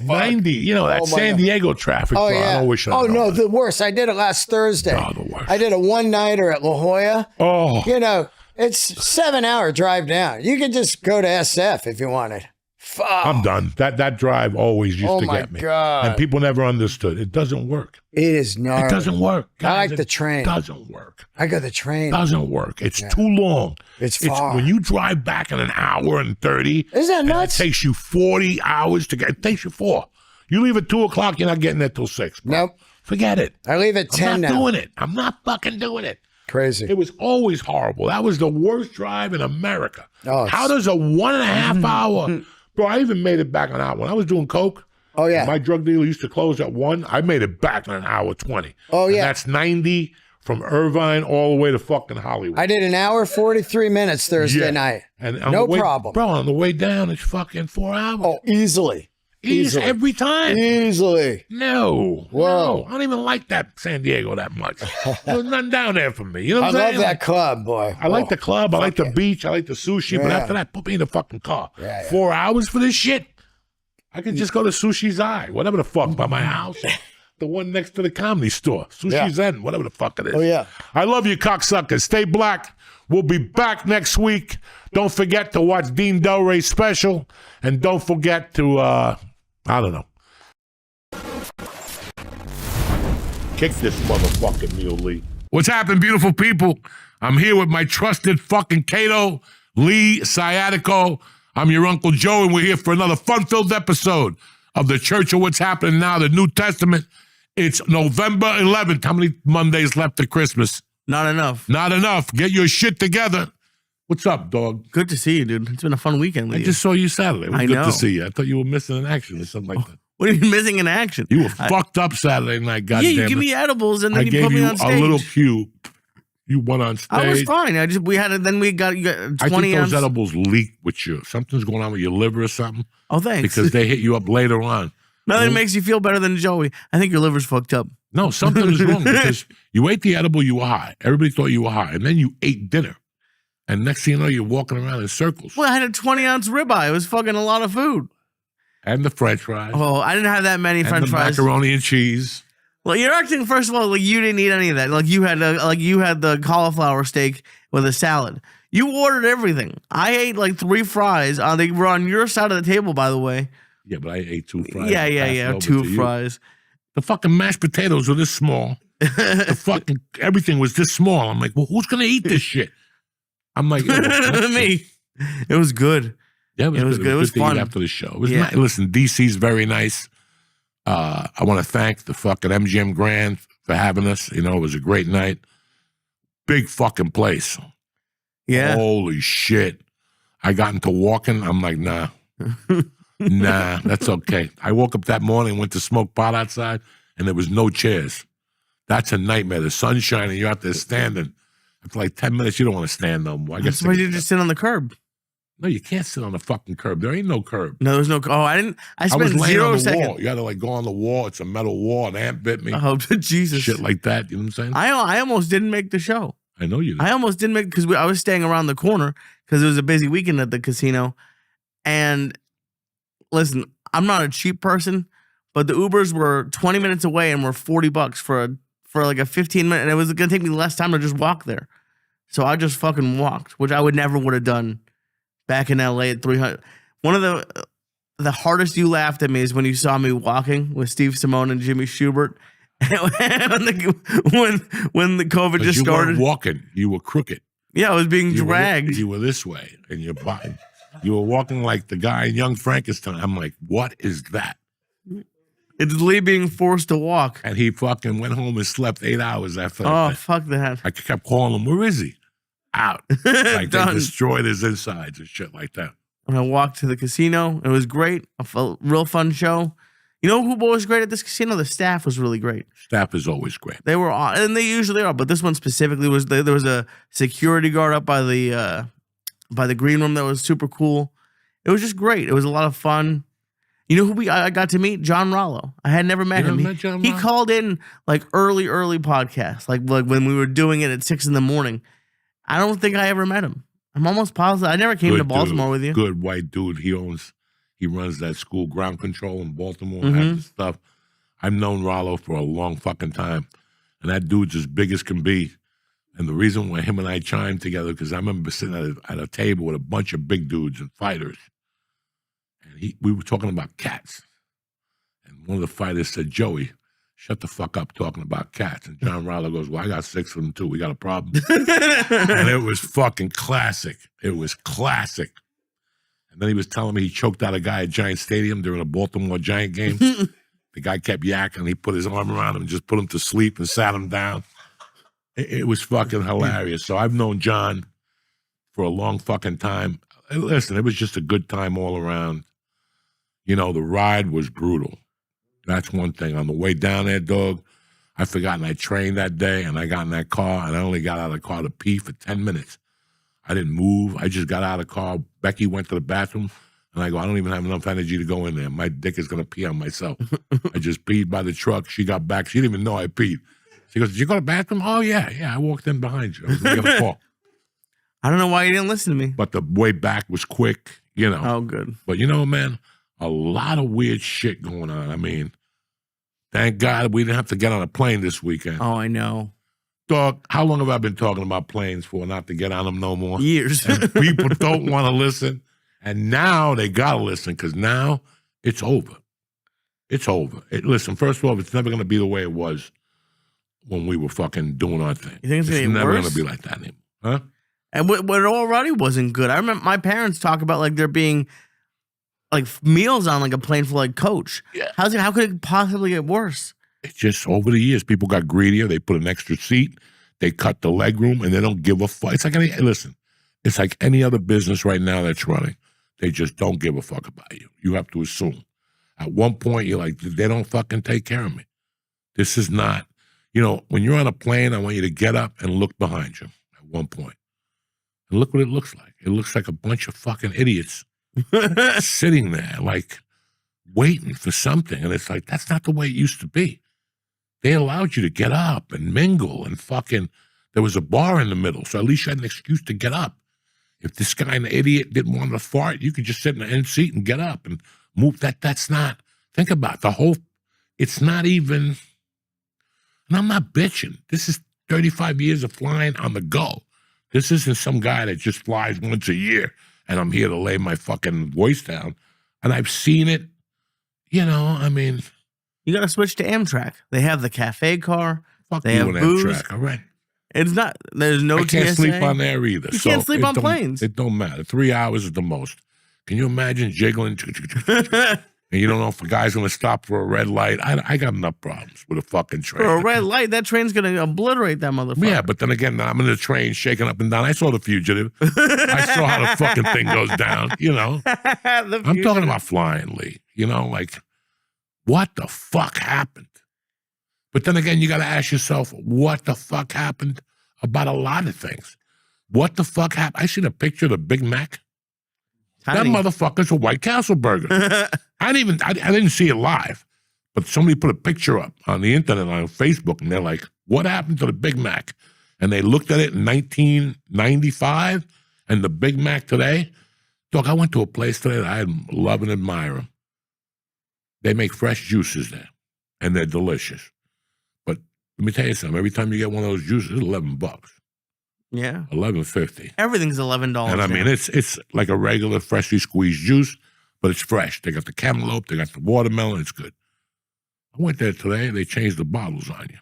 90, you know, that Oh, my San God. Diego traffic. Oh, bro. I yeah. don't wish I Oh, know no, that. the worst. I did it last Thursday. Oh, the worst. I did a one-nighter at La Jolla. Oh, You know, it's 7-hour drive down. You could just go to SF if you wanted. Fuck. I'm done. That drive always used Oh, to my get me. God. And people never understood. It doesn't work. It is gnarly. It doesn't work. I like Guys, the it train. doesn't work. I go the train. Doesn't work. It's too long. It's far. When you drive back in an hour and 30. Isn't that and nuts? It takes you 40 hours to get. It takes you 4. You leave at 2:00. You're not getting there till 6. Bro. Nope. Forget it. I leave at 10 I'm not now. doing it. I'm not fucking doing it. Crazy. It was always horrible. That was the worst drive in America. Oh, How does a 1.5 hour? Bro, I even made it back an hour. When I was doing coke, Oh, yeah. my drug dealer used to close at 1. I made it back in an hour 20. Oh, And yeah. that's 90 from Irvine all the way to fucking Hollywood. I did an hour, 43 minutes Thursday Yeah. night. And on No the way, problem. Bro, on the way down, it's fucking 4 hours. Oh, easily. Easily. Every time. Easily. No. Whoa. No. I don't even like that San Diego that much. There's nothing down there for me. You know I what I'm love saying? that club, boy. I like Oh, the club. I like the yeah. beach. I like the sushi. But Yeah. after that, put me in the fucking car. Yeah, yeah. 4 hours for this shit? I could just go to Sushi's Eye, whatever the fuck, by my house. The one next to the comedy store. Sushi's End, whatever the fuck it is. Oh, yeah. I love you, cocksuckers. Stay black. We'll be back next week. Don't forget to watch Dean Delray special. And don't forget to, I don't know. Kick this motherfucking Mule Lee. What's happening, beautiful people? I'm here with my trusted fucking Cato, Lee Sciatico. I'm your Uncle Joe, and we're here for another fun-filled episode of the Church of What's Happening Now, the New Testament. It's November 11th. How many Mondays left to Christmas? Not enough. Not enough. Get your shit together. What's up, dog? Good to see you, dude. It's been a fun weekend with I you. just saw you Saturday. It was I good know. to see you. I thought you were missing an action or something like that. What are you missing in action? You were fucked up Saturday night, Yeah, goddamn you give it. me edibles and I then you gave put me you on a stage. little cue. You went on stage. I was fine. We had it. Then you got I 20 think ounce. those edibles leaked with you. Something's going on with your liver or something Oh, thanks. because they hit you up later on. Nothing makes you feel better than Joey. I think your liver's fucked up. No, something is wrong because you ate the edible, you were high. Everybody thought you were high. And then you ate dinner. And next thing you know, you're walking around in circles. Well, I had a 20-ounce ribeye. It was fucking a lot of food. And the french fries. Oh, I didn't have that many and French the fries. macaroni and cheese. Well, you're acting first of all like you didn't eat any of that. Like you had the cauliflower steak with a salad. You ordered everything. I ate like 3 fries. They were on your side of the table, by the way. Yeah, but I ate 2 fries. Yeah, and passed it over 2 to you. fries. The fucking mashed potatoes were this small. The fucking everything was this small. I'm like, well, who's going to eat this shit? I'm like, Me. It was good. Yeah, It was good. It was to eat fun. after the show. It was Yeah. nice. Listen, DC's very nice. I want to thank the fucking MGM Grand for having us. You know, it was a great night. Big fucking place. Yeah. Holy shit. I got into walking. I'm like, nah, that's okay. I woke up that morning, went to smoke pot outside, and there was no chairs. That's a nightmare. The sun's shining, you're out there standing. After like 10 minutes, you don't want to stand no more. I guess. Why did you just sit on the curb? No, you can't sit on the fucking curb. There ain't no curb. No, there's no. Oh, I didn't. I spent was laying 0 on the seconds. wall. You got to like go on the wall. It's a metal wall. An ant bit me. Oh, Jesus. Shit like that. You know what I'm saying? I almost didn't make the show. I know you did. I almost didn't make because I was staying around the corner because it was a busy weekend at the casino. And listen, I'm not a cheap person, but the Ubers were 20 minutes away and were $40 for like a 15-minute, and it was gonna take me less time to just walk there. So I just fucking walked, which I would have done back in LA at 300. One of the hardest you laughed at me is when you saw me walking with Steve Simone and Jimmy Schubert. when the COVID just you started. weren't walking. You were crooked. Yeah, I was being dragged. You were this way, and you were walking like the guy in Young Frankenstein. I'm like, what is that? It's Lee being forced to walk. And he fucking went home and slept 8 hours after that. Oh, fuck that. I kept calling him, where is he? Out. Like they destroyed his insides and shit like that. And I walked to the casino. It was great. A real fun show. You know who was great at this casino? The staff was really great. Staff is always great. They were, and they usually are, but this one specifically was, there was a security guard up by the green room that was super cool. It was just great. It was a lot of fun. You know who I got to meet? John Rollo. I had never met him. He called in like early podcasts, like when we were doing it at 6 a.m. I don't think I ever met him. I'm almost positive. I never came to Baltimore with you. Good white dude. He runs that school, ground control in Baltimore. And stuff. I've known Rollo for a long fucking time, and that dude's as big as can be. And the reason why him and I chimed together, because I remember sitting at a table with a bunch of big dudes and fighters. And we were talking about cats. And one of the fighters said, Joey, shut the fuck up talking about cats. And John Rollo goes, well, I got 6 of them too. We got a problem. And it was fucking classic. It was classic. And then he was telling me he choked out a guy at Giant Stadium during a Baltimore Giant game. The guy kept yakking. He put his arm around him and just put him to sleep and sat him down. It was fucking hilarious. So I've known John for a long fucking time. Listen, it was just a good time all around. You know, the ride was brutal. That's one thing. On the way down there, dog, I forgot I trained that day, and I got in that car, and I only got out of the car to pee for 10 minutes. I didn't move. I just got out of the car. Becky went to the bathroom, and I go, I don't even have enough energy to go in there. My dick is going to pee on myself. I just peed by the truck. She got back. She didn't even know I peed. She goes, did you go to the bathroom? Oh, yeah. I walked in behind you. I was going to get a call. I don't know why you didn't listen to me. But the way back was quick, you know. Oh, good. But you know, man, a lot of weird shit going on. I mean, thank God we didn't have to get on a plane this weekend. Oh, I know. Dog, how long have I been talking about planes for not to get on them no more? Years. And people don't want to listen. And now they got to listen because now it's over. It's over. Listen, first of all, it's never going to be the way it was when we were fucking doing our thing. You think it's never worse? going to be like that anymore. Huh? And what already wasn't good. I remember my parents talk about like there being like meals on like a plane for like coach. Yeah. How could it possibly get worse? It's just over the years, people got greedier. They put an extra seat. They cut the leg room, and they don't give a fuck. It's like it's like any other business right now that's running. They just don't give a fuck about you. You have to assume. At one point, you're like, they don't fucking take care of me. This is not, when you're on a plane, I want you to get up and look behind you at one point. And look what it looks like. It looks like a bunch of fucking idiots sitting there, like, waiting for something. And it's like, that's not the way it used to be. They allowed you to get up and mingle and fucking, there was a bar in the middle, so at least you had an excuse to get up. If this guy, an idiot, didn't want to fart, you could just sit in the end seat and get up and move. That's not, think about it's not even, and I'm not bitching. This is 35 years of flying on the go. This isn't some guy that just flies once a year and I'm here to lay my fucking voice down. And I've seen it, I mean. You got to switch to Amtrak. They have the cafe car. Fuck they you have and booze. Amtrak, all right? It's not, there's no I can't TSA. sleep on there either. You can't sleep on planes. It don't matter. 3 hours is the most. Can you imagine jiggling? And you don't know if a guy's going to stop for a red light. I got enough problems with a fucking train. For a red light, that train's going to obliterate that motherfucker. Yeah, but then again, I'm in the train shaking up and down. I saw The Fugitive. I saw how the fucking thing goes down, you know. I'm talking about flying, Lee. You know, like, what the fuck happened? But then again, you got to ask yourself, what the fuck happened about a lot of things? What the fuck happened? I seen a picture of the Big Mac. Tiny. That motherfucker's a White Castle burger. I didn't see it live, but somebody put a picture up on the internet on Facebook, and they're like, "What happened to the Big Mac?" And they looked at it in 1995, and the Big Mac today. Dog, I went to a place today that I love and admire them. They make fresh juices there, and they're delicious. But let me tell you something. Every time you get one of those juices, it's $11. Yeah. $11.50. Everything's $11. And I mean, it's like a regular freshly squeezed juice, but it's fresh. They got the cantaloupe, they got the watermelon, it's good. I went there today, they changed the bottles on you.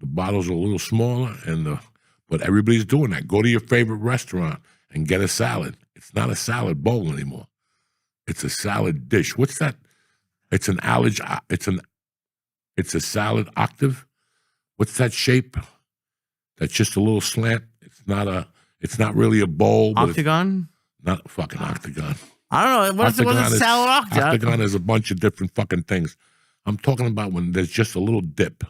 The bottles are a little smaller, but everybody's doing that. Go to your favorite restaurant and get a salad. It's not a salad bowl anymore. It's a salad dish. What's that? It's a salad octave. What's that shape? That's just a little slant. It's not really a bowl. Octagon? Not a fucking octagon. I don't know. What's a salad octagon? Octagon is a bunch of different fucking things. I'm talking about when there's just a little dip.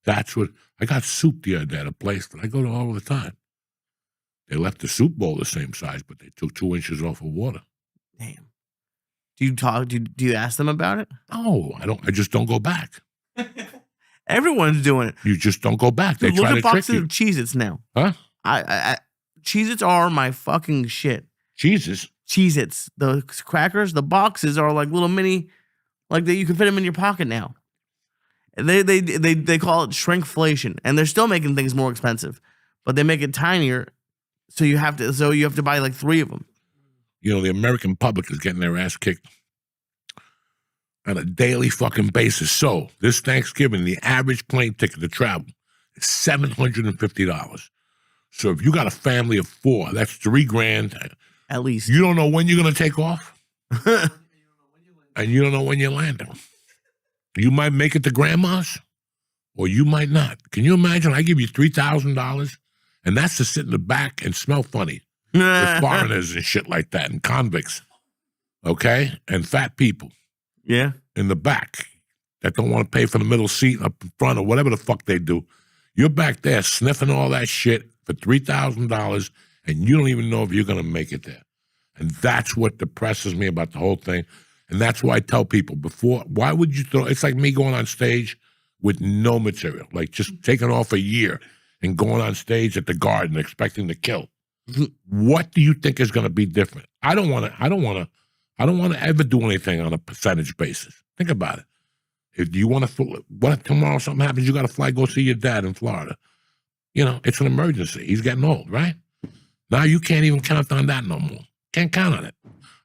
That's what I got soup the other day at a place that I go to all the time. They left the soup bowl the same size, but they took 2 inches off of water. Damn. Do you ask them about it? No, I don't. I just don't go back. Everyone's doing it. You just don't go back. They try to trick boxes you. of Cheez-Its now. Huh? Cheez-Its are my fucking shit. Jesus. Cheez-Its. The crackers, the boxes are like little mini, like that you can fit them in your pocket now. They call it shrinkflation, and they're still making things more expensive, but they make it tinier, so you have to buy like 3 of them. You know, the American public is getting their ass kicked on a daily fucking basis. So this Thanksgiving, the average plane ticket to travel is $750. So if you got a family of 4, that's $3,000 at least. You don't know when you're going to take off, and you don't know when you're landing. You might make it to grandma's, or you might not. Can you imagine? I give you $3,000, and that's to sit in the back and smell funny with foreigners and shit like that, and convicts, okay, and fat people. Yeah. In the back that don't want to pay for the middle seat up in front or whatever the fuck they do. You're back there sniffing all that shit for $3,000, and you don't even know if you're going to make it there. And that's what depresses me about the whole thing. And that's why I tell people why would you throw, it's like me going on stage with no material, like just taking off a year and going on stage at the Garden expecting to kill. What do you think is going to be different? I don't want to ever do anything on a percentage basis. Think about it. If you want to, what if tomorrow something happens, you got to fly, go see your dad in Florida. You know, it's an emergency. He's getting old, right? Now you can't even count on that no more. Can't count on it.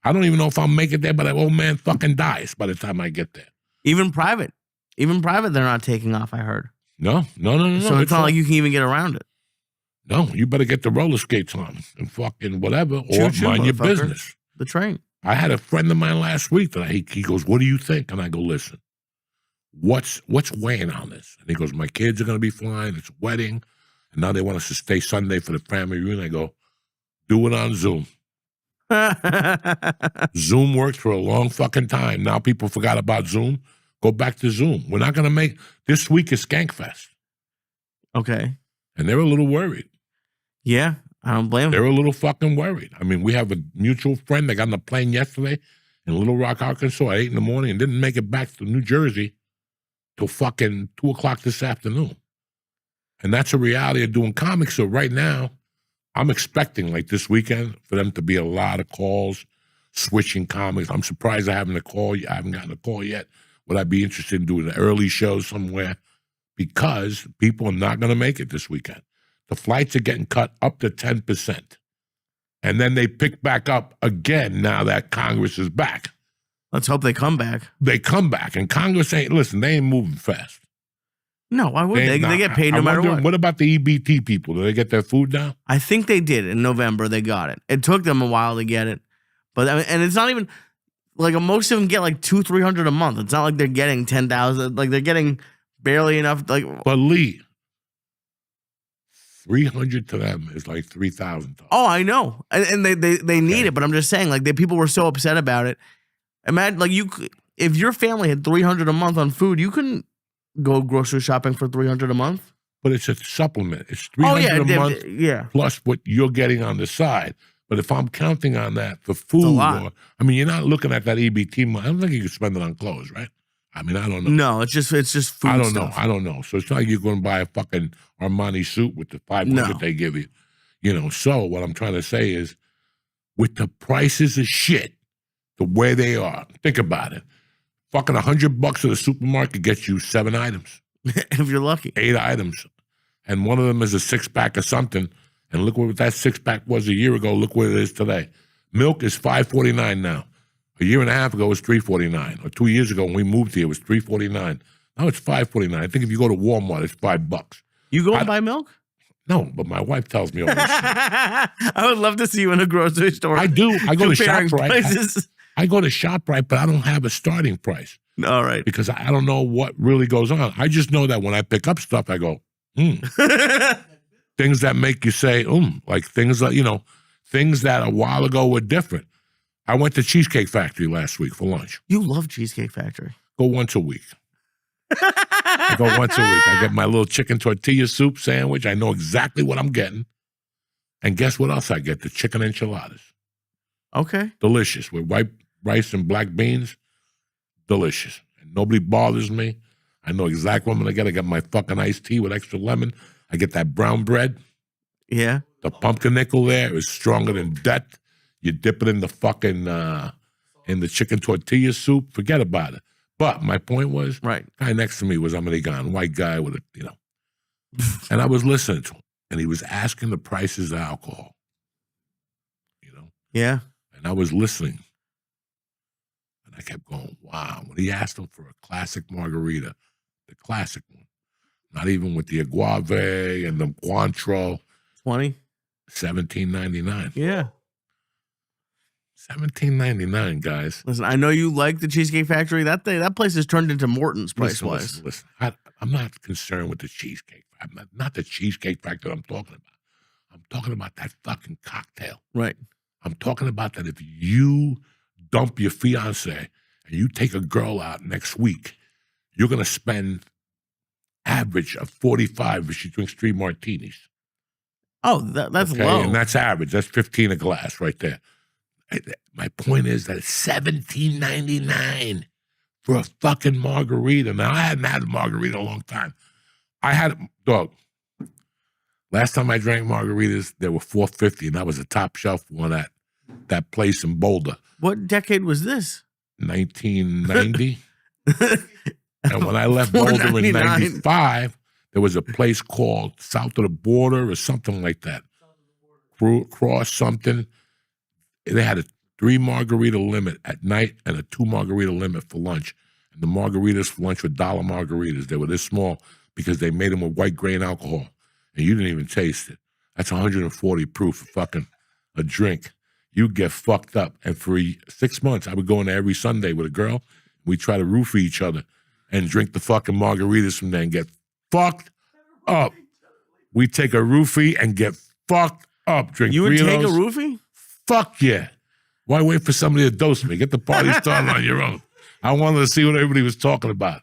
I don't even know if I'll make it there, but that old man fucking dies by the time I get there. Even private, they're not taking off, I heard. No. So it's not like you can even get around it. No, you better get the roller skates on and fucking whatever, or mind your business. The train. I had a friend of mine last week that he goes, "What do you think?" And I go, "Listen, what's weighing on this?" And he goes, "My kids are going to be flying. It's a wedding, and now they want us to stay Sunday for the family reunion." I go, "Do it on Zoom." Zoom worked for a long fucking time. Now people forgot about Zoom. Go back to Zoom. We're not going to make this week is Skankfest. Okay. And they're a little worried. Yeah, I don't blame them. They're a little fucking worried. I mean, we have a mutual friend that got on the plane yesterday in Little Rock, Arkansas at 8 a.m. and didn't make it back to New Jersey till fucking 2 o'clock this afternoon. And that's a reality of doing comics. So right now, I'm expecting, like this weekend, for them to be a lot of calls, switching comics. I'm surprised I haven't gotten a call yet. Would I be interested in doing an early show somewhere? Because people are not going to make it this weekend. The flights are getting cut up to 10%. And then they pick back up again now that Congress is back. Let's hope they come back. They come back. And Congress they ain't moving fast. No, why would they? They get paid no matter what. What about the EBT people? Do they get their food now? I think they did. In November, they got it. It took them a while to get it. But and it's not even, like most of them get like $200-300 a month. It's not like they're getting 10,000. Like they're getting barely enough. Like, But Lee, 300 to them is like 3,000. oh, I know, and they need it. But I'm just saying, like, people were so upset about it. Imagine, like, if your family had $300 a month on food, you couldn't go grocery shopping for $300 a month. But it's a supplement. It's $300 a month plus what you're getting on the side. But if I'm counting on that for food, I mean, you're not looking at that EBT money. I don't think you can spend it on clothes, right? I mean, I don't know. No, it's just food. I don't stuff. know. I don't know. So it's not like you're going to buy a fucking Armani suit with the $500 they give you. You know. So what I'm trying to say is, with the prices of shit, the way they are, think about it. Fucking $100 at the supermarket gets you 7 items. If you're lucky. 8 items. And one of them is a 6-pack of something. And look what that 6-pack was a year ago. Look what it is today. Milk is $5.49 now. A year and a half ago, it was $3.49. Or 2 years ago, when we moved here, it was $3.49. Now it's $5.49. I think if you go to Walmart, it's $5. You go and buy milk? No, but my wife tells me all this shit. I would love to see you in a grocery store. I do. I go to ShopRite. I go to ShopRite, but I don't have a starting price. All right. Because I don't know what really goes on. I just know that when I pick up stuff, I go, things that make you say, like things that, things that a while ago were different. I went to Cheesecake Factory last week for lunch. You love Cheesecake Factory. Go once a week. I go once a week. I get my little chicken tortilla soup sandwich. I know exactly what I'm getting. And guess what else I get? The chicken enchiladas. Okay. Delicious. With white rice and black beans. Delicious. And nobody bothers me. I know exactly what I'm going to get. I got my fucking iced tea with extra lemon. I get that brown bread. Yeah. The pumpernickel there is stronger than death. You dip it in the fucking, in the chicken tortilla soup. Forget about it. But my point was, right. Guy next to me was American, white guy with a, and I was listening to him, and he was asking the prices of alcohol. Yeah. And I was listening, and I kept going, wow. When he asked him for a classic margarita, the classic one, not even with the agave and the Cointreau. 20? $17.99. Yeah. $17.99, guys. Listen, I know you like the Cheesecake Factory. That place has turned into Morton's price-wise. Listen. I'm not concerned with the cheesecake. I'm not the Cheesecake Factory I'm talking about. I'm talking about that fucking cocktail. Right. I'm talking about that if you dump your fiance and you take a girl out next week, you're going to spend average of 45 if she drinks 3 martinis. Oh, that's low. And that's average. That's 15 a glass right there. My point is that it's $17.99 for a fucking margarita. Now, I hadn't had a margarita in a long time. Last time I drank margaritas, they were $4.50, and that was a top shelf one at that place in Boulder. What decade was this? 1990. And when I left Boulder in 95, there was a place called South of the Border or something like that. Cross something. They had a 3 margarita limit at night and a 2 margarita limit for lunch. And the margaritas for lunch were $1 margaritas. They were this small because they made them with white grain alcohol. And you didn't even taste it. That's 140 proof of fucking a drink. You get fucked up. And for 6 months, I would go in there every Sunday with a girl. We'd try to roofie each other and drink the fucking margaritas from there and get fucked up. We'd take a roofie and get fucked up. Drink You would Fritos. take a roofie? Fuck yeah. Why wait for somebody to dose me? Get the party started on your own. I wanted to see what everybody was talking about.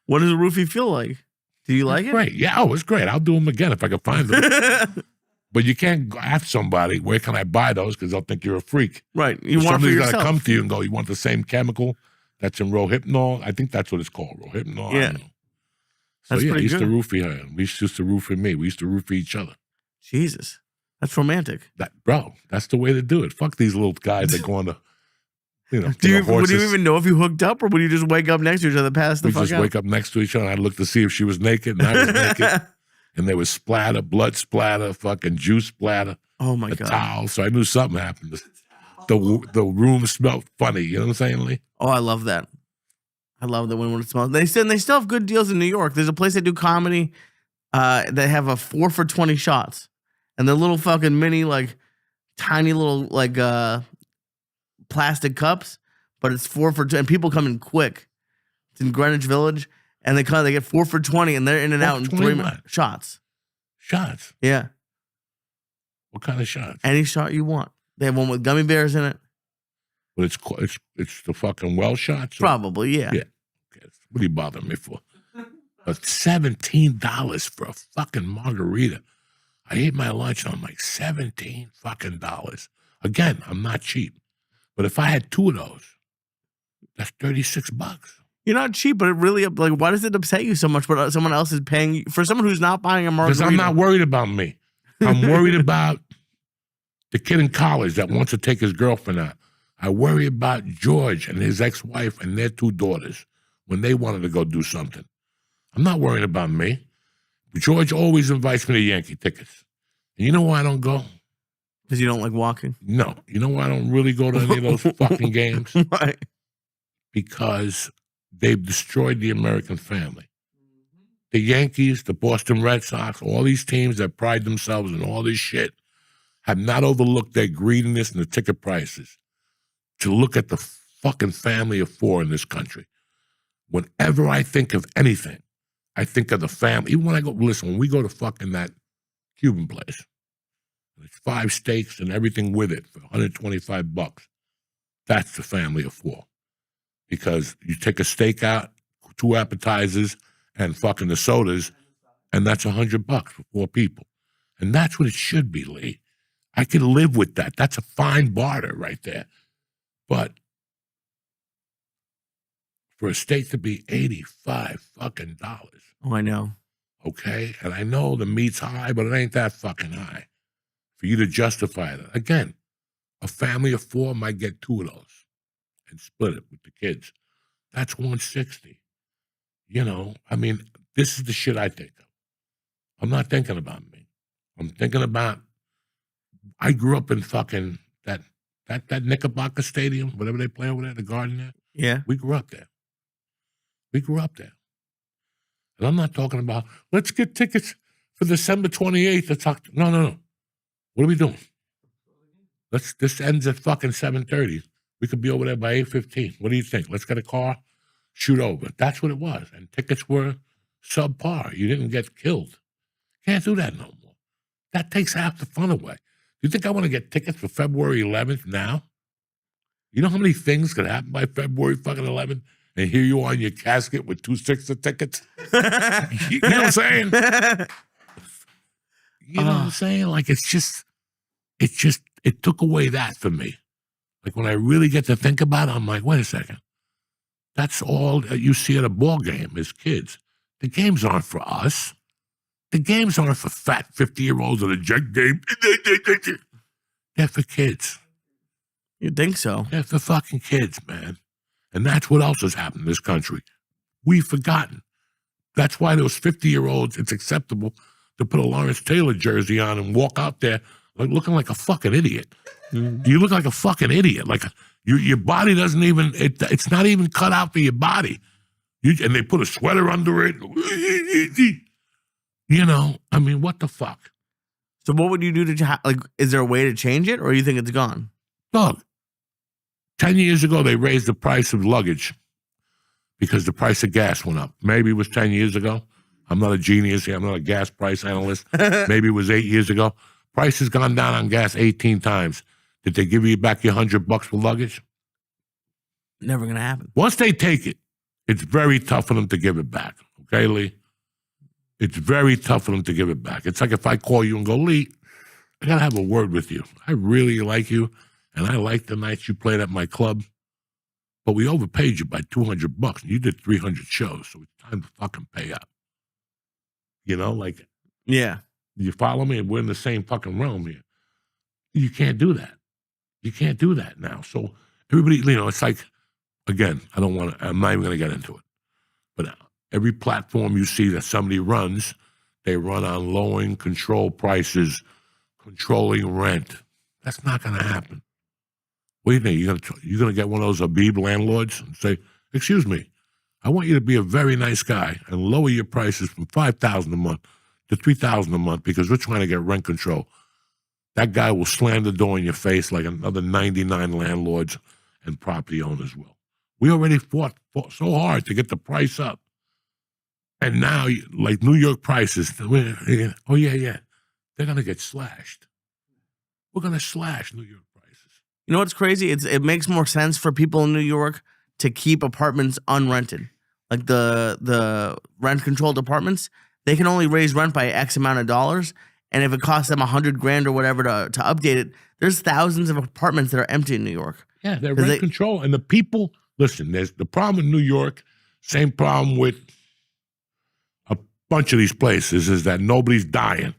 What does a roofie feel like? Do you like it? Great. Yeah, it's great. I'll do them again if I can find them. But you can't ask somebody, where can I buy those? Because they'll think you're a freak. Right. You want it for Somebody's yourself. got to come to you and go, you want the same chemical that's in Rohypnol? I think that's what it's called, Rohypnol. Yeah. I don't know. So That's yeah, I pretty used to good. roofie her. We used to roofie me. We used to roofie each other. Jesus. That's romantic. Bro, that's the way to do it. Fuck these little guys that go on the, to Would the you horses. even know if you hooked up, or would you just wake up next to each other, pass the We fuck just out? wake up next to each other, and I'd look to see if she was naked, and I was naked. And there was splatter, blood splatter, fucking juice splatter, Oh my a God. towel. So I knew something happened. The room smelled funny. You know what I'm saying, Lee? Oh, I love that. I love that when it smells. They still have good deals in New York. There's a place that do comedy. They have a 4 for $20 shots, and they're little fucking mini, like tiny little like plastic cups. but it's 4 for 20, and people come in quick. It's in Greenwich Village, and they get 4 for 20, and they're in and out in 3 minutes. Shots. Shots? Yeah. What kind of shots? Any shot you want. They have one with gummy bears in it. But it's the fucking well shots? Probably, yeah. Yeah. Okay. What are you bothering me for? $17 for a fucking margarita. I ate my lunch and I'm like, $17 fucking dollars. Again, I'm not cheap. But if I had 2 of those, that's $36. You're not cheap, but it really, like, why does it upset you so much? But someone else is paying you for someone who's not buying a margarita. Because I'm not worried about me. I'm worried about the kid in college that wants to take his girlfriend out. I worry about George and his ex-wife and their 2 daughters when they wanted to go do something. I'm not worrying about me. George always invites me to Yankee tickets. And you know why I don't go? Because you don't like walking? No. You know why I don't really go to any of those fucking games? Right. Because they've destroyed the American family. The Yankees, the Boston Red Sox, all these teams that pride themselves in all this shit have not overlooked their greediness and the ticket prices to look at the fucking family of 4 in this country. Whenever I think of anything, I think of the family. Even when I go, listen, when we go to fucking that Cuban place, it's 5 steaks and everything with it for $125. That's the family of 4. Because you take a steak out, 2 appetizers, and fucking the sodas, and that's $100 for 4 people. And that's what it should be, Lee. I could live with that. That's a fine barter right there. But for a steak to be $85 fucking dollars. Oh, I know. Okay? And I know the meat's high, but it ain't that fucking high. For you to justify that. Again, a family of 4 might get 2 of those and split it with the kids. That's $160. You know, I mean, this is the shit I think of. I'm not thinking about me. I'm thinking about, I grew up in fucking that Knickerbocker Stadium, whatever they play over there, the Garden there. Yeah. We grew up there. We grew up there. And I'm not talking about, let's get tickets for December 28th. No. What are we doing? This ends at fucking 7:30. We could be over there by 8:15. What do you think? Let's get a car, shoot over. That's what it was. And tickets were subpar. You didn't get killed. Can't do that no more. That takes half the fun away. Do you think I want to get tickets for February 11th now? You know how many things could happen by February fucking 11th? And here you are in your casket with 2 6 tickets? You know what I'm saying? You know what I'm saying? Like, it took away that for me. Like, when I really get to think about it, I'm like, wait a second. That's all that you see at a ball game as kids. The games aren't for us. The games aren't for fat 50-year-olds at a jet game. They're for kids. You'd think so. They're for fucking kids, man. And that's what else has happened in this country. We've forgotten. That's why those 50-year-olds, it's acceptable to put a Lawrence Taylor jersey on and walk out there like looking like a fucking idiot. Mm-hmm. You look like a fucking idiot. Like your body doesn't even, it's not even cut out for your body. And they put a sweater under it. You know, I mean, what the fuck? So what would you do to, like, is there a way to change it, or you think it's gone? Dog, 10 years ago, they raised the price of luggage because the price of gas went up. Maybe it was 10 years ago. I'm not a genius here. I'm not a gas price analyst. Maybe it was 8 years ago. Price has gone down on gas 18 times. Did they give you back your $100 for luggage? Never going to happen. Once they take it, it's very tough for them to give it back. Okay, Lee? It's very tough for them to give it back. It's like if I call you and go, Lee, I got to have a word with you. I really like you, and I like the nights you played at my club, but we overpaid you by $200, and you did 300 shows, so it's time to fucking pay up. You know, like, yeah. You follow me? We're in the same fucking realm here. You can't do that. You can't do that now. So everybody, you know, it's like, again, I'm not even going to get into it, but every platform you see that somebody runs, they run on lowering control prices, controlling rent. That's not going to happen. What do you think? You're going to get one of those Habib landlords and say, excuse me, I want you to be a very nice guy and lower your prices from $5,000 a month to $3,000 a month because we're trying to get rent control. That guy will slam the door in your face like another 99 landlords, and property owners will. We already fought so hard to get the price up. And now, like New York prices, oh, yeah, they're going to get slashed. We're going to slash New York prices. You know what's crazy? It makes more sense for people in New York to keep apartments unrented. Like the rent-controlled apartments, they can only raise rent by X amount of dollars. And if it costs them $100,000 or whatever to update it, there's thousands of apartments that are empty in New York. Yeah, they're rent control. And the people, listen, there's the problem in New York, same problem with a bunch of these places, is that nobody's dying.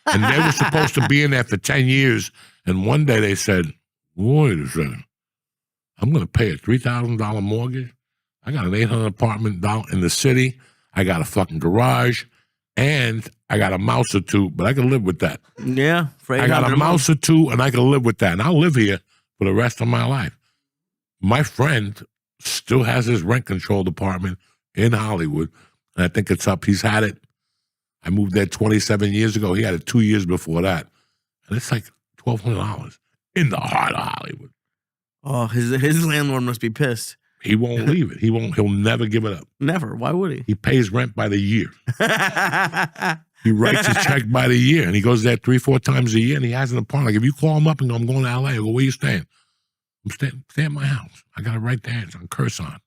And they were supposed to be in there for 10 years. And one day they said, wait a second, I'm going to pay a $3,000 mortgage. I got an $800 apartment down in the city. I got a fucking garage. And I got a mouse or two, but I can live with that. Yeah. I got a mouse or two, and I can live with that. And I'll live here for the rest of my life. My friend still has his rent-controlled apartment in Hollywood, and I think it's up. He's had it. I moved there 27 years ago. He had it 2 years before that. And it's like $1,200 in the heart of Hollywood. Oh, his landlord must be pissed. He won't leave it. He'll never give it up. Never. Why would he? He pays rent by the year. He writes a check by the year, and he goes there 3-4 times a year, and he has an apartment. Like, if you call him up and go, I'm going to L.A., I go, where you staying? I'm staying at my house. I got it right there. It's on Curson.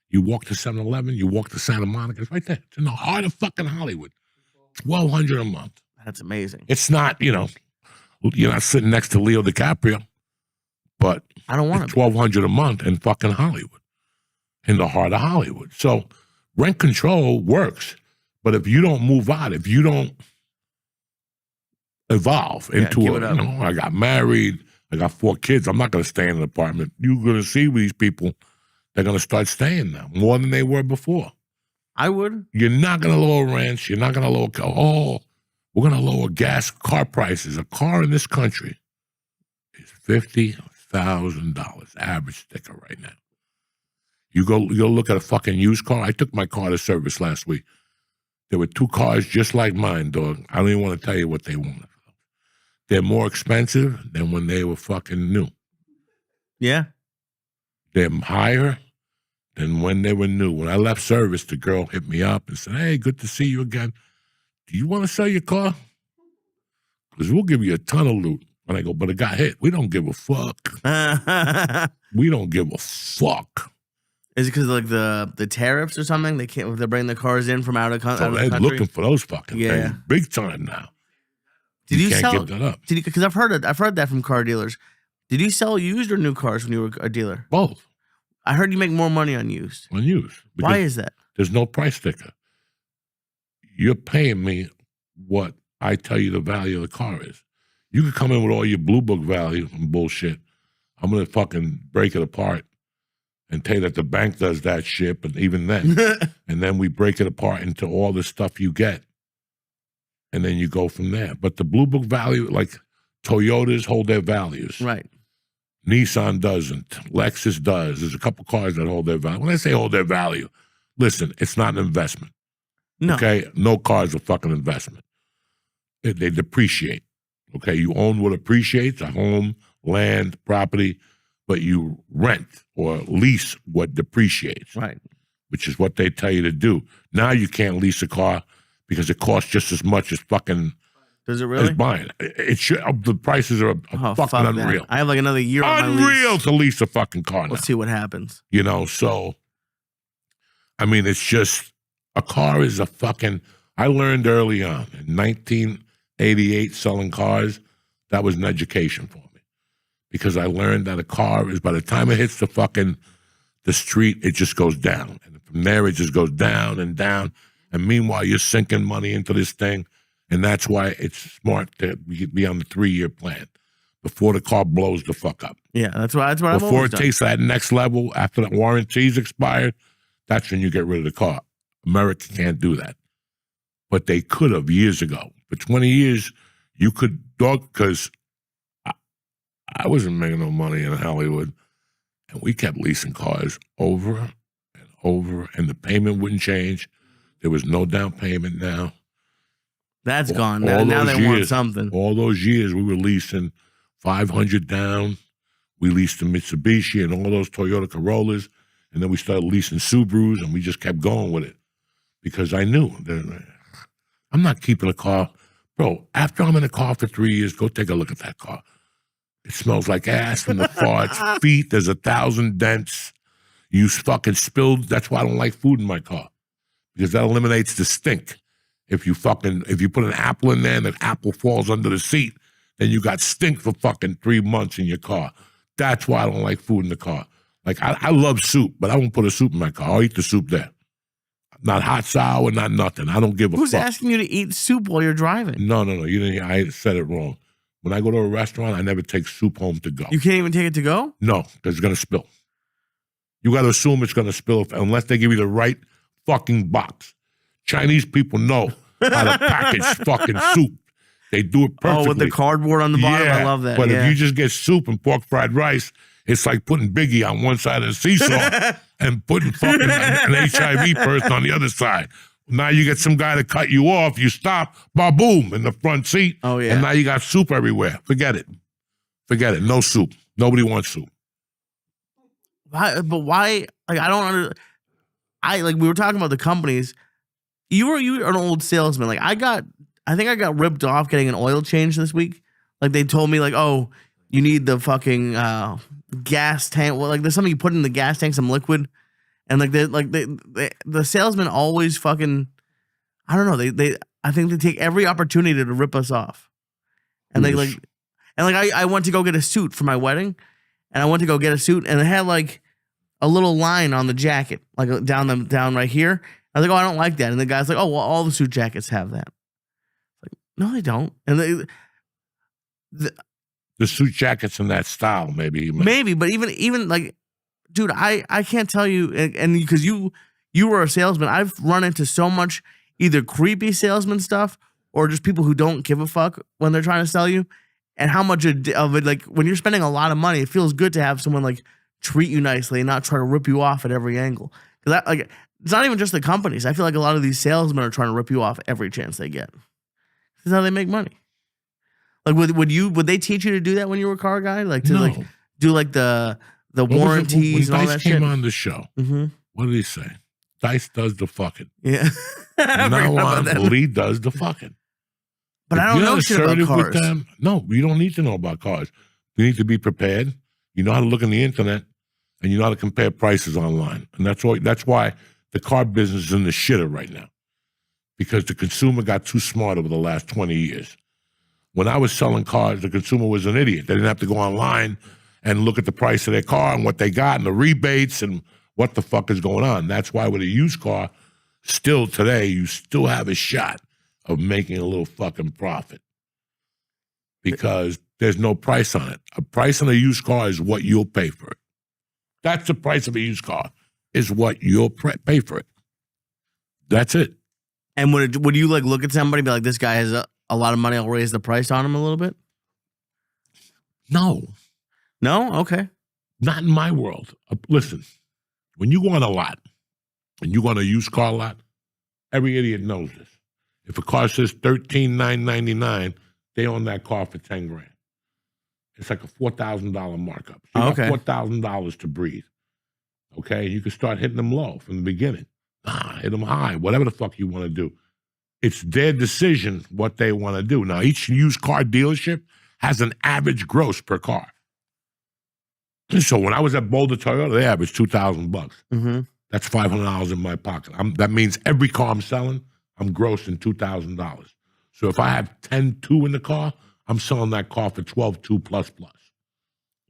You walk to 7-Eleven, you walk to Santa Monica. It's right there. It's in the heart of fucking Hollywood. $1,200 a month. That's amazing. It's not, you're not sitting next to Leo DiCaprio, but I don't want it. $1,200 a month in fucking Hollywood, in the heart of Hollywood. So rent control works, but if you don't move out, if you don't evolve into I got married, I got 4 kids, I'm not going to stay in an apartment. You're going to see these people, they're going to start staying now more than they were before. I would. You're not going to lower rents. You're not going to lower, we're going to lower car prices. A car in this country is $50,000 average sticker right now. You go look at a fucking used car. I took my car to service last week. There were 2 cars just like mine, dog. I don't even want to tell you what they wanted. They're more expensive than when they were fucking new. Yeah. They're higher than when they were new. When I left service, the girl hit me up and said, hey, good to see you again. Do you want to sell your car? Because we'll give you a ton of loot. And I go, but it got hit. We don't give a fuck. We don't give a fuck. Is it because like the tariffs or something? They can't. They're bringing the cars in from out of the country. They're looking for those fucking things big time now. Did you can't sell? give that up. Because I've heard that from car dealers. Did you sell used or new cars when you were a dealer? Both. I heard you make more money on used. On used. Why is that? There's no price sticker. You're paying me what I tell you the value of the car is. You can come in with all your blue book value and bullshit. I'm going to fucking break it apart and tell you that the bank does that shit, but even then. And then we break it apart into all the stuff you get. And then you go from there. But the blue book value, like Toyotas hold their values. Right. Nissan doesn't. Lexus does. There's a couple cars that hold their value. When I say hold their value, listen, it's not an investment. No. Okay? No car is a fucking investment. They depreciate. Okay? You own what appreciates, a home, land, property, but you rent or lease what depreciates. Right. Which is what they tell you to do. Now you can't lease a car because it costs just as much as fucking... Does it really? As buying. It should, the prices are fucking unreal. That. I have like another year on my lease. Unreal to lease a fucking car now. Let's see what happens. So, I mean, it's just, a car is a fucking, I learned early on, in 1988, selling cars, that was an education for me. Because I learned that a car is, by the time it hits the street, it just goes down. And from there, it just goes down and down. And meanwhile, you're sinking money into this thing. And that's why it's smart to be on the 3-year plan before the car blows the fuck up. Yeah, that's what I've always done. Before it takes that next level, after the warranty's expired, that's when you get rid of the car. America can't do that. But they could have years ago. For 20 years, you could, because I wasn't making no money in Hollywood, and we kept leasing cars over and over, and the payment wouldn't change. There was no down payment now. That's gone. Now they want something. All those years we were leasing $500 down We leased a Mitsubishi and all those Toyota Corollas, and then we started leasing Subarus, and we just kept going with it because I knew that I'm not keeping a car. Bro, after I'm in a car for 3 years, go take a look at that car. It smells like ass from the farts, feet, there's 1,000 dents. You fucking spilled. That's why I don't like food in my car, because that eliminates the stink. If you put an apple in there and the apple falls under the seat, then you got stink for fucking 3 months in your car. That's why I don't like food in the car. Like, I love soup, but I won't put a soup in my car. I'll eat the soup there. Not hot, sour, not nothing. I don't give a fuck. Who's asking you to eat soup while you're driving? No. You didn't. I said it wrong. When I go to a restaurant, I never take soup home to go. You can't even take it to go? No, because it's going to spill. You got to assume it's going to spill unless they give you the right fucking box. Chinese people know how to package fucking soup. They do it perfectly. Oh, with the cardboard on the bottom? Yeah, I love that. But if you just get soup and pork fried rice, it's like putting Biggie on one side of the seesaw and putting fucking an HIV person on the other side. Now you get some guy to cut you off, you stop, ba-boom, in the front seat. Oh, yeah. And now you got soup everywhere. Forget it. No soup. Nobody wants soup. Why? But why? Like, I don't like, we were talking about the companies. You were an old salesman. Like, I think I got ripped off getting an oil change this week. Like, they told me, like, oh, you need the fucking gas tank. Well, like, there's something you put in the gas tank, some liquid. And the salesman always fucking, I don't know. I think they take every opportunity to rip us off. And I went to go get a suit for my wedding, and I went to go get a suit, and it had like a little line on the jacket, like down right here. I was like, oh, I don't like that. And the guy's like, oh, well, all the suit jackets have that. Like, no, they don't. And the suit jackets in that style, maybe, but even like, dude, I can't tell you, and because you were a salesman, I've run into so much either creepy salesman stuff or just people who don't give a fuck when they're trying to sell you, and how much of it, like, when you're spending a lot of money, it feels good to have someone like treat you nicely and not try to rip you off at every angle. Because like, it's not even just the companies. I feel like a lot of these salesmen are trying to rip you off every chance they get. This is how they make money. Like, would they teach you to do that when you were a car guy? Like, to like do like the warranties and all that shit? When Dice came on the show, what did he say? Dice does the fucking. Yeah. Now on, Lee does the fucking. But I don't know shit about cars. With them, no, you don't need to know about cars. You need to be prepared. You know how to look on the internet, and you know how to compare prices online. And that's why the car business is in the shitter right now, because the consumer got too smart over the last 20 years. When I was selling cars, the consumer was an idiot. They didn't have to go online and look at the price of their car and what they got and the rebates and what the fuck is going on. That's why with a used car, still today, you still have a shot of making a little fucking profit, because there's no price on it. A price on a used car is what you'll pay for it. That's the price of a used car, is what you'll pay for it. That's it. And would you like look at somebody and be like, this guy has a lot of money, I'll raise the price on him a little bit? No. No? Okay. Not in my world. Listen, when you go on a lot, and you go on a used car lot, every idiot knows this. If a car says $13,999, they own that car for $10,000. It's like a $4,000 markup. So you got $4,000 to breathe. Okay? You can start hitting them low from the beginning. Hit them high, whatever the fuck you want to do. It's their decision what they want to do. Now, each used car dealership has an average gross per car. So when I was at Boulder Toyota, they averaged $2,000. Mm-hmm. That's $500 in my pocket. That means every car I'm selling, I'm grossing $2,000. So if I have 10.2 in the car, I'm selling that car for 12.2 plus.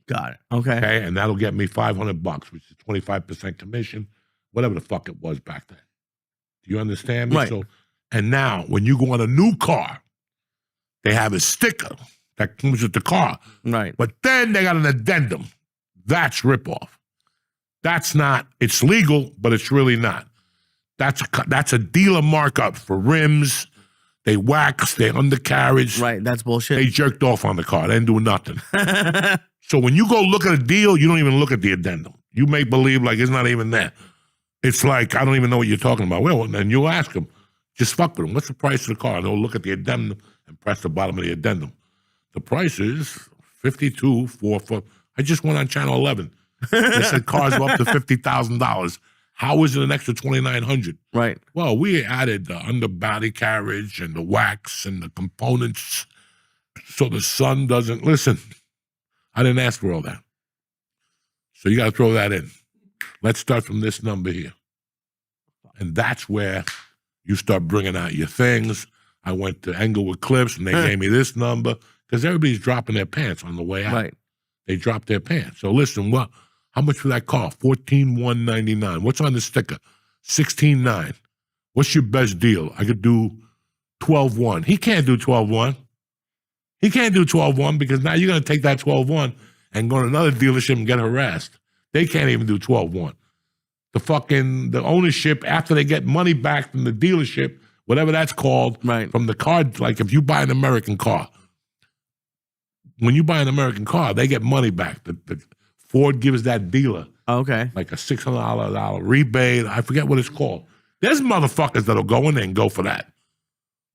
Got it. Okay. And that'll get me $500, which is 25% commission, whatever the fuck it was back then. Do you understand me? Right. So, and now when you go on a new car, they have a sticker that comes with the car. Right. But then they got an addendum. That's ripoff. That's not. It's legal, but it's really not. That's a dealer markup for rims. They wax, they undercarriage. Right, that's bullshit. They jerked off on the car. They didn't do nothing. So when you go look at a deal, you don't even look at the addendum. You make believe like it's not even there. It's like, I don't even know what you're talking about. Well, then you ask them, just fuck with them. What's the price of the car? And they'll look at the addendum and press the bottom of the addendum. The price is $52,400. I just went on Channel 11. They said cars were up to $50,000. How is it an extra $2,900? Right. Well, we added the underbody carriage and the wax and the components so the sun doesn't... Listen, I didn't ask for all that. So you got to throw that in. Let's start from this number here. And that's where you start bringing out your things. I went to Englewood Cliffs and they gave me this number because everybody's dropping their pants on the way out. Right. They dropped their pants. So listen, how much for that car? $14,199. What's on the sticker? $16,900. What's your best deal? I could do $12,100. He can't do $12,100. He can't do $12,100 because now you're going to take that $12,100 and go to another dealership and get harassed. They can't even do $12,100. The ownership, after they get money back from the dealership, whatever that's called, right, from the car, like if you buy an American car, when you buy an American car, they get money back. The Ford gives that dealer like a $600 rebate. I forget what it's called. There's motherfuckers that'll go in there and go for that.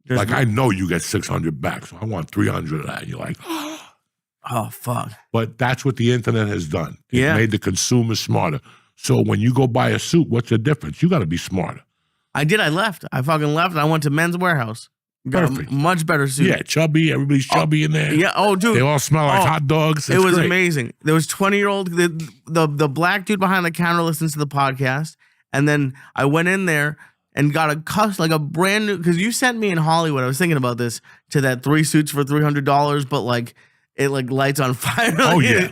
I know you get $600 back, so I want $300 of that. And you're like, oh, fuck. But that's what the internet has done. It Yeah. made the consumer smarter. So when you go buy a suit, what's the difference? You got to be smarter. I did. I left. I fucking left. I went to Men's Warehouse. Got Perfect. a much better suit. Yeah, chubby. Everybody's chubby in there. Yeah. Oh, dude. They all smell like hot dogs. It was great. amazing. There was 20-year-old, the black dude behind the counter listens to the podcast. And then I went in there and got a brand new, because you sent me in Hollywood, I was thinking about this, to that 3 suits for $300, but like it like lights on fire. Oh, yeah.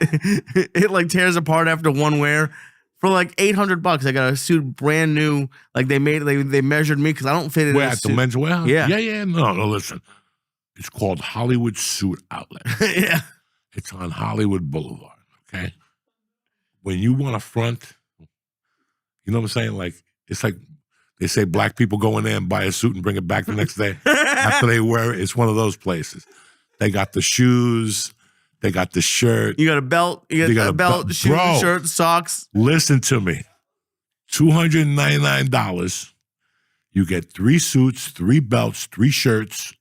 It like tears apart after one wear. For like $800, I got a suit brand new. Like they measured me because I don't fit in. Where at the Men's Warehouse? Yeah. Yeah. No, listen. It's called Hollywood Suit Outlet. Yeah. It's on Hollywood Boulevard, okay? When you want a front, you know what I'm saying? Like, it's like they say black people go in there and buy a suit and bring it back the next day after they wear it. It's one of those places. They got the shoes. They got the shirt. You got a belt. You got a belt, shoes, Bro, shirt, socks. Listen to me. $299. You get 3 suits, 3 belts, 3 shirts.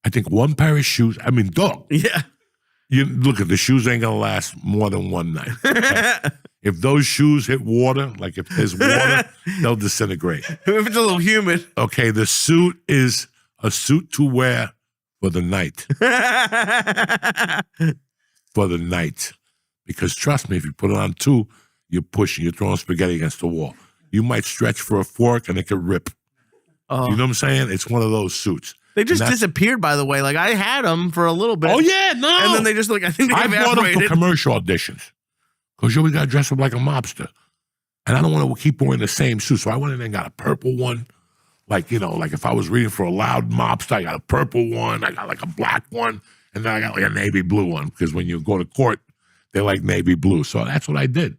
I think 1 pair of shoes. I mean, dog. Yeah. You look at the shoes ain't gonna last more than one night. Okay? If those shoes hit water, like if there's water, they'll disintegrate. If it's a little humid. Okay, the suit is a suit to wear for the night. For the night. Because trust me, if you put it on 2, you're pushing, you're throwing spaghetti against the wall. You might stretch for a fork and it could rip. Oh. You know what I'm saying? It's one of those suits. They just disappeared, by the way. Like I had them for a little bit. Oh yeah, no. And then they just I think they I bought them for evaporated. commercial auditions. Because you always got to dress up like a mobster. And I don't want to keep wearing the same suit. So I went in there and got a purple one. Like, you know, like if I was reading for a loud mobster, I got a purple one. I got like a black one. And then I got like a navy blue one. Because when you go to court, they like navy blue. So that's what I did.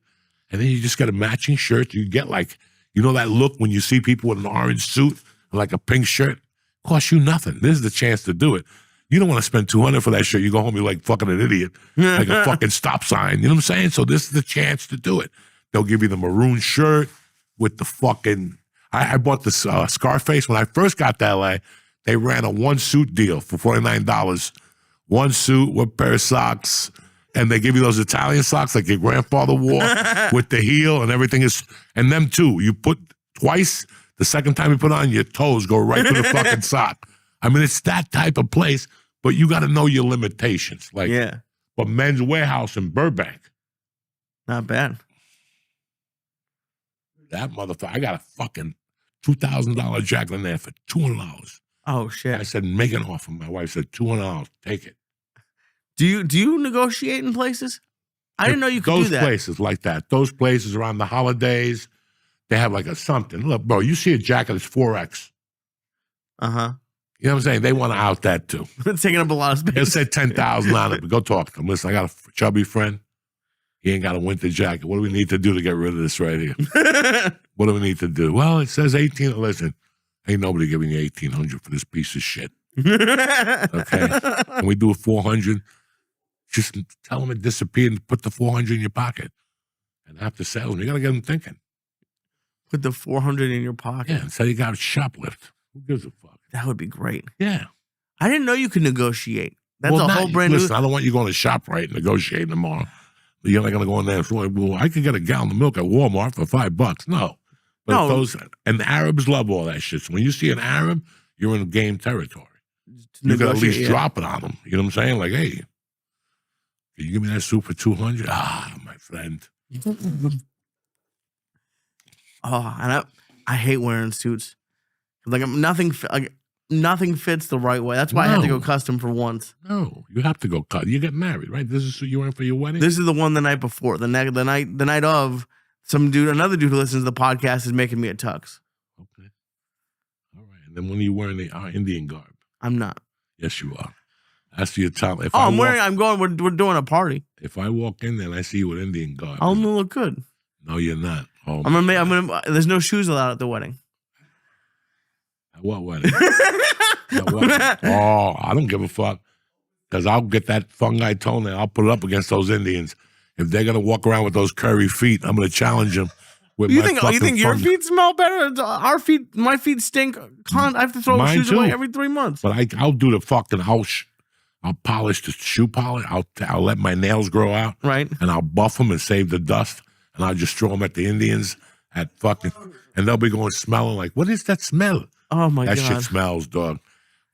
And then you just get a matching shirt. You get like, you know that look when you see people with an orange suit and like a pink shirt? Costs you nothing. This is the chance to do it. You don't want to spend $200 for that shirt. You go home, you're like fucking an idiot. Like a fucking stop sign. You know what I'm saying? So this is the chance to do it. They'll give you the maroon shirt with the fucking... I bought this Scarface. When I first got to LA, they ran a 1 suit deal for $49. 1 suit, 1 pair of socks, and they give you those Italian socks like your grandfather wore with the heel and everything is... And them too. You put twice... The second time you put on, your toes go right through the fucking sock. I mean, it's that type of place, but you got to know your limitations. Like, yeah. But Men's Warehouse in Burbank. Not bad. That motherfucker, I got a fucking $2,000 jacket in there for $200. Oh, shit. I said, make an offer. My wife said, $200, take it. Do you negotiate in places? I didn't know you could do that. Those places like that. Those places around the holidays, they have like a something. Look, bro, you see a jacket that's 4X. Uh-huh. You know what I'm saying? They want to out that too. It's taking up a lot of space. They'll say 10,000 on it, but go talk to them. Listen, I got a chubby friend. He ain't got a winter jacket. What do we need to do to get rid of this right here? What do we need to do? Well, it says 18. Listen, ain't nobody giving you 1,800 for this piece of shit. Okay? Can we do a 400? Just tell them it disappeared and put the 400 in your pocket. And after sales, you got to get them thinking. Put the 400 in your pocket. Yeah, and say you got a shoplift. Who gives a fuck? That would be great. Yeah. I didn't know you could negotiate. That's Well, a whole brand new... Listen, I don't want you going to ShopRite and negotiating tomorrow. You're not going to go in there and say, well, I could get a gallon of milk at Walmart for $5. No. But No. and Arabs love all that shit. So when you see an Arab, you're in game territory. You got to at least drop it on them. You know what I'm saying? Like, hey, can you give me that soup for $200? Ah, my friend. And I hate wearing suits. Like nothing fits the right way. That's why I had to go custom for once. No, you have to go cut. You get married, right? This is what you wearing for your wedding? This is the one the night before. The night of, another dude who listens to the podcast is making me a tux. Okay. All right. And then when are you wearing the Indian garb? I'm not. Yes, you are. That's your time. We're doing a party. If I walk in there and I see you with Indian garb, I'm gonna look good. No, you're not. Oh, I'm gonna. There's no shoes allowed at the wedding. At what wedding? Oh, I don't give a fuck. Because I'll get that fungi toenail. I'll put it up against those Indians. If they're gonna walk around with those curry feet, I'm gonna challenge them. You think your feet smell better? Our feet, my feet stink. I have to throw shoes away every 3 months. But I'll do the fucking I'll polish the shoe polish. I'll let my nails grow out. Right. And I'll buff them and save the dust. And I'll just throw them at the Indians and they'll be going smelling like, what is that smell? Oh my God. That shit smells, dog.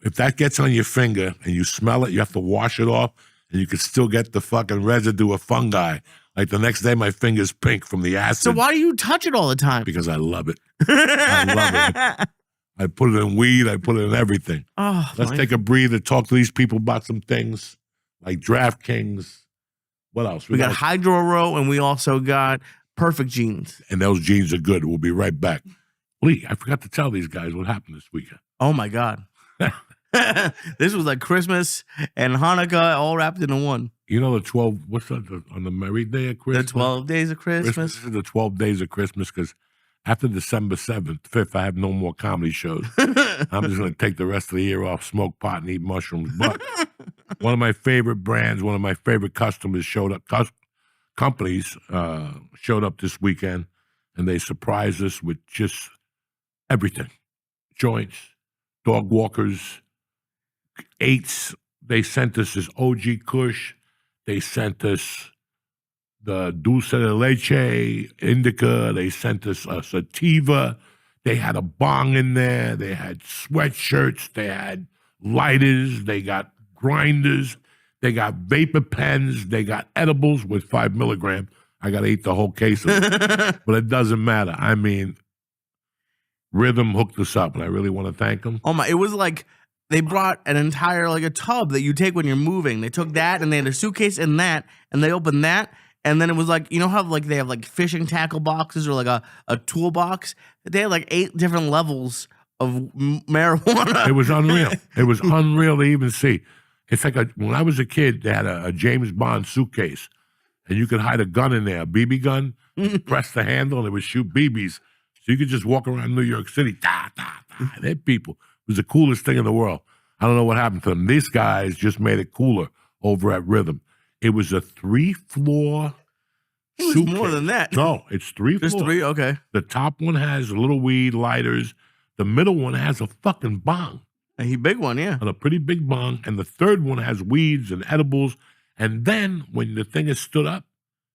If that gets on your finger and you smell it, you have to wash it off and you can still get the fucking residue of fungi. Like the next day, my finger's pink from the acid. So why do you touch it all the time? Because I love it. I love it. I put it in weed. I put it in everything. Oh, Let's take a breather, talk to these people about some things like DraftKings. What else? We got Hydro Row, and we also got Perfect Jeans. And those jeans are good. We'll be right back. Lee, I forgot to tell these guys what happened this weekend. Oh, my God. This was like Christmas and Hanukkah all wrapped into one. You know the 12, what's that, on the married day of Christmas? The 12 days of Christmas. This is the 12 days of Christmas because after December 7th, 5th, I have no more comedy shows. I'm just going to take the rest of the year off, smoke pot, and eat mushrooms. But one of my favorite brands, one of my favorite customers companies showed up this weekend, and they surprised us with just everything. Joints, dog walkers, eights. They sent us this OG Kush. They sent us the dulce de leche indica. They sent us a sativa. They had a bong in there. They had sweatshirts. They had lighters. They got grinders. They got vapor pens. They got edibles with 5 milligrams. I got to eat the whole case of it. But it doesn't matter. I mean, Rhythm hooked us up, and I really want to thank them. Oh, my. It was like they brought an entire, like a tub that you take when you're moving. They took that, and they had a suitcase in that, and they opened that. And then it was like, you know how like they have like fishing tackle boxes or like a toolbox? They had like 8 different levels of marijuana. It was unreal. It was unreal to even see. It's like when I was a kid, they had a James Bond suitcase, and you could hide a gun in there, a BB gun, press the handle, and it would shoot BBs. So you could just walk around New York City, They're people. It was the coolest thing in the world. I don't know what happened to them. These guys just made it cooler over at Rhythm. It was a 3-floor suitcase. It was more than that. No, it's 3 floors. Just 3, okay. The top one has a little weed, lighters. The middle one has a fucking bong. A big one, yeah. And a pretty big bong. And the third one has weeds and edibles. And then when the thing is stood up,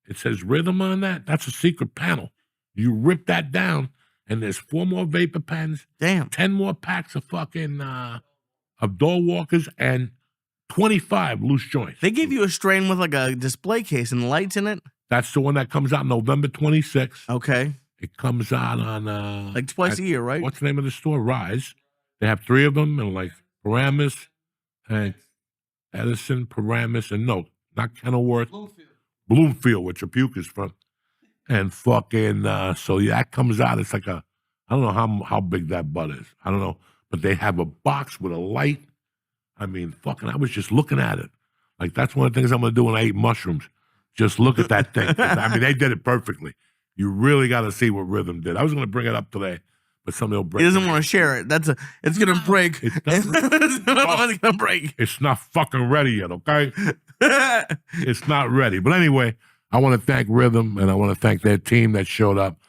it says Rhythm on that. That's a secret panel. You rip that down, and there's 4 more vapor pens. Damn. 10 more packs of fucking of door walkers, and 25 loose joints. They gave you a strain with like a display case and lights in it? That's the one that comes out November 26th. Okay. It comes out on... like twice a year, right? What's the name of the store? Rise. They have 3 of them, and like Paramus, and Edison, Paramus, and no, not Kenilworth. Bloomfield, which Rebuke is from. And fucking... so yeah, that comes out. It's like a... I don't know how big that butt is. I don't know. But they have a box with a light. I mean, fucking, I was just looking at it. Like, that's one of the things I'm going to do when I eat mushrooms. Just look at that thing. I mean, they did it perfectly. You really got to see what Rhythm did. I was going to bring it up today, but somebody will break it. He doesn't want to share it. It's going to break. It's going to break. It's not fucking ready yet, okay? It's not ready. But anyway, I want to thank Rhythm, and I want to thank their team that showed up.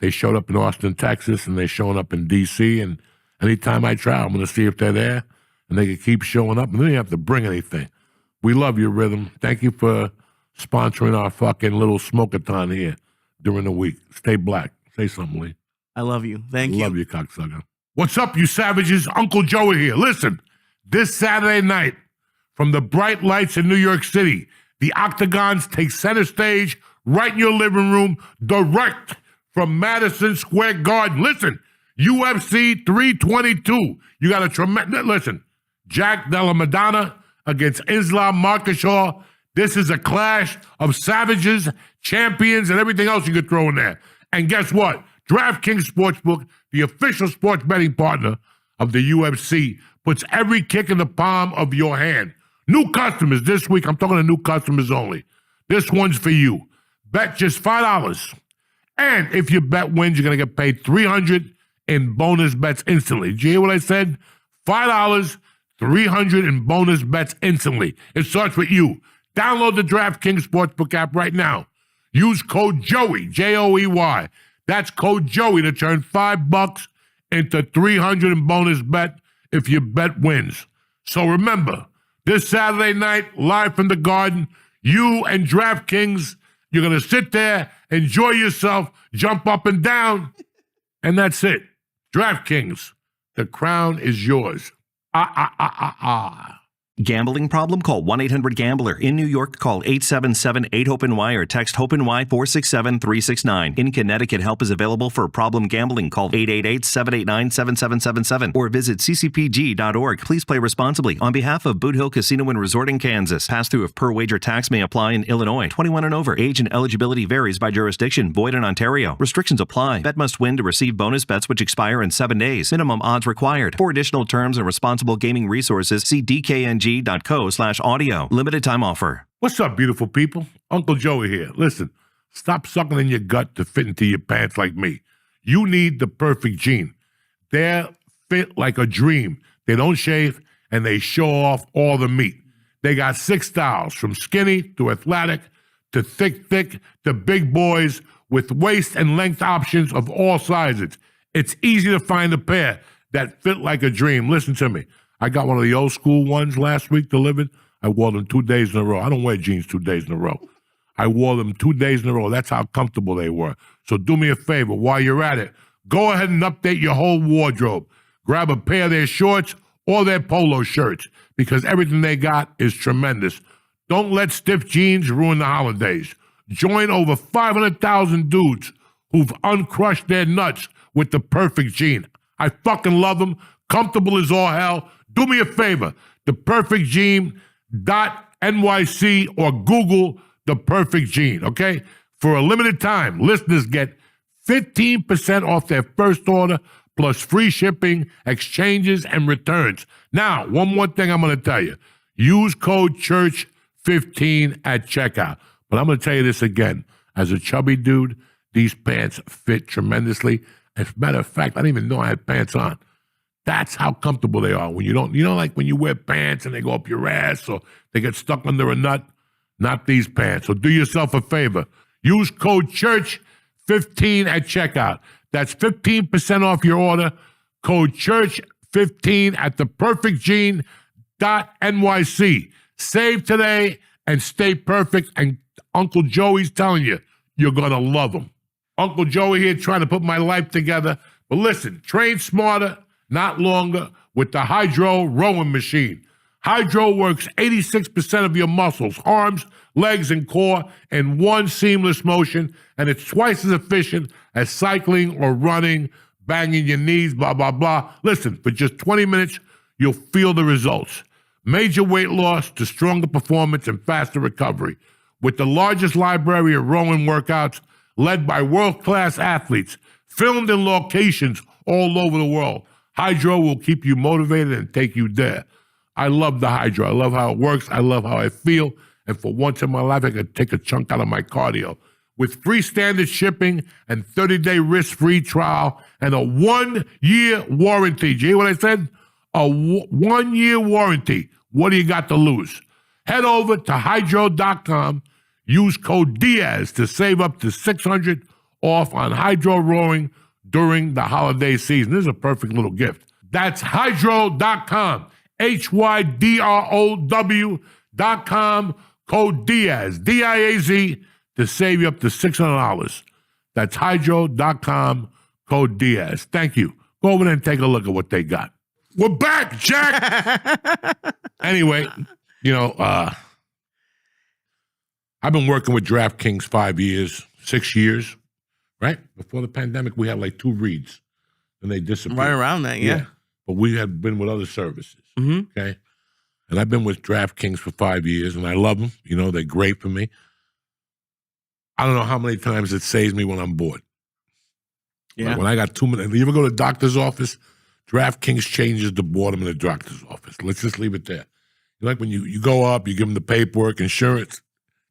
They showed up in Austin, Texas, and they're showing up in D.C., and anytime I try, I'm going to see if they're there. And they can keep showing up, and they don't have to bring anything. We love you, Rhythm. Thank you for sponsoring our fucking little smoke-a-thon here during the week. Stay black. Say something, Lee. I love you. Thank you. Love you, cocksucker. What's up, you savages? Uncle Joey here. Listen, this Saturday night, from the bright lights in New York City, the Octagons take center stage right in your living room, direct from Madison Square Garden. Listen, UFC 322. You got a tremendous, listen, Jack Della Madonna against Islam Makhachev. This is a clash of savages, champions, and everything else you could throw in there. And guess what? DraftKings Sportsbook, the official sports betting partner of the UFC, puts every kick in the palm of your hand. New customers this week, I'm talking to new customers only. This one's for you. Bet just $5. And if your bet wins, you're going to get paid $300 in bonus bets instantly. Did you hear what I said? $5, $300 in bonus bets instantly. It starts with you. Download the DraftKings Sportsbook app right now. Use code JOEY, J-O-E-Y. That's code JOEY to turn $5 into $300 in bonus bet if your bet wins. So remember, this Saturday night, live from the Garden, you and DraftKings, you're going to sit there, enjoy yourself, jump up and down, and that's it. DraftKings, the crown is yours. Gambling problem? Call 1-800-GAMBLER. In New York, call 877-8-HOPE-NY or text HOPE-NY 467-369. In Connecticut, help is available for problem gambling. Call 888-789-7777 or visit ccpg.org. Please play responsibly. On behalf of Boot Hill Casino and Resort in Kansas, pass-through of per-wager tax may apply in Illinois. 21 and over. Age and eligibility varies by jurisdiction. Void in Ontario. Restrictions apply. Bet must win to receive bonus bets which expire in 7 days. Minimum odds required. For additional terms and responsible gaming resources, see dkng.co/audio. Limited time offer. What's up, beautiful people? Uncle Joey here. Listen, stop sucking in your gut to fit into your pants like me. You need the perfect jean. They're fit like a dream. They don't shave, and they show off all the meat. They got 6 styles, from skinny to athletic to thick to big boys, with waist and length options of all sizes. It's easy to find a pair that fit like a dream. Listen to me. I got one of the old school ones last week delivered. I wore them 2 days in a row. I don't wear jeans 2 days in a row. I wore them 2 days in a row. That's how comfortable they were. So do me a favor. While you're at it, go ahead and update your whole wardrobe. Grab a pair of their shorts or their polo shirts, because everything they got is tremendous. Don't let stiff jeans ruin the holidays. Join over 500,000 dudes who've uncrushed their nuts with the perfect jean. I fucking love them. Comfortable as all hell. Do me a favor, theperfectjean.nyc or Google The Perfect Jean, okay? For a limited time, listeners get 15% off their first order plus free shipping, exchanges, and returns. Now, one more thing I'm going to tell you. Use code CHURCH15 at checkout. But I'm going to tell you this again. As a chubby dude, these pants fit tremendously. As a matter of fact, I didn't even know I had pants on. That's how comfortable they are. When you don't, like when you wear pants and they go up your ass or they get stuck under a nut, not these pants. So do yourself a favor. Use code CHURCH15 at checkout. That's 15% off your order. Code CHURCH15 at theperfectjean.nyc. Save today and stay perfect. And Uncle Joey's telling you, you're going to love them. Uncle Joey here trying to put my life together. But listen, train smarter, not longer, with the Hydro rowing machine. Hydro works 86% of your muscles, arms, legs, and core in one seamless motion, and it's twice as efficient as cycling or running, banging your knees, blah, blah, blah. Listen, for just 20 minutes, you'll feel the results. Major weight loss to stronger performance and faster recovery. With the largest library of rowing workouts led by world-class athletes, filmed in locations all over the world, Hydro will keep you motivated and take you there. I love the Hydro. I love how it works. I love how I feel. And for once in my life, I can take a chunk out of my cardio. With free standard shipping and 30-day risk-free trial and a 1-year warranty. Did you hear what I said? A 1-year warranty. What do you got to lose? Head over to hydro.com. Use code Diaz to save up to $600 off on Hydro rowing during the holiday season. This is a perfect little gift. That's hydro.com, HYDROW.com, Code Diaz, D-I-A-Z, to save you up to $600. That's hydro.com, code Diaz. Thank you. Go over there and take a look at what they got. We're back, Jack! Anyway, I've been working with DraftKings 5 years, 6 years, right? Before the pandemic, we had like 2 reads, and they disappeared. Right around that, yeah. But we have been with other services, Mm-hmm. okay? And I've been with DraftKings for 5 years, and I love them. They're great for me. I don't know how many times it saves me when I'm bored. Yeah. Like when I got 2 minutes. You ever go to the doctor's office? DraftKings changes the boredom in the doctor's office. Let's just leave it there. Like when you go up, you give them the paperwork, insurance,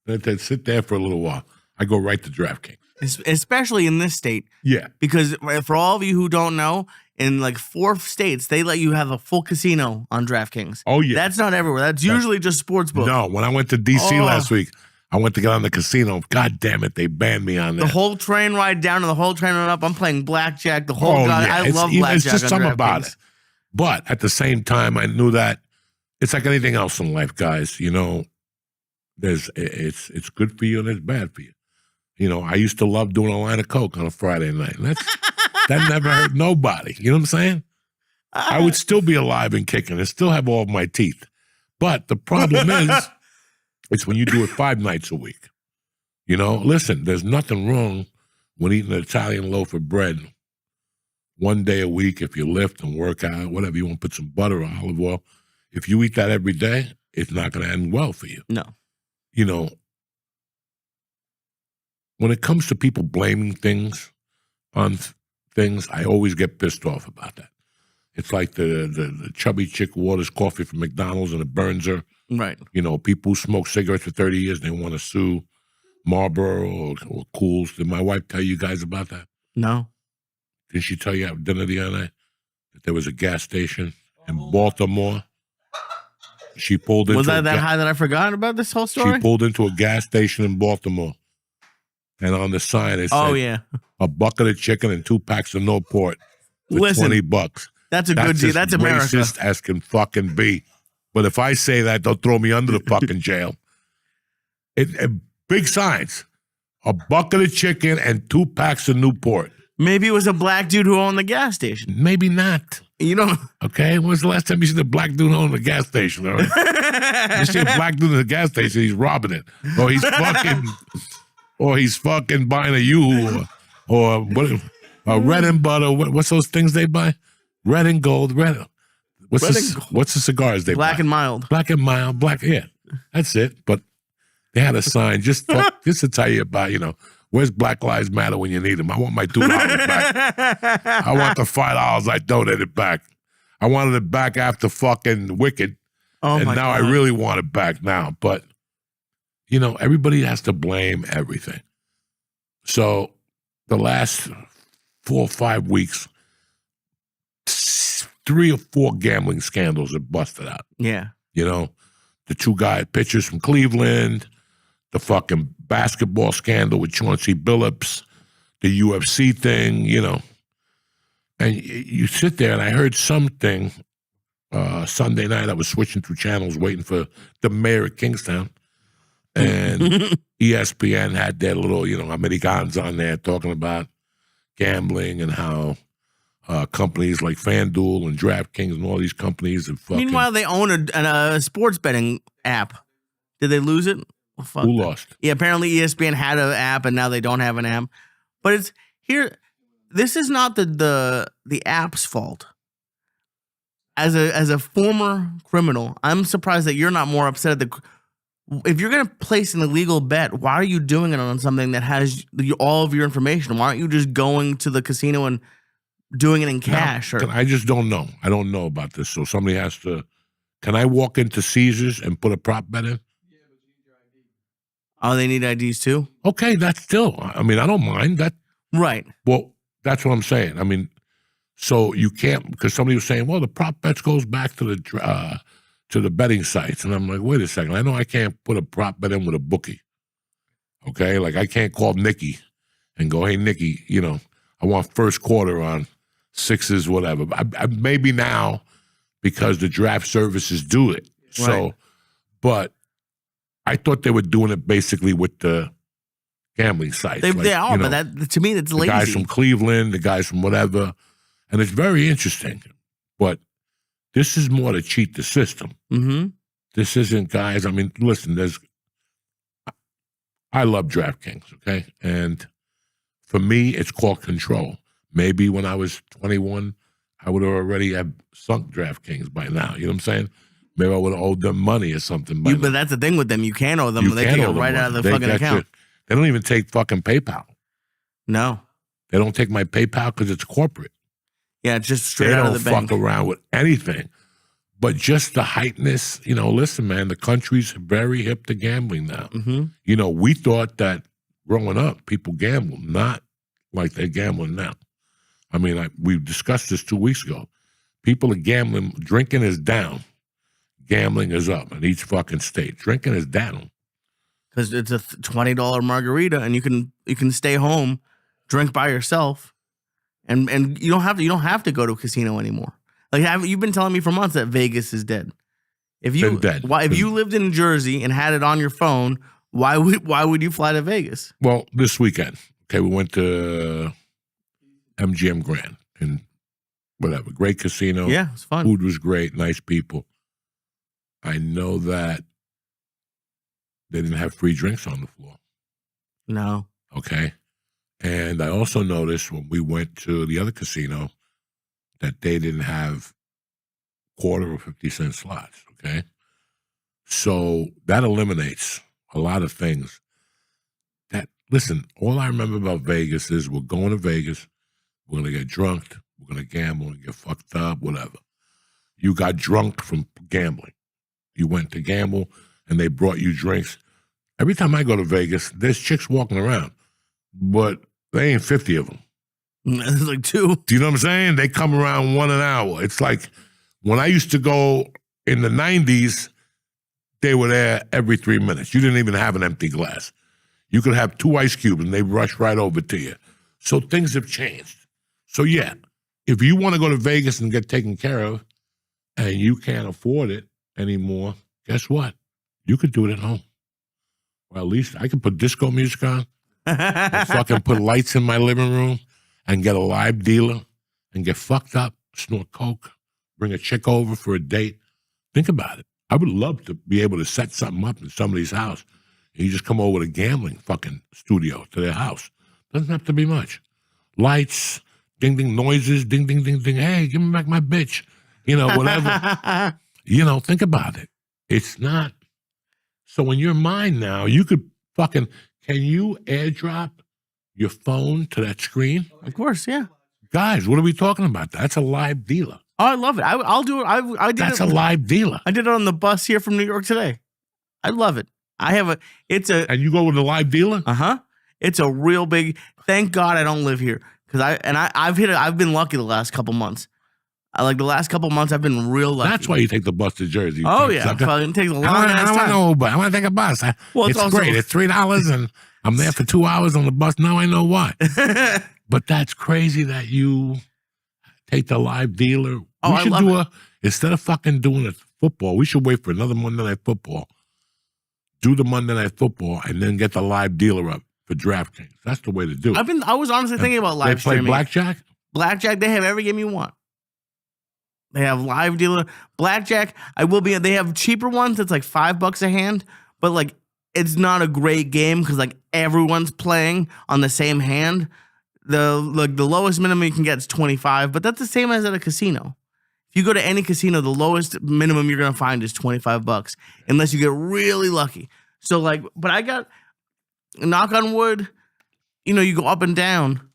and they sit there for a little while. I go right to DraftKings. Especially in this state. Yeah. Because for all of you who don't know, in like 4 states, they let you have a full casino on DraftKings. Oh, yeah. That's not everywhere. That's usually just sportsbook. No, when I went to D.C. last week, I went to get on the casino. God damn it, they banned me on that. The whole train ride down and the whole train ride up, I'm playing blackjack. The whole I love blackjack. It's just something about DraftKings. it. But at the same time, I knew that it's like anything else in life, guys. It's good for you and it's bad for you. I used to love doing a line of coke on a Friday night. And that never hurt nobody. You know what I'm saying? I would still be alive and kicking and still have all of my teeth. But the problem is, it's when you do it 5 nights a week. Listen, there's nothing wrong with eating an Italian loaf of bread 1 day a week if you lift and work out, whatever you want, put some butter or olive oil. If you eat that every day, it's not going to end well for you. No. When it comes to people blaming things on things, I always get pissed off about that. It's like the chubby chick who orders coffee from McDonald's and it burns her. Right. People who smoke cigarettes for 30 years, they want to sue Marlboro or Cools. Did my wife tell you guys about that? No. Did she tell you at dinner the other night that there was a gas station in Baltimore? She pulled into Was that high that I forgot about this whole story? She pulled into a gas station in Baltimore. And on the sign it said, a bucket of chicken and 2 packs of Newport for $20. That's a good deal. That's America. Racist as can fucking be. But if I say that, they'll throw me under the fucking jail. Big signs. A bucket of chicken and 2 packs of Newport. Maybe it was a black dude who owned the gas station. Maybe not. Okay? When was the last time you seen a black dude own a gas station? All right? You see a black dude in a gas station, he's robbing it. Or he's fucking buying a U or what? Red and butter. What's those things they buy? Red and gold. What's the cigars they buy? Black and mild. Black and mild. Yeah, that's it. But they had a sign just to tell you about, where's Black Lives Matter when you need them? I want my $2 back. I want the $5 I donated back. I wanted it back after fucking Wicked. And now I really want it back now. But, everybody has to blame everything. So the last 4 or 5 weeks, 3 or 4 gambling scandals have busted out. Yeah. The 2 pitchers from Cleveland, the fucking basketball scandal with Chauncey Billups, the UFC thing, And you sit there, and I heard something Sunday night. I was switching through channels waiting for the mayor of Kingstown. And ESPN had their little, Americans on there talking about gambling and how companies like FanDuel and DraftKings and all these companies have fucking... Meanwhile, they own a sports betting app. Did they lose it? Well, fuck. Who lost? Yeah, apparently ESPN had an app and now they don't have an app. But it's here. This is not the app's fault. As a former criminal, I'm surprised that you're not more upset at if you're going to place an illegal bet, why are you doing it on something that has all of your information? Why aren't you just going to the casino and doing it in cash? I just don't know. I don't know about this. So somebody has to... Can I walk into Caesars and put a prop bet in? Oh, they need IDs too? Okay, that's still... I don't mind that. Right. Well, that's what I'm saying. So you can't... Because somebody was saying, well, the prop bets goes back to the betting sites. And I'm like, wait a second. I know I can't put a prop bet in with a bookie. Okay? Like, I can't call Nikki and go, hey, Nikki, I want first quarter on Sixers, whatever. Maybe now because the draft services do it. Right. So, but I thought they were doing it basically with the gambling sites. They are, but that to me, that's the lazy. guys from Cleveland, the guys from whatever, and it's very interesting. But this is more to cheat the system. Mm-hmm. This isn't, guys. I mean, listen. I love DraftKings, okay, and for me, it's called control. Maybe when I was 21, I would have already have sunk DraftKings by now. You know what I'm saying? Maybe I would have owed them money or something. But that's the thing with them. You can't owe them. They take it right out of their fucking account. They don't even take fucking PayPal. No. They don't take my PayPal because it's corporate. Yeah, it's just straight out of the bank. They don't fuck around with anything. But just the heightness, listen, man, the country's very hip to gambling now. Mm-hmm. We thought that growing up, people gambled, not like they're gambling now. I mean, we discussed this 2 weeks ago. People are gambling. Drinking is down. Gambling is up in each fucking state. Drinking is down. Because it's a $20 margarita, and you can stay home, drink by yourself, and you don't have to go to a casino anymore. Like you've been telling me for months that Vegas is dead. If you lived in Jersey and had it on your phone, why would you fly to Vegas? Well, this weekend, okay, we went to MGM Grand and whatever, great casino. Yeah, it's fun. Food was great, nice people. I know that they didn't have free drinks on the floor. No. Okay. And I also noticed when we went to the other casino that they didn't have quarter or 50-cent slots. Okay. So that eliminates a lot of things. Listen, all I remember about Vegas is we're going to Vegas, we're going to get drunk, we're going to gamble and get fucked up, whatever. You got drunk from gambling. You went to gamble and they brought you drinks. Every time I go to Vegas, there's chicks walking around, but there ain't 50 of them. There's like 2. Do you know what I'm saying? They come around 1 an hour. It's like when I used to go in the 90s, they were there every 3 minutes. You didn't even have an empty glass. You could have 2 ice cubes and they rush right over to you. So things have changed. So yeah, if you want to go to Vegas and get taken care of and you can't afford it anymore, guess what? You could do it at home. Well, at least I could put disco music on and fucking put lights in my living room and get a live dealer and get fucked up, snort coke, bring a chick over for a date. Think about it. I would love to be able to set something up in somebody's house. And you just come over with a gambling fucking studio to their house. Doesn't have to be much. Lights, ding, ding, noises, ding, ding, ding, ding. Hey, give me back my bitch. Whatever. Think about it. It's not. So in your mind now, you could can you airdrop your phone to that screen? Of course, yeah. Guys, what are we talking about? That's a live dealer. Oh, I love it. I'll do it. I did That's it. a live dealer. I did it on the bus here from New York today. I love it. And you go with a live dealer? Uh-huh. It's a real big, thank God I don't live here. I've been lucky the last couple months. The last couple months, I've been real lucky. That's why you take the bus to Jersey. Oh, yeah. It takes a long ass time. I want to take a bus. It's great. It's $3 and I'm there for 2 hours on the bus. Now I know why. But that's crazy that you take the live dealer. We should instead of fucking doing it football, we should wait for another Monday Night Football. Do the Monday Night Football and then get the live dealer up for DraftKings. That's the way to do it. I was honestly thinking about live streaming. They play blackjack? Blackjack, they have every game you want. They have live dealer. Blackjack, they have cheaper ones that's like $5 a hand, but it's not a great game because everyone's playing on the same hand. The lowest minimum you can get is 25, but that's the same as at a casino. If you go to any casino, the lowest minimum you're gonna find is $25, unless you get really lucky. So but I got, knock on wood, you go up and down,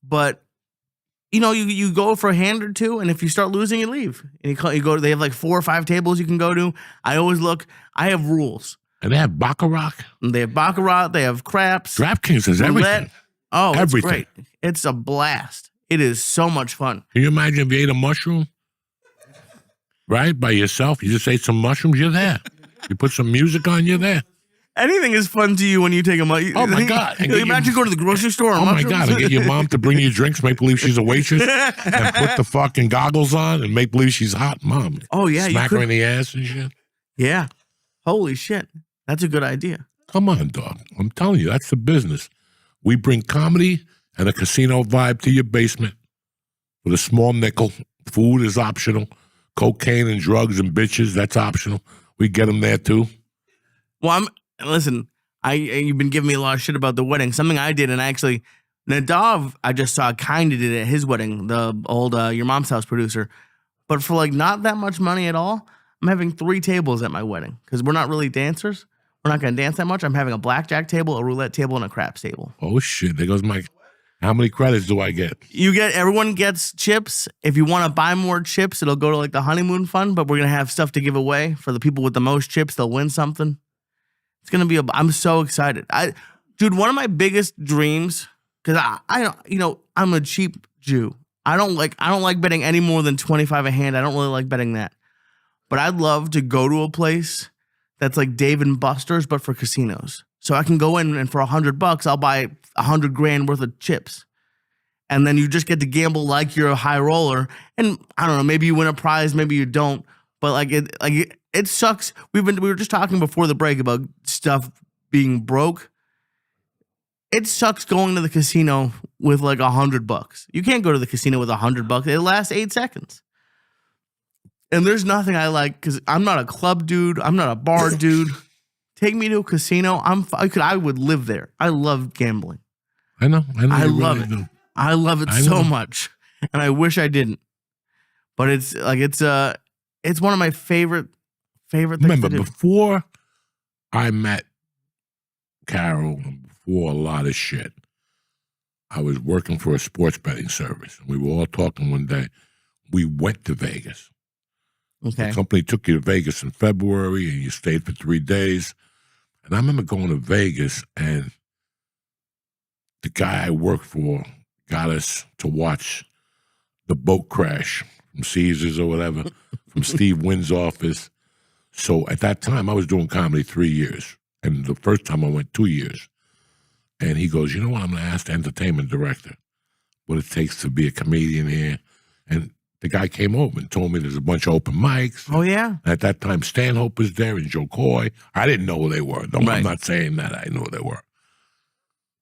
but you go for a hand or two, and if you start losing, you leave. And you go. They have 4 or 5 tables you can go to. I always look. I have rules. And they have baccarat. They have baccarat. They have craps. DraftKings has everything. Oh, everything. It's great. It's a blast. It is so much fun. Can you imagine if you ate a mushroom? Right? By yourself. You just ate some mushrooms, you're there. You put some music on, you're there. Anything is fun to you when you take a mushroom. Oh, my God. You imagine go to the grocery store on mushrooms? My God. And get your mom to bring you drinks, make believe she's a waitress, and put the fucking goggles on and make believe she's hot. Mom. Oh, yeah. Smack her in the ass and shit. Yeah. Holy shit. That's a good idea. Come on, dog. I'm telling you, that's the business. We bring comedy and a casino vibe to your basement with a small nickel. Food is optional. Cocaine and drugs and bitches, that's optional. We get them there too. Well, listen, you've been giving me a lot of shit about the wedding. Something I did, and actually, Nadav, I just saw kind of did it at his wedding, the old Your Mom's House producer. But for like not that much money at all, I'm having 3 tables at my wedding because we're not really dancers. We're not going to dance that much. I'm having a blackjack table, a roulette table, and a craps table. Oh, shit. There goes my... How many credits do I get? Everyone gets chips. If you want to buy more chips, it'll go to like the honeymoon fund, but we're going to have stuff to give away for the people with the most chips. They'll win something. It's going to be I'm so excited. Dude, one of my biggest dreams, because I'm a cheap Jew. I don't like betting any more than 25 a hand. I don't really like betting that. But I'd love to go to a place that's like Dave and Buster's, but for casinos. So I can go in and for $100, I'll buy $100 grand worth of chips. And then you just get to gamble like you're a high roller. And I don't know, maybe you win a prize, maybe you don't. But it sucks. We were just talking before the break about stuff being broke. It sucks going to the casino with like $100. You can't go to the casino with $100. It lasts 8 seconds. And there's nothing I like because I'm not a club dude. I'm not a bar dude. Take me to a casino. I would live there. I love gambling. I know. I love it. I love it so much, and I wish I didn't. But it's one of my favorite things. Remember, to do. before I met Carol, before a lot of shit, I was working for a sports betting service. We were all talking one day. We went to Vegas. Okay. The company took you to Vegas in February, and you stayed for 3 days. And I remember going to Vegas, and the guy I worked for got us to watch the boat crash from Caesars or whatever, from Steve Wynn's office. So at that time, I was doing comedy 3 years. And the first time I went 2 years. And he goes, you know what, I'm going to ask the entertainment director what it takes to be a comedian here. And the guy came over and told me there's a bunch of open mics. Oh, yeah? At that time, Stanhope was there and Joe Coy. I didn't know who they were. No, I'm not saying that. I knew who they were.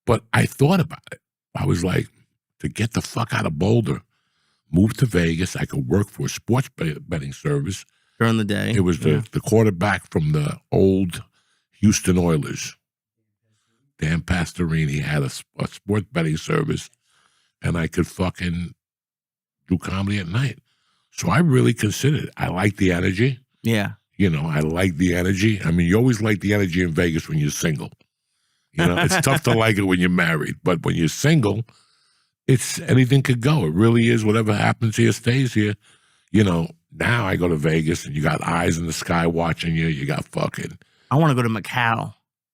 But I thought about it. I was like, to get the fuck out of Boulder, move to Vegas. I could work for a sports betting service. During the day. It was the quarterback from the old Houston Oilers. Dan Pastorini had a sports betting service, and I could fucking do comedy at night. So I really considered it. I like the energy. Yeah. I like the energy. I mean, you always like the energy in Vegas when you're single. It's tough to like it when you're married. But when you're single, it's anything could go. It really is. Whatever happens here stays here. Now I go to Vegas and you got eyes in the sky watching you. You got fucking... I want to go to Macau.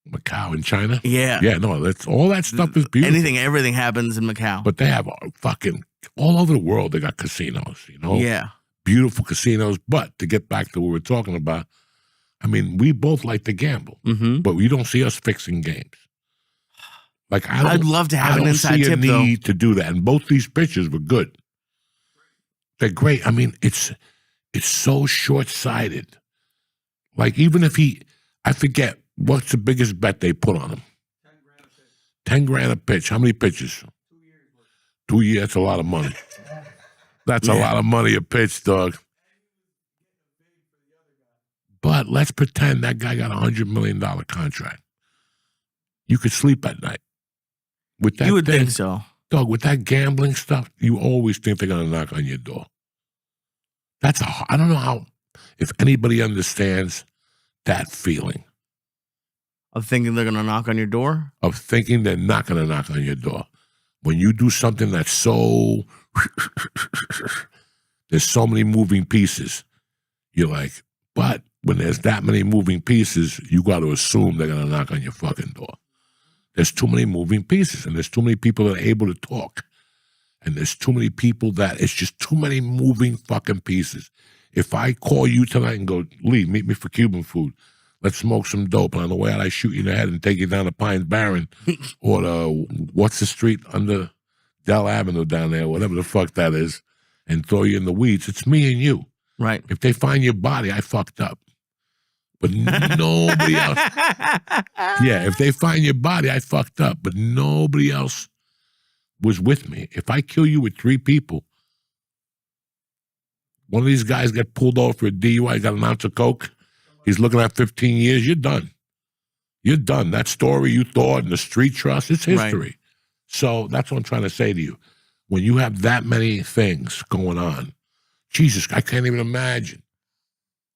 Macau in China? Yeah. Yeah, no, all that stuff is beautiful. Everything happens in Macau. But they have fucking... All over the world, they got casinos, Yeah. Beautiful casinos. But to get back to what we're talking about, I mean, we both like to gamble, but you don't see us fixing games. Like I'd love to have an inside tip, though. I don't see a need to do that. And both these pitches were good. They're great. I mean, it's so short-sighted. Like, even if I forget, what's the biggest bet they put on him? 10 grand a pitch. How many pitches? 2 years, that's a lot of money. That's a lot of money a pitch, dog. But let's pretend that guy got a $100 million contract. You could sleep at night. With that you would think so. Dog, with that gambling stuff, you always think they're going to knock on your door. I don't know if anybody understands that feeling. Of thinking they're going to knock on your door? Of thinking they're not going to knock on your door. When you do something that's so, there's so many moving pieces, you're like, but when there's that many moving pieces, you got to assume they're going to knock on your fucking door. There's too many moving pieces, and there's too many people that are able to talk. And there's too many people that it's just too many moving fucking pieces. If I call you tonight and go, Lee, meet me for Cuban food. Let's smoke some dope. And on the way out, I shoot you in the head and take you down to Pines Barren or what's the street under Dell Avenue down there, whatever the fuck that is, and throw you in the weeds. It's me and you. Right. If they find your body, I fucked up. but nobody else. Yeah, if they find your body, I fucked up, but nobody else was with me. If I kill you with 3 people, one of these guys got pulled over for a DUI, got an ounce of coke, he's looking at 15 years, you're done. You're done. That story you thought in the street trust, it's history. Right. So that's what I'm trying to say to you. When you have that many things going on, Jesus, I can't even imagine.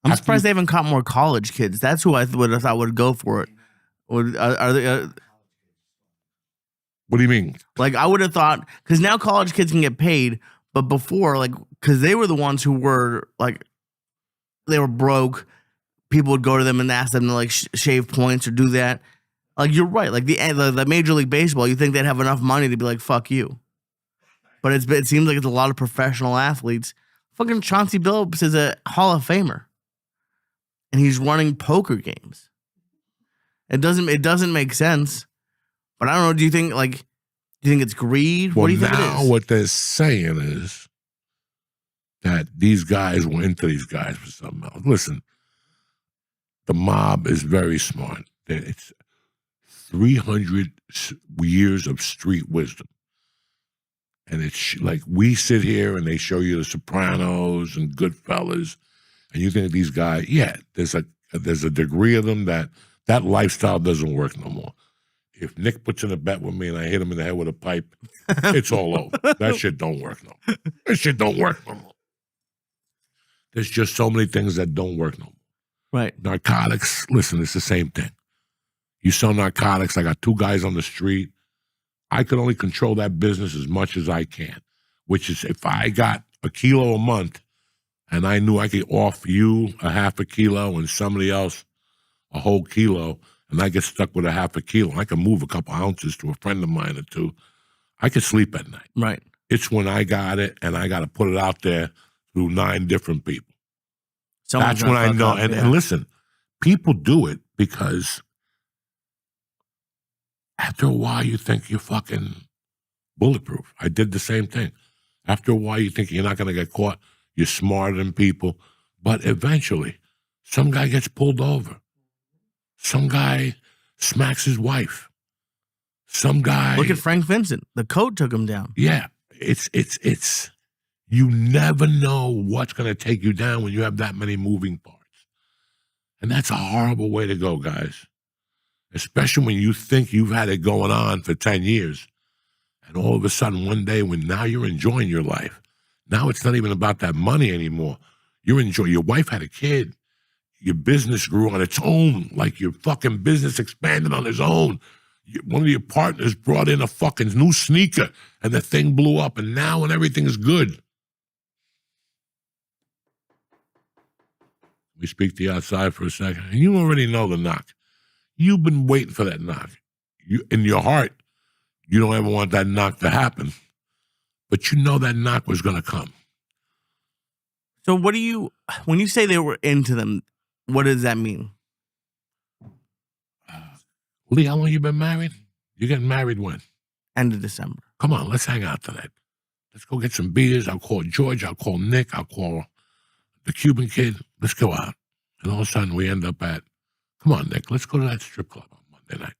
I'm surprised they haven't caught more college kids. That's who I would have thought would go for it. Are they? What do you mean? Like, I would have thought, because now college kids can get paid, but before, like, because they were the ones who were, like, they were broke. People would go to them and ask them to, like, shave points or do that. Like, you're right. Like, the Major League Baseball, you think they'd have enough money to be like, fuck you. But it seems like it's a lot of professional athletes. Fucking Chauncey Billups is a Hall of Famer. And he's running poker games. It doesn't make sense. But I don't know, do you think it's greed? Well, what do you think it is? What they're saying is that these guys were into these guys for something else. Listen, the mob is very smart. It's 300 years of street wisdom. And it's like we sit here and they show you The Sopranos and Goodfellas, and you think these guys, yeah, there's a degree of them that lifestyle doesn't work no more. If Nick puts in a bet with me and I hit him in the head with a pipe, it's all over. That shit don't work no more. That shit don't work no more. There's just so many things that don't work no more. Right. Narcotics, listen, it's the same thing. You sell narcotics, I got 2 guys on the street. I could only control that business as much as I can, which is if I got a kilo a month and I knew I could offer you a half a kilo and somebody else a whole kilo, and I get stuck with a half a kilo, I can move a couple ounces to a friend of mine or 2, I could sleep at night. Right. It's when I got it and I got to put it out there through 9 different people. That's when I know. And listen, people do it because after a while, you think you're fucking bulletproof. I did the same thing. After a while, you think you're not going to get caught. You're smarter than people. But eventually, some guy gets pulled over. Some guy smacks his wife. Some guy... Look at Frank Vincent. The coat took him down. Yeah. It's you never know what's going to take you down when you have that many moving parts. And that's a horrible way to go, guys. Especially when you think you've had it going on for 10 years. And all of a sudden, one day, when now you're enjoying your life, now it's not even about that money anymore. You're enjoying, your wife had a kid. Your business grew on its own, like your fucking business expanded on its own. One of your partners brought in a fucking new sneaker, and the thing blew up, and now when everything is good. We speak to you outside for a second, and you already know the knock. You've been waiting for that knock. In your heart, you don't ever want that knock to happen, but you know that knock was going to come. So when you say they were into them, what does that mean? Lee, how long you been married? You getting married when? End of December. Come on, let's hang out tonight. Let's go get some beers. I'll call George. I'll call Nick. I'll call the Cuban kid. Let's go out. And all of a sudden we end up at, come on, Nick, let's go to that strip club on Monday night.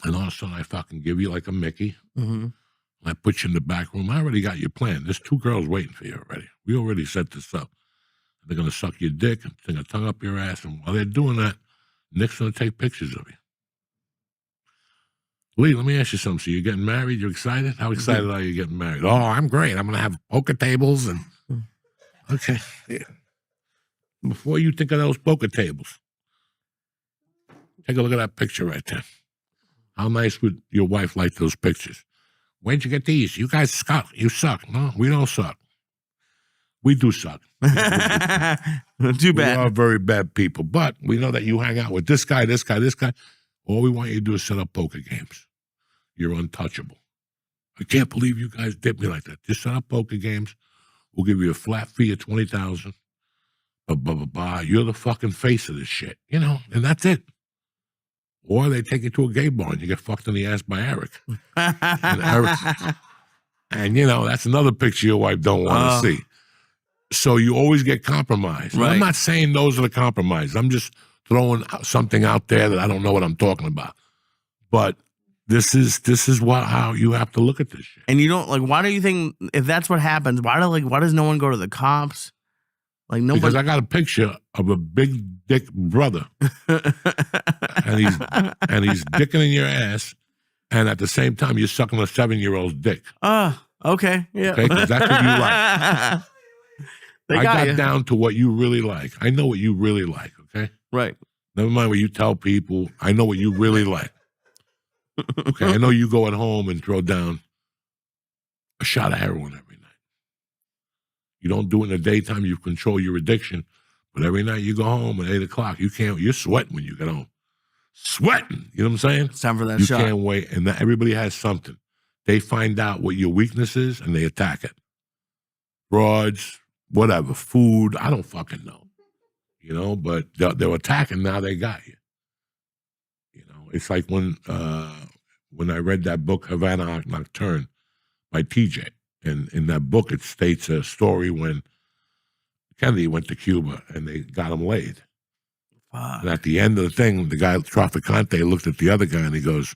And all of a sudden I fucking give you like a Mickey. Mm-hmm. I put you in the back room. I already got your plan. There's 2 girls waiting for you already. We already set this up. They're going to suck your dick and stick a tongue up your ass. And while they're doing that, Nick's going to take pictures of you. Lee, let me ask you something. So you're getting married? You excited? How excited are you getting married? Oh, I'm great. I'm going to have poker tables and... Okay. Yeah. Before you think of those poker tables, take a look at that picture right there. How nice would your wife like those pictures? Where'd you get these? You guys suck. You suck. No, we don't suck. We do suck. Too bad. We are very bad people. But we know that you hang out with this guy, this guy, this guy. All we want you to do is set up poker games. You're untouchable. I can't believe you guys did me like that. Just set up poker games. We'll give you a flat fee of $20,000. You're the fucking face of this shit, you know, and that's it. Or they take you to a gay bar and you get fucked in the ass by Eric. And you know, that's another picture your wife don't want to see. So you always get compromised. Right. I'm not saying those are the compromises. I'm just throwing something out there that I don't know what I'm talking about. But this is how you have to look at this shit. And you don't like. Why do you think if that's what happens? Why does no one go to the cops? Like nobody. Because I got a picture of a big dick brother, and he's dicking in your ass, and at the same time you're sucking a 7-year-old's dick. Okay, yeah. Okay, 'cause that's what you like. They I got got you. down to what you really like. I know what you really like. Okay, Right. never mind what you tell people. I know what you really like. Okay, I know you go at home and throw down a shot of heroin every night. You don't do it in the daytime. You control your addiction, but every night you go home at 8 o'clock. You're sweating when you get home. Sweating. You know what I'm saying? It's time for that You shot. can't wait. And everybody has something. They find out what your weakness is and they attack it. Broads, whatever, food, I don't fucking know. You know, but they're attacking now. They got you. You know, it's like when I read that book, Havana Nocturne by TJ. And in that book, it states a story when Kennedy went to Cuba and they got him laid. And at the end of the thing, the guy, Traficante, looked at the other guy and he goes,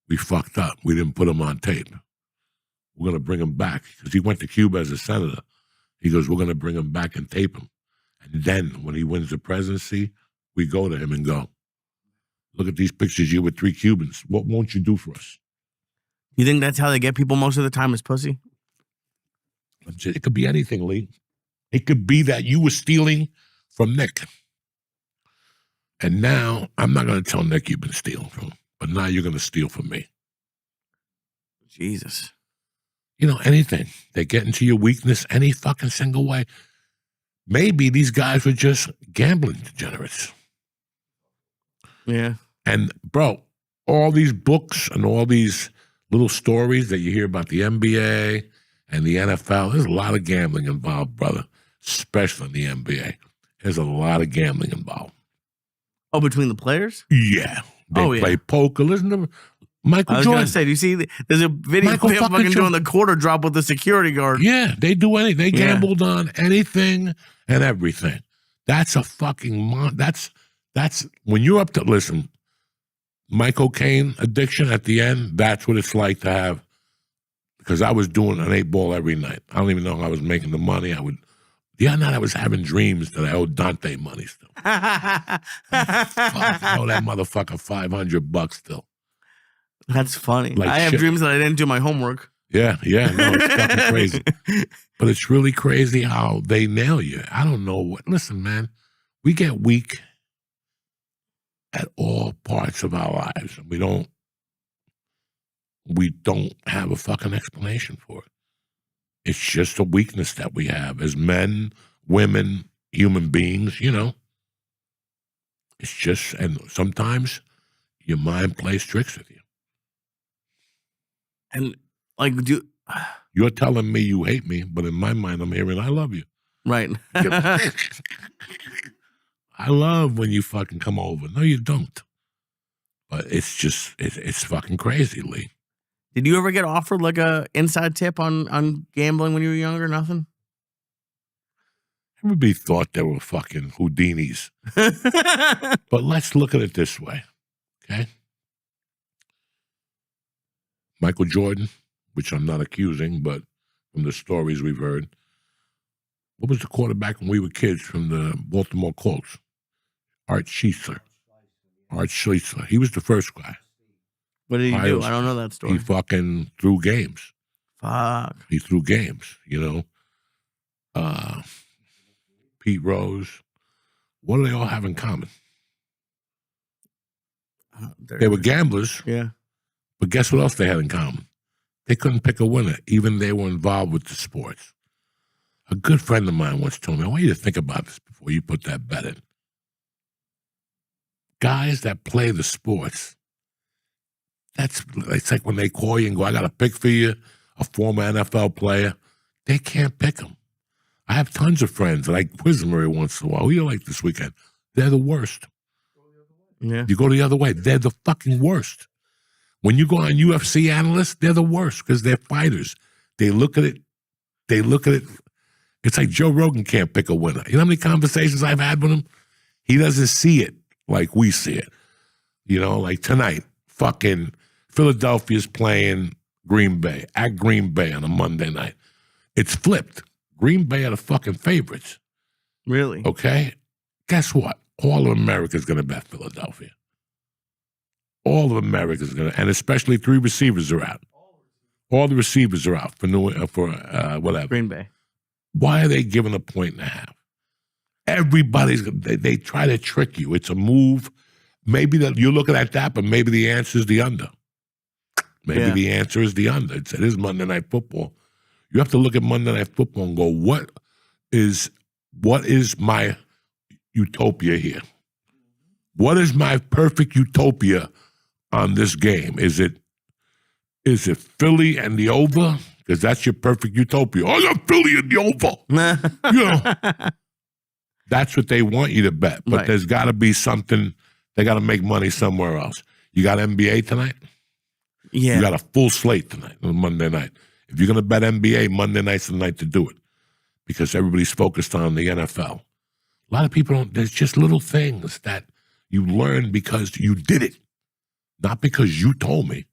"We fucked up. We didn't put him on tape. We're going to bring him back." Because he went to Cuba as a senator. He goes, "We're going to bring him back and tape him. And then when he wins the presidency, we go to him and go, look at these pictures, you with 3 Cubans. What won't you do for us?" You think that's how they get people most of the time is pussy? It could be anything, Lee. It could be that you were stealing from Nick. And now I'm not going to tell Nick you've been stealing from him, but now you're going to steal from me. Jesus. You know, anything. They get into your weakness any fucking single way. Maybe these guys were just gambling degenerates. Yeah. And, bro, all these books and all these little stories that you hear about the NBA and the NFL, there's a lot of gambling involved, brother, especially in the NBA. There's a lot of gambling involved. Oh, between the players? Yeah. They play poker. Listen to Michael I was Jordan. going to say, do you see, there's a video of him fucking doing the quarter drop with the security guard. Yeah, they do anything. They gambled on anything and everything. That's a fucking, that's when you're up to, listen, my cocaine addiction at the end, that's what it's like to have, because I was doing an 8-ball every night. I don't even know how I was making the money. The other night I was having dreams that I owed Dante money still. Fuck, I owe that motherfucker $500 still. That's funny. Like I have shit. dreams that I didn't do my homework. Yeah, no, it's fucking crazy. But it's really crazy how they nail you. I don't know what, listen, man, we get weak at all parts of our lives. And we don't have a fucking explanation for it. It's just a weakness that we have as men, women, human beings, you know. It's just, and sometimes your mind plays tricks with you. And like, You're telling me you hate me, but in my mind, I'm hearing I love you. right. I love when you fucking come over. No, you don't. But it's just, it's fucking crazy, Lee. Did you ever get offered like a inside tip on gambling when you were younger? Nothing? Everybody thought they were fucking Houdinis. But let's look at it this way, okay? Michael Jordan, which I'm not accusing, but from the stories we've heard, what was the quarterback when we were kids from the Baltimore Colts? Art Schliessler. He was the first guy. What did he do? I don't know that story. He fucking threw games. Fuck. He threw games, you know. Pete Rose. What do they all have in common? They were gamblers, Yeah. but guess what else they had in common? They couldn't pick a winner, even they were involved with the sports. A good friend of mine once told me, I want you to think about this before you put that bet in. Guys that play the sports, it's like when they call you and go, I got a pick for you, a former NFL player. They can't pick them. I have tons of friends that I quiz them every once in a while. Who you like this weekend? They're the worst. Yeah. You go the other way, they're the fucking worst. When you go on UFC analysts, they're the worst because they're fighters. They look at it It's like Joe Rogan can't pick a winner. You know how many conversations I've had with him? He doesn't see it like we see it. You know, like tonight, fucking Philadelphia's playing Green Bay at Green Bay on a Monday night. It's flipped. Green Bay are the fucking favorites. Really? Okay? Guess what? All of America's going to bet Philadelphia. All of America's going to, and especially 3 receivers are out. All the receivers are out for whatever. Green Bay. Why are they giving a 1.5? Everybody's, they try to trick you. It's a move. Maybe that you're looking at that, but maybe the answer is the under. Maybe the answer is the under. It is Monday Night Football. You have to look at Monday Night Football and go, what is my utopia here? What is my perfect utopia on this game? Is it Philly and the over? Because that's your perfect utopia. Oh, yeah, Philly and the over. You know, that's what they want you to bet. But there's got to be something. They got to make money somewhere else. You got NBA tonight? Yeah. You got a full slate tonight on Monday night. If you're going to bet NBA, Monday night's the night to do it because everybody's focused on the NFL. A lot of people don't. There's just little things that you learn because you did it, not because you told me.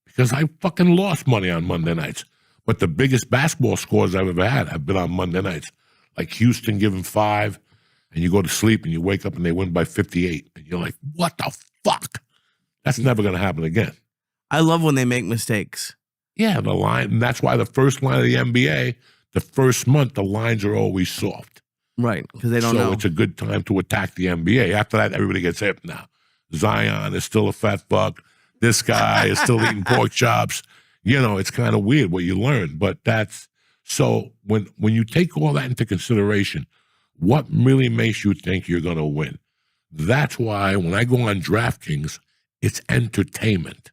Because I fucking lost money on Monday nights. But the biggest basketball scores I've ever had have been on Monday nights. Like Houston giving 5, and you go to sleep and you wake up and they win by 58. And you're like, what the fuck? That's never going to happen again. I love when they make mistakes. Yeah, the line, and that's why the first line of the NBA, the first month, the lines are always soft. Right, because they don't know. So it's a good time to attack the NBA. After that, everybody gets hip now. Zion is still a fat fuck. This guy is still eating pork chops. You know, it's kind of weird what you learn, but that's, so when you take all that into consideration, what really makes you think you're going to win? That's why when I go on DraftKings, it's entertainment.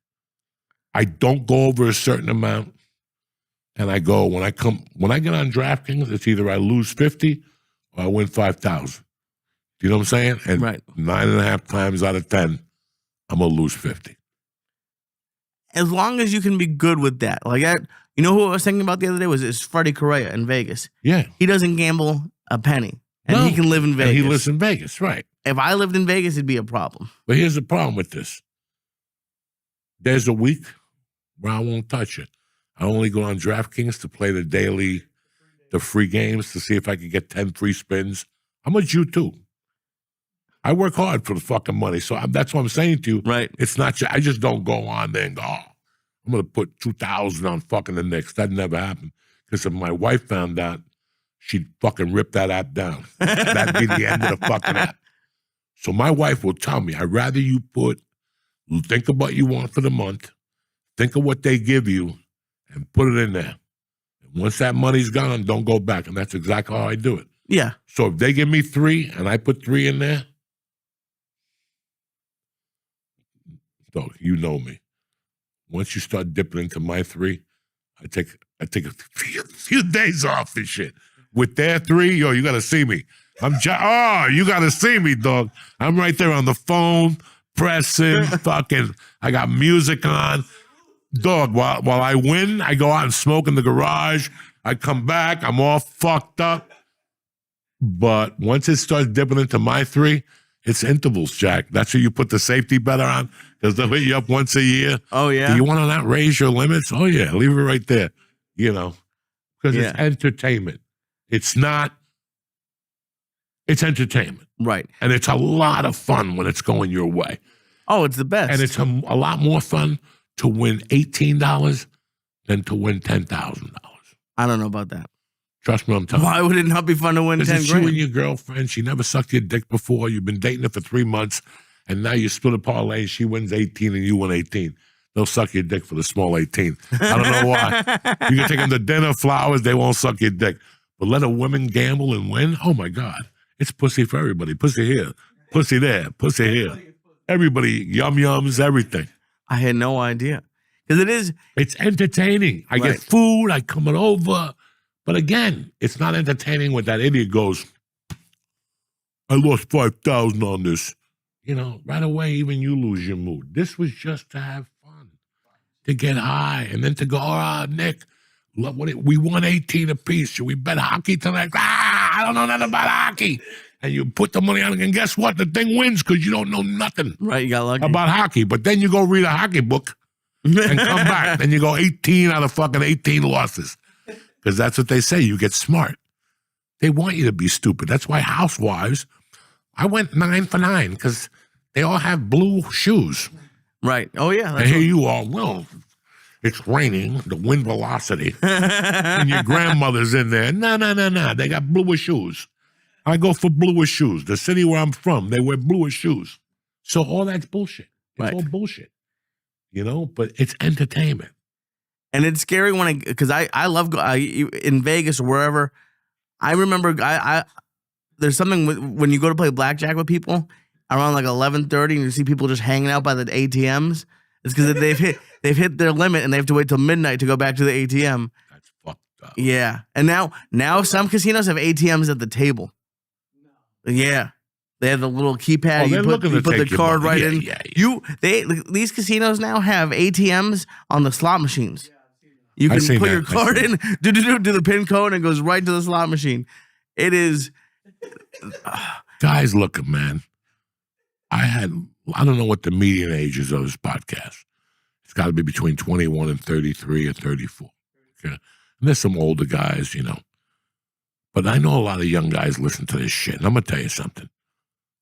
I don't go over a certain amount, and I go, when I get on DraftKings, it's either I lose 50 or I win 5,000. Do you know what I'm saying? And 9.5 times out of 10, I'm going to lose 50. As long as you can be good with that. Like that, you know who I was thinking about the other day was Freddie Correa in Vegas. Yeah. He doesn't gamble a penny. And he can live in Vegas. And he lives in Vegas, right. If I lived in Vegas, it'd be a problem. But here's the problem with this. There's a week where I won't touch it. I only go on DraftKings to play the free games to see if I can get 10 free spins. I'm a Jew too. I work hard for the fucking money. So that's what I'm saying to you. Right. It's not, I just don't go on there and go, oh, I'm going to put 2,000 on fucking the Knicks. That never happened. Because if my wife found out, she'd fucking rip that app down. That'd be the end of the fucking app. So my wife will tell me, I'd rather you think of what you want for the month, think of what they give you, and put it in there. And once that money's gone, don't go back. And that's exactly how I do it. Yeah. So if they give me 3 and I put 3 in there, so you know me. Once you start dipping into my 3, I take a few days off and shit. With their 3, yo, you gotta see me. You gotta see me, dog. I'm right there on the phone, pressing, fucking. I got music on, dog. While I win, I go out and smoke in the garage. I come back, I'm all fucked up. But once it starts dipping into my 3, it's intervals, Jack. That's where you put the safety bet on, because they'll hit you up once a year. Oh, yeah? Do you want to not raise your limits? Oh, yeah, leave it right there, you know, because it's entertainment. It's not, it's entertainment. Right. And it's a lot of fun when it's going your way. Oh, it's the best. And it's a lot more fun to win $18 than to win $10,000. I don't know about that. Trust me, I'm telling you. Why would it not be fun to win 10 It's grand? you and your girlfriend. She never sucked your dick before. You've been dating her for 3 months, and now you split a parlay. She wins 18 and you win 18. They'll suck your dick for the small 18. I don't know why. You can take them to dinner, flowers, they won't suck your dick. But let a woman gamble and win? Oh, my God. It's pussy for everybody. Pussy here, pussy there, pussy here. Everybody, yum-yums, everything. I had no idea. Because it's entertaining. I get food, I coming over. But again, it's not entertaining when that idiot goes, I lost 5,000 on this. You know, right away, even you lose your mood. This was just to have fun, to get high, and then to go, Nick, We won 18 apiece. Should we bet hockey tonight? I don't know nothing about hockey. And you put the money on it, and guess what? The thing wins because you don't know nothing Right, you got lucky. about hockey. But then you go read a hockey book and come back. Then you go 18 out of fucking 18 losses. Because that's what they say. You get smart. They want you to be stupid. That's why Housewives, I went 9 for 9 because they all have blue shoes. Right. Oh, yeah. And here you are, well, it's raining, the wind velocity, and your grandmother's in there. No. They got bluer shoes. I go for bluer shoes. The city where I'm from, they wear bluer shoes. So all that's bullshit. It's all bullshit. You know, but it's entertainment. And it's scary because I love in Vegas or wherever. I remember there's something when you go to play blackjack with people around like 11:30 and you see people just hanging out by the ATMs. It's because they've hit their limit and they have to wait till midnight to go back to the ATM. That's fucked up. Yeah, and now some casinos have ATMs at the table. Yeah, they have the little keypad. You put the card right in. These casinos now have ATMs on the slot machines. You can put your card in, do the PIN code, and it goes right to the slot machine. It is. Guys, look, man. I don't know what the median age is of this podcast. It's got to be between 21 and 33 or 34. Okay? And there's some older guys, you know. But I know a lot of young guys listen to this shit. And I'm going to tell you something.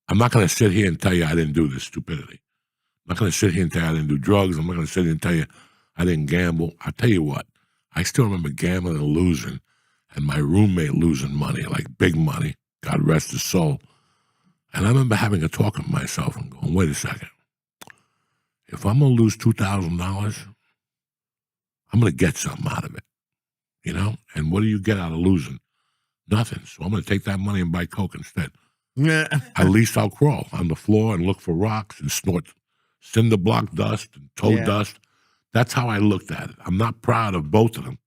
I'm not going to sit here and tell you I didn't do this stupidity. I'm not going to sit here and tell you I didn't do drugs. I'm not going to sit here and tell you I didn't gamble. I'll tell you what. I still remember gambling and losing, and my roommate losing money, like big money. God rest his soul. And I remember having a talk with myself and going, wait a second. If I'm going to lose $2,000, I'm going to get something out of it, you know? And what do you get out of losing? Nothing. So I'm going to take that money and buy Coke instead. At least I'll crawl on the floor and look for rocks and snort cinder block dust and toe dust. That's how I looked at it. I'm not proud of both of them.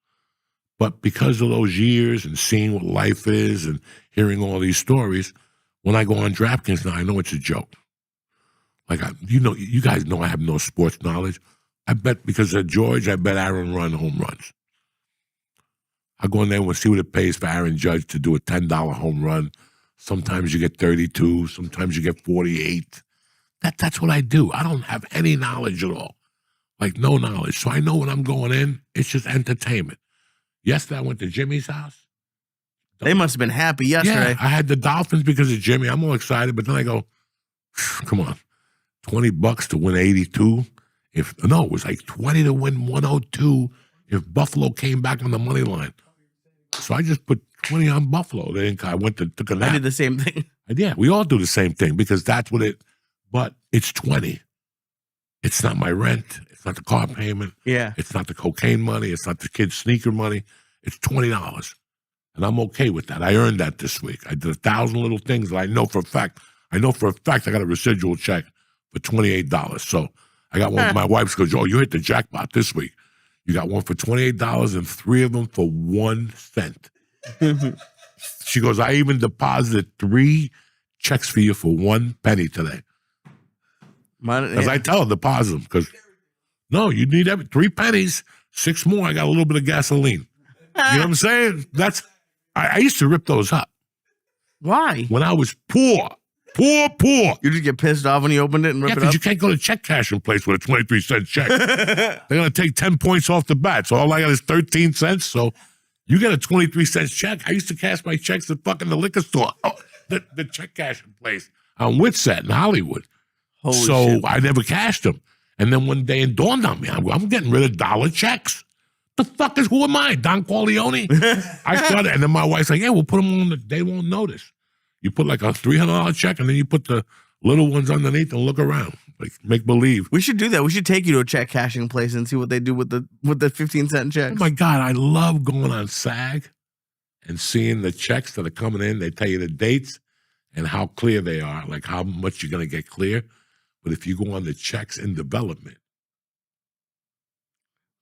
But because of those years and seeing what life is and hearing all these stories, when I go on DraftKings now, I know it's a joke. Like, you guys know I have no sports knowledge. I bet because of George, I bet Aaron run home runs. I go in there and see what it pays for Aaron Judge to do a $10 home run. Sometimes you get 32. Sometimes you get 48. That's what I do. I don't have any knowledge at all. Like, no knowledge. So I know when I'm going in, it's just entertainment. Yesterday, I went to Jimmy's house. They must have been happy yesterday. Yeah, I had the Dolphins because of Jimmy. I'm all excited, but then I go, come on, $20 to win 82. It was like 20 to win 102 if Buffalo came back on the money line. So I just put 20 on Buffalo. I took a nap. I did the same thing. Yeah, we all do the same thing because that's what but it's 20. It's not my rent. It's not the car payment. Yeah. It's not the cocaine money. It's not the kid's sneaker money. It's $20. And I'm okay with that. I earned that this week. I did 1,000 little things that I know for a fact. I got a residual check for $28. So I got one. My wife goes, "Oh, you hit the jackpot this week. You got one for $28 and 3 of them for 1 cent." She goes, "I even deposited 3 checks for you for 1 penny today." Because I tell her deposit them. Because no, you need 3 pennies, 6 more. I got a little bit of gasoline. You know what I'm saying? I used to rip those up. Why? When I was poor. You just get pissed off when you opened it and rip it up? because you can't go to check cashing place with a 23-cent check. They're going to take 10 points off the bat. So all I got is 13 cents. So you get a 23-cent check. I used to cash my checks at fucking the liquor store. Oh, the check cashing place on Whitsett in Hollywood. Holy so shit. I never cashed them. And then one day it dawned on me, I'm getting rid of dollar checks. Who am I, Don Corleone? I started, and then my wife's like, yeah, we'll put them on, they won't notice. You put like a $300 check, and then you put the little ones underneath and look around, like make believe. We should do that. We should take you to a check cashing place and see what they do with the 15-cent checks. Oh my God, I love going on SAG and seeing the checks that are coming in. They tell you the dates and how clear they are, like how much you're going to get clear. But if you go on the checks in development,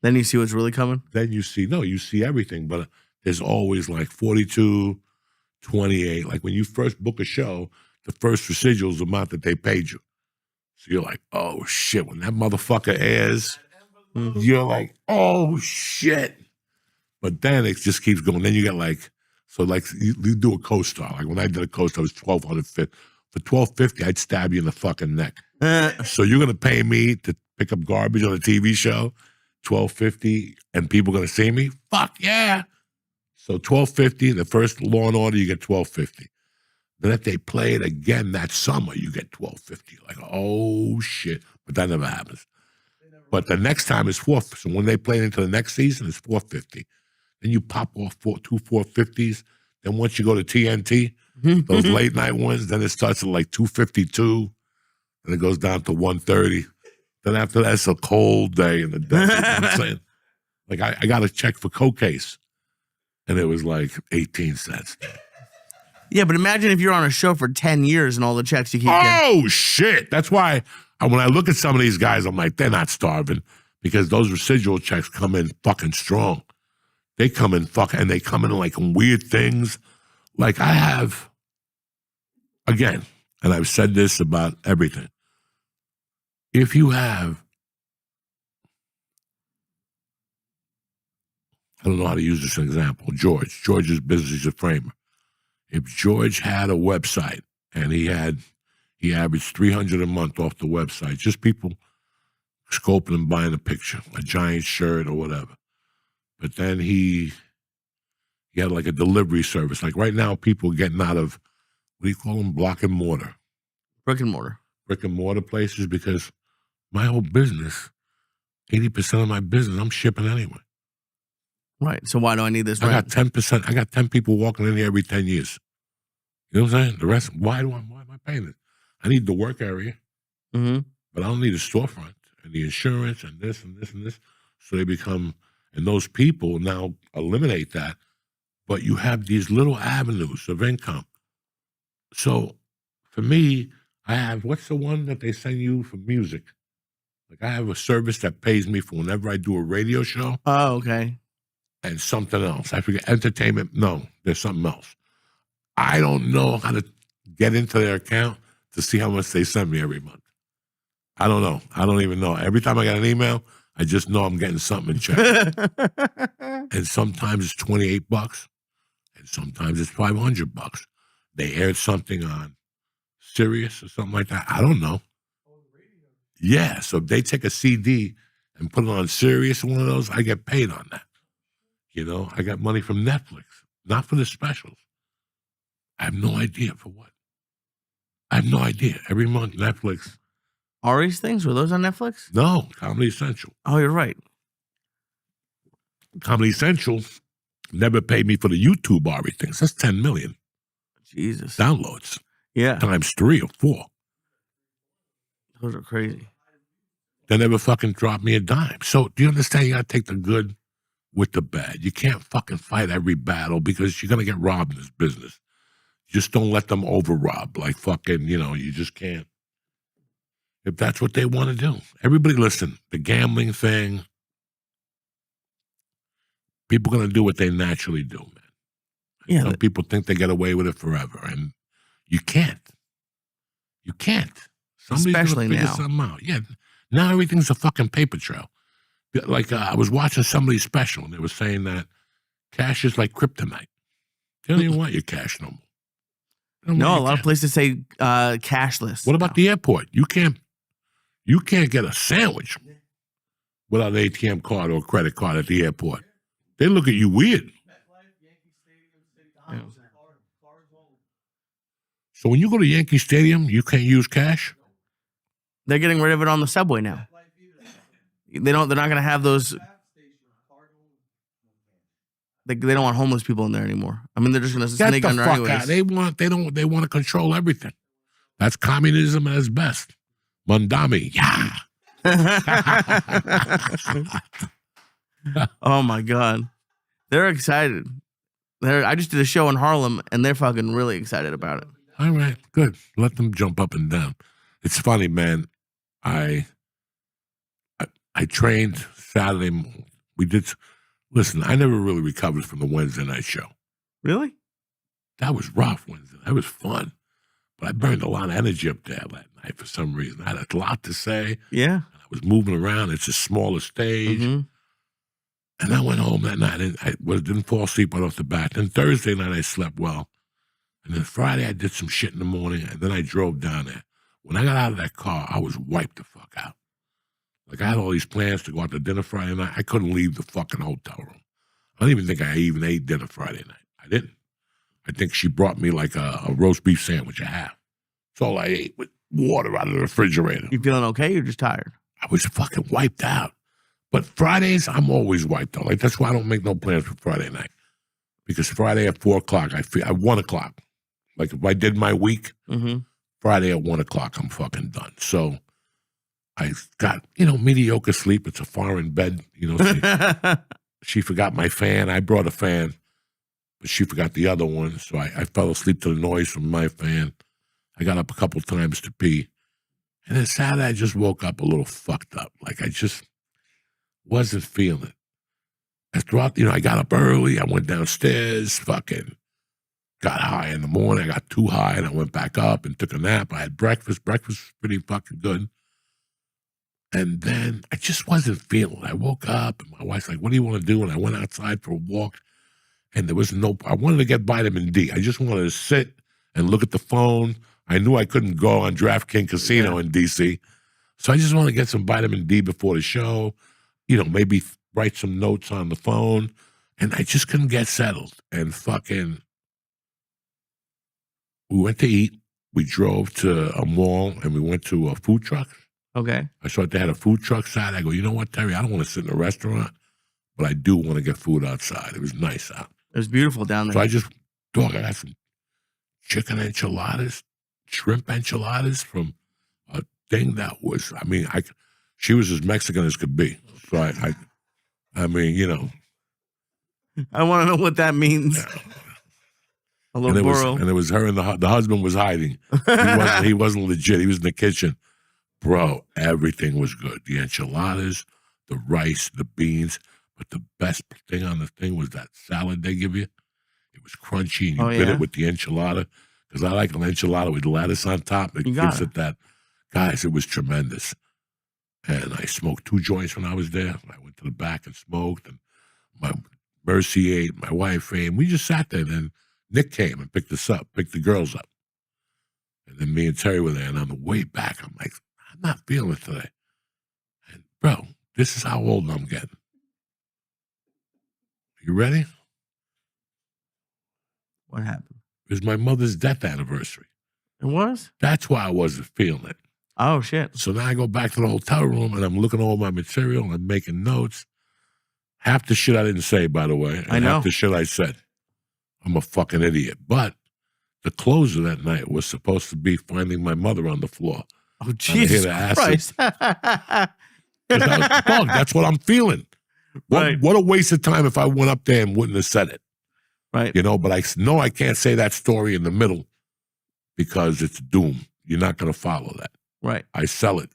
then you see what's really coming? Then you see everything. But there's always like 42, 28. Like when you first book a show, the first residual is the amount that they paid you. So you're like, oh shit. When that motherfucker airs, you're like, oh shit. But then it just keeps going. Then you get like, so like you do a co-star. Like when I did a co-star, it was $1,250. For $1,250, I'd stab you in the fucking neck. So you're gonna pay me to pick up garbage on a TV show, $1,250, and people gonna see me? Fuck yeah! So $1,250. The first Law and Order, you get $1,250. Then if they play it again that summer, you get $1,250. Like, oh shit! But that never happens. But the next time is $450. So when they play it into the next season, it's $450. Then you pop off two $450s. Then once you go to TNT, those late night ones, then it starts at like $252, and it goes down to $130. Then after that, it's a cold day in the day. You know what I'm saying? Like I got a check for coke case, and it was like 18 cents. Yeah, but imagine if you're on a show for 10 years and all the checks you keep getting. Oh shit! That's why when I look at some of these guys, I'm like, they're not starving because those residual checks come in fucking strong. They come in and they come in like weird things. Like I have, again, and I've said this about everything. If you have, I don't know how to use this example, George's business is a framer. If George had a website and he averaged $300 a month off the website, just people scoping and buying a picture, a giant shirt or whatever. But then he had like a delivery service. Like right now, people are getting out of, what do you call them? Block and mortar. Brick and mortar. Brick and mortar places, because my whole business, 80% of my business, I'm shipping anyway. Right. So why do I need this? I got 10%. I got 10 people walking in here every 10 years. You know what I'm saying? The rest, why am I paying it? I need the work area, but I don't need a storefront and the insurance and this and this and this. So they become, and those people now eliminate that, but you have these little avenues of income. So for me, I have, what's the one that they send you for music? Like I have a service that pays me for whenever I do a radio show. Oh, okay. And something else. I forget, entertainment. No, there's something else. I don't know how to get into their account to see how much they send me every month. I don't know. I don't even know. Every time I get an email, I just know I'm getting something in check. And sometimes it's $28, and sometimes it's $500. They aired something on Sirius or something like that. I don't know. Yeah, so if they take a CD and put it on Sirius, one of those, I get paid on that. You know, I got money from Netflix, not for the specials. I have no idea for what. I have no idea. Every month, Netflix. Ari's things, were those on Netflix? No, Comedy Central. Oh, you're right. Comedy Central never paid me for the YouTube Ari things. That's 10 million. Jesus. Downloads. Yeah. Times 3 or 4. Those are crazy. They never fucking dropped me a dime. So do you understand? You got to take the good with the bad. You can't fucking fight every battle because you're going to get robbed in this business. Just don't let them over-rob. Like fucking, you just can't. If that's what they want to do. Everybody listen, the gambling thing, people are going to do what they naturally do, man. Yeah. Some people think they get away with it forever, and you can't. You can't. Somebody's Especially gonna figure now. something out. Yeah, now everything's a fucking paper trail. Like I was watching somebody's special, and they were saying that cash is like kryptonite. They don't even want your cash no more. They don't No, want a your lot cash. of places say cashless. What about the airport? You can't get a sandwich without an ATM card or a credit card at the airport. They look at you weird. Yeah. So when you go to Yankee Stadium, you can't use cash? They're getting rid of it on the subway now. They're not going to have those. They don't want homeless people in there anymore. I mean, they're just going to Get snake the under fuck anyways. out. They want to control everything. That's communism at its best. Mandami, yeah. Oh my God. They're excited. I just did a show in Harlem and they're fucking really excited about it. All right, good. Let them jump up and down. It's funny, man. I trained Saturday. Listen, I never really recovered from the Wednesday night show. Really? That was rough Wednesday. That was fun. But I burned a lot of energy up there that night for some reason. I had a lot to say. Yeah. I was moving around. It's a smaller stage. Mhm. And I went home that night, and I didn't fall asleep right off the bat. Then Thursday night, I slept well. And then Friday, I did some shit in the morning, and then I drove down there. When I got out of that car, I was wiped the fuck out. Like, I had all these plans to go out to dinner Friday night. I couldn't leave the fucking hotel room. I don't even think I even ate dinner Friday night. I didn't. I think she brought me like a roast beef sandwich, a half. That's all I ate with water out of the refrigerator. You feeling okay? You're just tired. I was fucking wiped out. But Fridays, I'm always wiped out. Like, that's why I don't make no plans for Friday night. Because Friday at 4 o'clock, I feel at 1 o'clock. Like, if I did my week, Friday at 1 o'clock, I'm fucking done. So I got, mediocre sleep. It's a foreign bed. She forgot my fan. I brought a fan, but she forgot the other one. So I fell asleep to the noise from my fan. I got up a couple times to pee. And then Saturday, I just woke up a little fucked up. Like, I just wasn't feeling it. And throughout, I got up early. I went downstairs, fucking got high in the morning. I got too high, and I went back up and took a nap. I had breakfast. Breakfast was pretty fucking good. And then I just wasn't feeling it. I woke up, and my wife's like, what do you want to do? And I went outside for a walk, and there was I wanted to get vitamin D. I just wanted to sit and look at the phone. I knew I couldn't go on DraftKings Casino in D.C., so I just wanted to get some vitamin D before the show, maybe write some notes on the phone, and I just couldn't get settled. And fucking, we went to eat. We drove to a mall, and we went to a food truck. Okay. I saw they had a food truck side. I go, you know what, Terry? I don't want to sit in a restaurant, but I do want to get food outside. It was nice out. It was beautiful down there. So I got some chicken enchiladas, shrimp enchiladas from a thing that was, she was as Mexican as could be. So I mean, I want to know what that means. A little burro. And it was her and the husband was hiding. He wasn't legit. He was in the kitchen. Bro, everything was good. The enchiladas, the rice, the beans. But the best thing on the thing was that salad they give you. It was crunchy, and you bit it with the enchilada. Because I like an enchilada with lettuce on top. It gives it that. Guys, it was tremendous. And I smoked 2 joints when I was there. I went to the back and smoked. And my Mercy ate, my wife ate. And we just sat there. And Nick came and picked us up, picked the girls up. And then me and Terry were there. And on the way back, I'm like, I'm not feeling it today. And, bro, this is how old I'm getting. You ready? What happened? It was my mother's death anniversary. It was? That's why I wasn't feeling it. Oh, shit. So now I go back to the hotel room, and I'm looking over my material, and I'm making notes. Half the shit I didn't say, by the way. And I know. Half the shit I said. I'm a fucking idiot. But the closer that night was supposed to be finding my mother on the floor. Oh, Jesus Christ. Because I was bugged. That's what I'm feeling. What a waste of time if I went up there and wouldn't have said it. Right. But I know I can't say that story in the middle because it's doom. You're not going to follow that. Right. I sell it.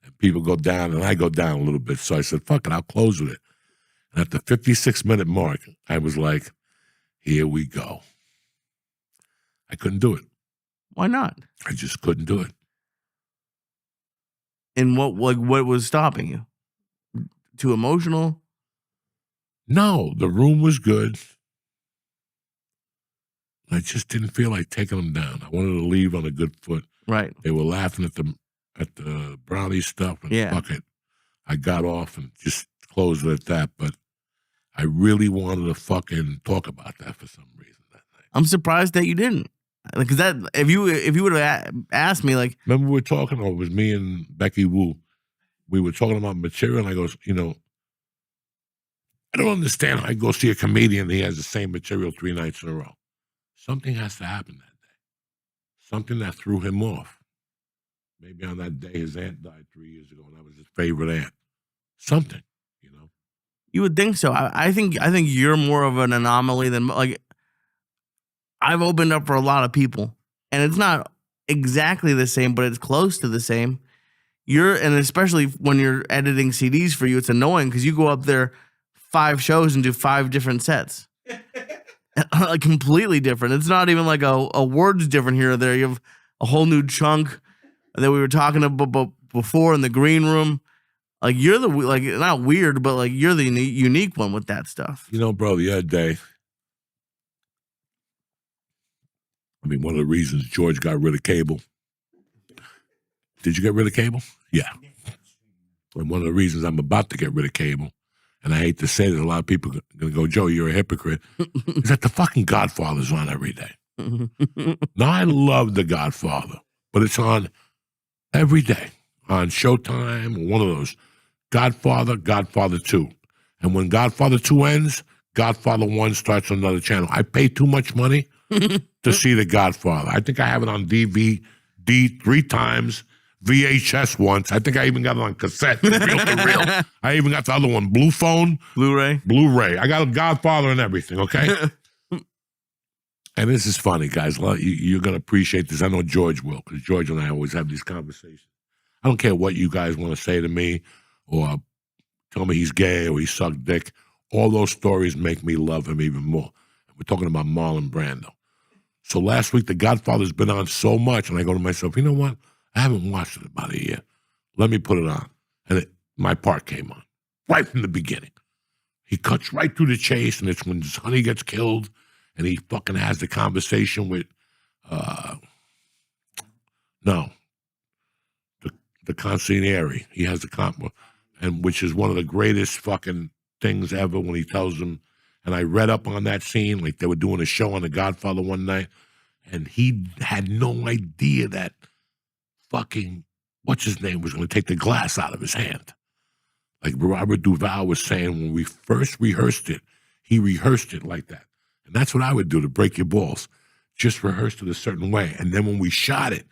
And people go down, and I go down a little bit. So I said, fuck it, I'll close with it. And at the 56-minute mark, I was like, here we go. I couldn't do it. Why not? I just couldn't do it. And what was stopping you? Too emotional? No, the room was good. I just didn't feel like taking them down. I wanted to leave on a good foot. Right. They were laughing at the brownie stuff, and fuck it. I got off and just closed it at that, but I really wanted to fucking talk about that for some reason that night. I'm surprised that you didn't. Because that if you would have asked me, like, remember we were talking, it was me and Becky Wu. We were talking about material, and I goes, I don't understand how I go see a comedian and he has the same material 3 nights in a row. Something has to happen that day. Something that threw him off. Maybe on that day his aunt died 3 years ago, and that was his favorite aunt. Something, You would think so. I think you're more of an anomaly than, like, I've opened up for a lot of people, and it's not exactly the same, but it's close to the same. And especially when you're editing CDs for you, it's annoying because you go up there 5 shows and do 5 different sets. Like, completely different. It's not even like a word's different here or there. You have a whole new chunk that we were talking about before in the green room. Like you're the like not weird, but like you're the unique one with that stuff. You know, bro, the other day, I mean, one of the reasons George got rid of cable. Did you get rid of cable? Yeah. And one of the reasons I'm about to get rid of cable, and I hate to say that a lot of people are going to go, Joe, you're a hypocrite, is that the fucking Godfather's on every day. Now, I love The Godfather, but it's on every day on Showtime or one of those. Godfather, Godfather 2. And when Godfather 2 ends, Godfather 1 starts on another channel. I pay too much money to see The Godfather. I think I have it on DVD 3 times, VHS once. I think I even got it on cassette, reel to reel. I even got the other one, Blue Phone. Blu-ray. I got a Godfather and everything, okay? And this is funny, guys. You're going to appreciate this. I know George will, because George and I always have these conversations. I don't care what you guys want to say to me or tell me he's gay or he sucked dick. All those stories make me love him even more. We're talking about Marlon Brando. So last week, The Godfather's been on so much, and I go to myself, you know what? I haven't watched it about a year. Let me put it on. And my part came on right from the beginning. He cuts right through the chase, and it's when Sonny gets killed, and he fucking has the conversation with, the consigliere. He has the and which is one of the greatest fucking things ever when he tells him. And I read up on that scene, like they were doing a show on The Godfather one night, and he had no idea that fucking, what's his name, was going to take the glass out of his hand. Like Robert Duvall was saying, when we first rehearsed it, he rehearsed it like that. And that's what I would do to break your balls. Just rehearse it a certain way. And then when we shot it,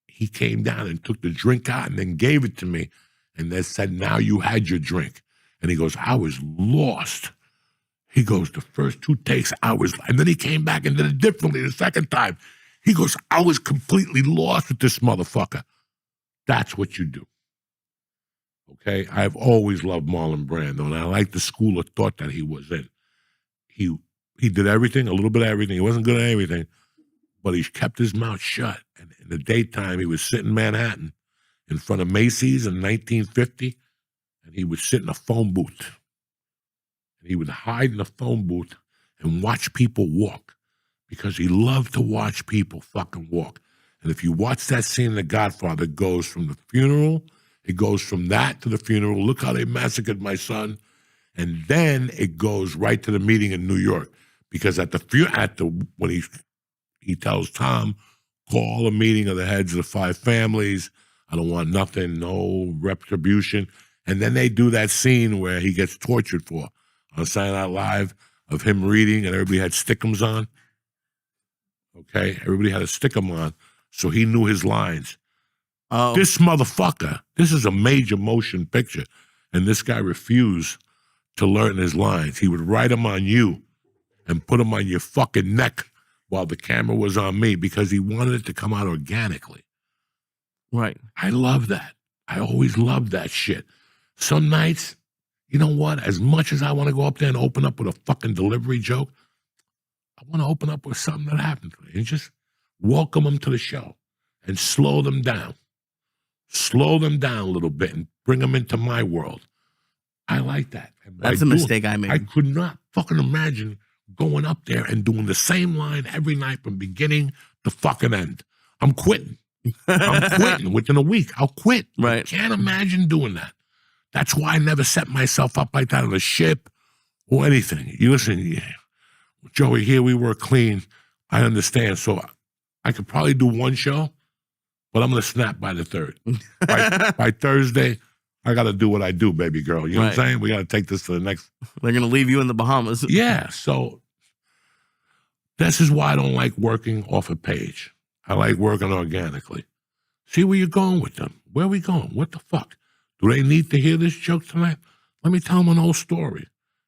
he came down and took the drink out and then gave it to me and then said, now you had your drink. And he goes, I was lost. He goes, the first 2 takes, and then he came back and did it differently the second time. He goes, I was completely lost with this motherfucker. That's what you do. Okay? I've always loved Marlon Brando, and I like the school of thought that he was in. He did everything, a little bit of everything. He wasn't good at everything, but he kept his mouth shut. And in the daytime, he would sit in Manhattan in front of Macy's in 1950, and he would sit in a phone booth. And he would hide in a phone booth and watch people walk because he loved to watch people fucking walk. And if you watch that scene in The Godfather, it goes from the funeral, it goes from that to the funeral. Look how they massacred my son. And then it goes right to the meeting in New York because when he tells Tom, call a meeting of the heads of the 5 families. I don't want nothing, no retribution. And then they do that scene where he gets tortured for on Saturday Night Live of him reading, and everybody had stickums on. Okay? Everybody had a stickum on, so he knew his lines. Oh. This motherfucker, this is a major motion picture, and this guy refused to learn his lines. He would write them on you and put them on your fucking neck while the camera was on me because he wanted it to come out organically. Right. I love that. I always loved that shit. Some nights, you know what? As much as I want to go up there and open up with a fucking delivery joke, I want to open up with something that happened to me and just welcome them to the show and slow them down. Slow them down a little bit and bring them into my world. I like that. That's a mistake I made. I could not fucking imagine going up there and doing the same line every night from beginning to fucking end. I'm quitting. I'm quitting within a week. I'll quit. Right. I can't imagine doing that. That's why I never set myself up like that on a ship or anything. You listen, Joey, here we were clean. I understand. So I could probably do 1 show, but I'm going to snap by the 3rd. By Thursday, I got to do what I do, baby girl. You know what I'm saying? We got to take this to the next. They're going to leave you in the Bahamas. Yeah. So this is why I don't like working off a page. I like working organically. See where you're going with them. Where are we going? What the fuck? Do they need to hear this joke tonight? Let me tell them an old story.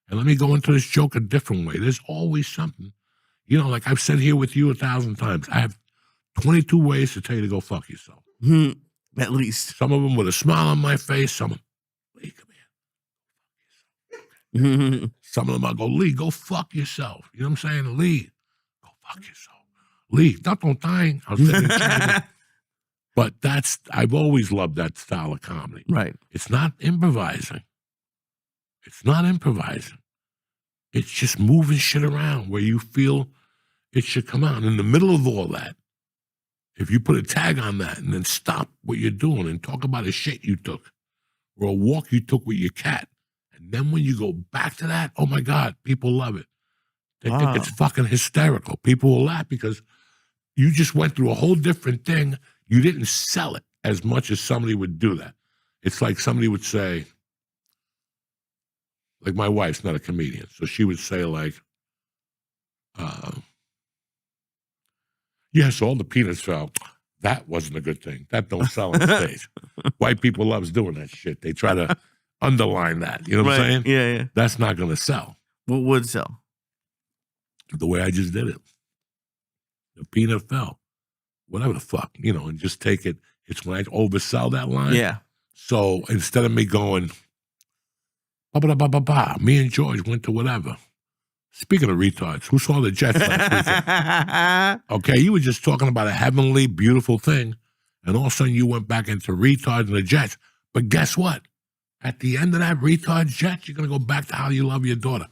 And let me go into this joke a different way. There's always something. You know, like I've said here with you 1,000 times, I have 22 ways to tell you to go fuck yourself. At least. Some of them with a smile on my face. Some of them, Lee, come here. Some of them I'll go, Lee, go fuck yourself. You know what I'm saying? Lee, go fuck yourself. Lee, don't dying. I was sitting in China. But I've always loved that style of comedy. Right. It's not improvising. It's not improvising. It's just moving shit around where you feel it should come out. In the middle of all that, if you put a tag on that and then stop what you're doing and talk about a shit you took or a walk you took with your cat, and then when you go back to that, oh my God, people love it. They think it's fucking hysterical. People will laugh because you just went through a whole different thing. You didn't sell it as much as somebody would do that. It's like somebody would say, like my wife's not a comedian, so she would say like, yes, all the peanuts fell. That wasn't a good thing. That don't sell on stage. White people loves doing that shit. They try to underline that. You know what I'm saying? Yeah, yeah. That's not going to sell. What would sell? The way I just did it. The peanut fell. Whatever the fuck, and just take it. It's when I oversell that line. Yeah. So instead of me going, ba-ba-da-ba-ba-ba, me and George went to whatever. Speaking of retards, who saw the Jets last weekend? Okay, you were just talking about a heavenly, beautiful thing, and all of a sudden you went back into retards and the Jets. But guess what? At the end of that retards Jets, you're going to go back to how you love your daughter.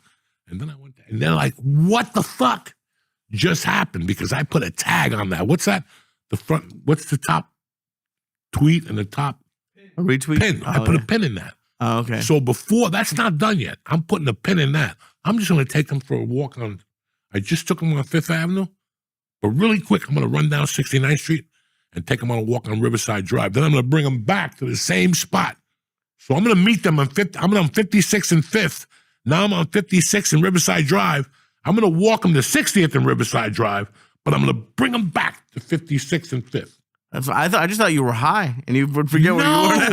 And then and they're like, what the fuck just happened? Because I put a tag on that. What's that? What's the top tweet and the top a retweet? Pin. I put a pin in that. Oh, okay. So before, that's not done yet. I'm putting a pin in that. I'm just going to take them for a walk I just took them on Fifth Avenue, but really quick, I'm going to run down 69th Street and take them on a walk on Riverside Drive. Then I'm going to bring them back to the same spot. So I'm going to meet them on 56th and 5th. Now I'm on 56th and Riverside Drive. I'm going to walk them to 60th and Riverside Drive, but I'm going to bring them back to 56th and 5th. I just thought you were high and you would forget where you were.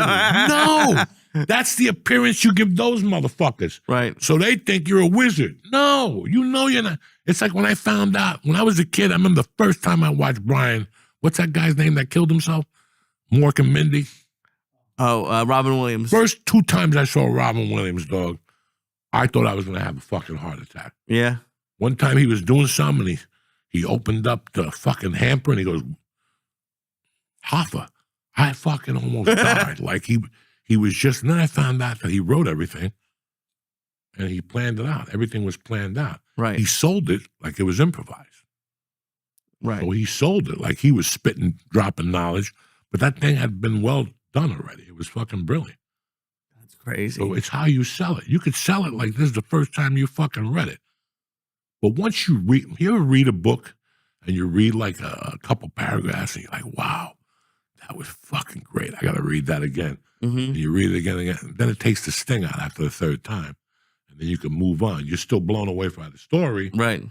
No. That's the appearance you give those motherfuckers. Right. So they think you're a wizard. No, you're not. It's like when I found out, when I was a kid, I remember the first time I watched Brian, what's that guy's name that killed himself? Mork and Mindy. Oh, Robin Williams. First 2 times I saw Robin Williams, dog, I thought I was going to have a fucking heart attack. Yeah. One time he was doing something and he opened up the fucking hamper and he goes, Hoffa, I fucking almost died. Like he was just, and then I found out that he wrote everything and he planned it out. Everything was planned out. Right. He sold it like it was improvised. Right. So he sold it like he was spitting, dropping knowledge, but that thing had been well done already. It was fucking brilliant. That's crazy. So it's how you sell it. You could sell it like this is the first time you fucking read it. But once you ever read a book and you read like a couple paragraphs and you're like, wow, that was fucking great. I got to read that again. Mm-hmm. And you read it again and again. Then it takes the sting out after the 3rd time. And then you can move on. You're still blown away by the story. Right.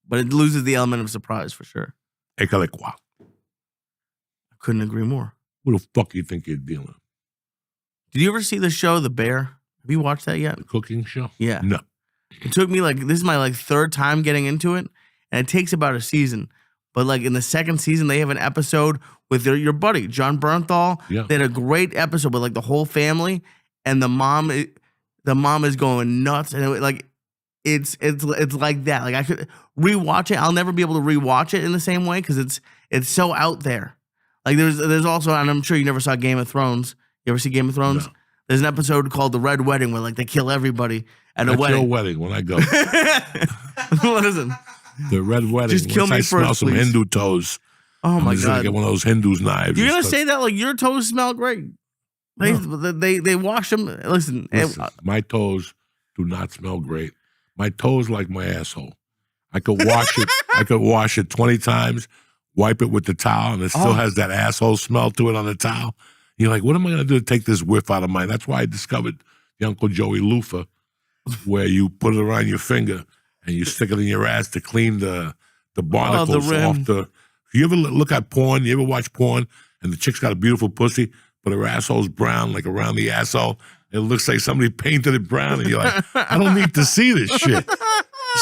But it loses the element of surprise for sure. Ekalikwa. I couldn't agree more. Who the fuck you think you're dealing with? Did you ever see the show The Bear? Have you watched that yet? The cooking show? Yeah. No. It took me this is my 3rd time getting into it, and it takes about a season. But in the 2nd season, they have an episode with your buddy John Bernthal. Yeah. They had a great episode with the whole family, and the mom is going nuts, and it's like that. I could rewatch it. I'll never be able to rewatch it in the same way because it's so out there. There's also, and I'm sure you never saw Game of Thrones. You ever see Game of Thrones? No. There's an episode called The Red Wedding where they kill everybody at a wedding. Your wedding when I go. Listen. The Red Wedding. Just kill Once me I first, smell some please. Hindu toes. Oh my I'm just gonna God. get one of those Hindu's knives. You're and gonna stuff. say that your toes smell great. They wash them. Listen, my toes do not smell great. My toes like my asshole. I could wash it. I could wash it 20 times, wipe it with the towel, and it still has that asshole smell to it on the towel. You're like, what am I gonna do to take this whiff out of mine? That's why I discovered the Uncle Joey loofah, where you put it around your finger and you stick it in your ass to clean the barnacles off the. You ever look at porn? You ever watch porn and the chick's got a beautiful pussy, but her asshole's brown, like around the asshole? It looks like somebody painted it brown, and you're like, I don't need to see this shit.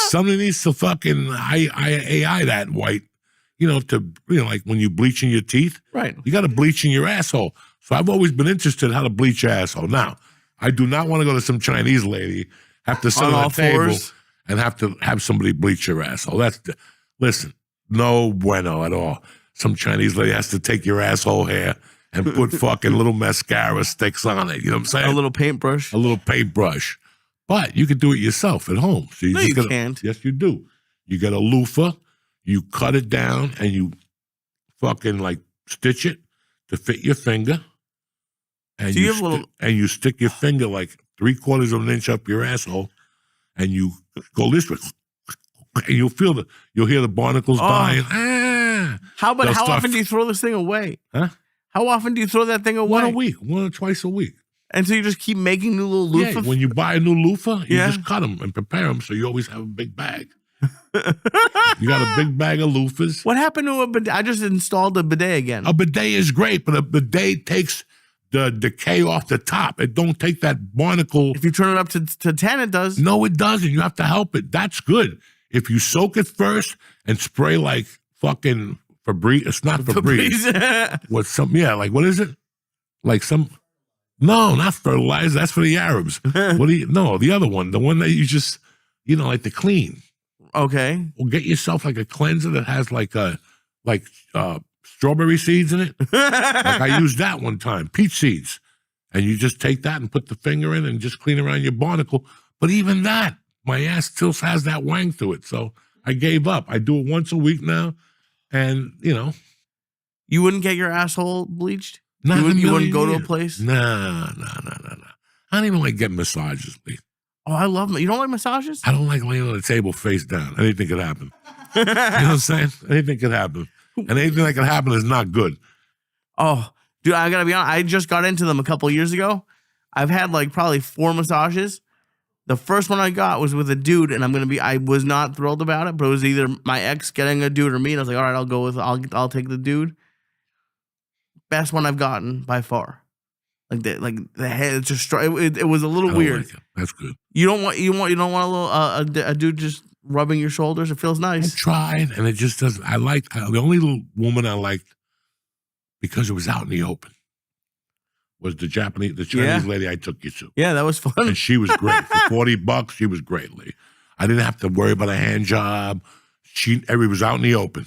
Somebody needs to fucking AI that white, like when you bleaching your teeth. Right. You got to bleach in your asshole. So I've always been interested in how to bleach your asshole. Now, I do not want to go to some Chinese lady, have to sit on a table, and have to have somebody bleach your asshole. Listen, no bueno at all. some Chinese lady has to take your asshole hair and put fucking little mascara sticks on it. You know what I'm saying? A little paintbrush. A little paintbrush. But you can do it yourself at home. So No, you can't. Yes, you do. You get a loofah, you cut it down, and you fucking like stitch it to fit your finger. And So you have a little- and you stick your finger like 3/4 of an inch up your asshole, and you go this way, and you'll hear the barnacles dying. Ah! How They'll start- often do you throw this thing away? Huh? How often do you throw that thing away? One a week, 1 or twice a week. And so you just keep making new little Yeah, loofahs? when you buy a new loofah, you Yeah. just cut them and prepare them, so you always have a big bag. You got a big bag of loofahs. What happened to a bidet? I just installed a bidet again. A bidet is great, but a bidet takes the decay off the top. It don't take that barnacle. If you turn it up to 10, it does. No, it doesn't. You have to help it. That's good. If you soak it first and spray like fucking Febreze, it's not Febreze. What like what is it? Like no, not fertilizer. That's for the Arabs. The other one, the one that you just, like the clean. Okay. Well, get yourself like a cleanser that has like strawberry seeds in it. Like I used that one time, peach seeds. And you just take that and put the finger in and just clean around your barnacle. But even that, my ass still has that wang to it. So I gave up. I do it once a week now. And, You wouldn't get your asshole bleached? not You wouldn't go to a place? Nah. I don't even like getting massages, Lee. Oh, I love them. You don't like massages? I don't like laying on the table face down. Anything could happen. You know what I'm saying? Anything could happen. And anything that could happen is not good. Oh, dude, I gotta be honest. I just got into them a couple years ago. I've had like probably 4 massages. The first one I got was with a dude, and I was not thrilled about it, but it was either my ex getting a dude or me. And I was like, all right, I'll take the dude. Best one I've gotten by far. Like the head, it's just it was a little I don't weird. like it. That's good. You don't want a little a dude just rubbing your shoulders. It feels I nice. tried, and it just doesn't. The only little woman I liked because it was out in the open was the Chinese lady I took you to. Yeah, that was fun. And she was great. For $40, she was great, Lee. I didn't have to worry about a hand job. It was out in the open.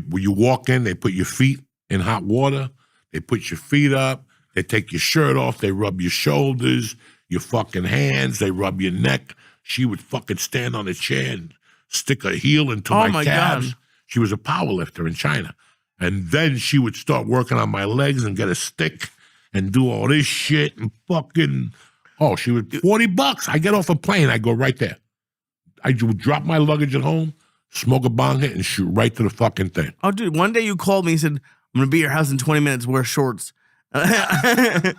When you walk in, they put your feet in hot water. They put your feet up. They take your shirt off. They rub your shoulders, your fucking hands. They rub your neck. She would fucking stand on a chair and stick her heel into my calves. God. She was a power lifter in China. And then she would start working on my legs and get a stick and do all this shit and fucking, she was $40. I get off a plane, I go right there. I would drop my luggage at home, smoke a bong hit, and shoot right to the fucking thing. Oh, dude, one day you called me and said, I'm going to be at your house in 20 minutes, wear shorts. And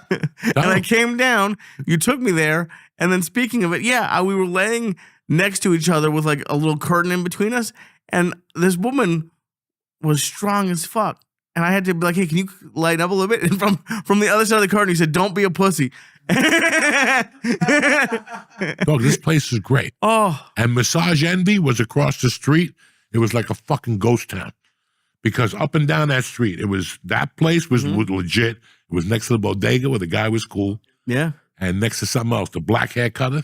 I came down, you took me there, and then speaking of it, we were laying next to each other with like a little curtain in between us, and this woman was strong as fuck. And I had to be like, hey, can you lighten up a little bit? And from the other side of the curtain, he said, don't be a pussy. Dog, this place is great. Oh. And Massage Envy was across the street. It was like a fucking ghost town. Because up and down that street, that place was legit. It was next to the bodega where the guy was cool. Yeah. And next to something else, the black hair cutter.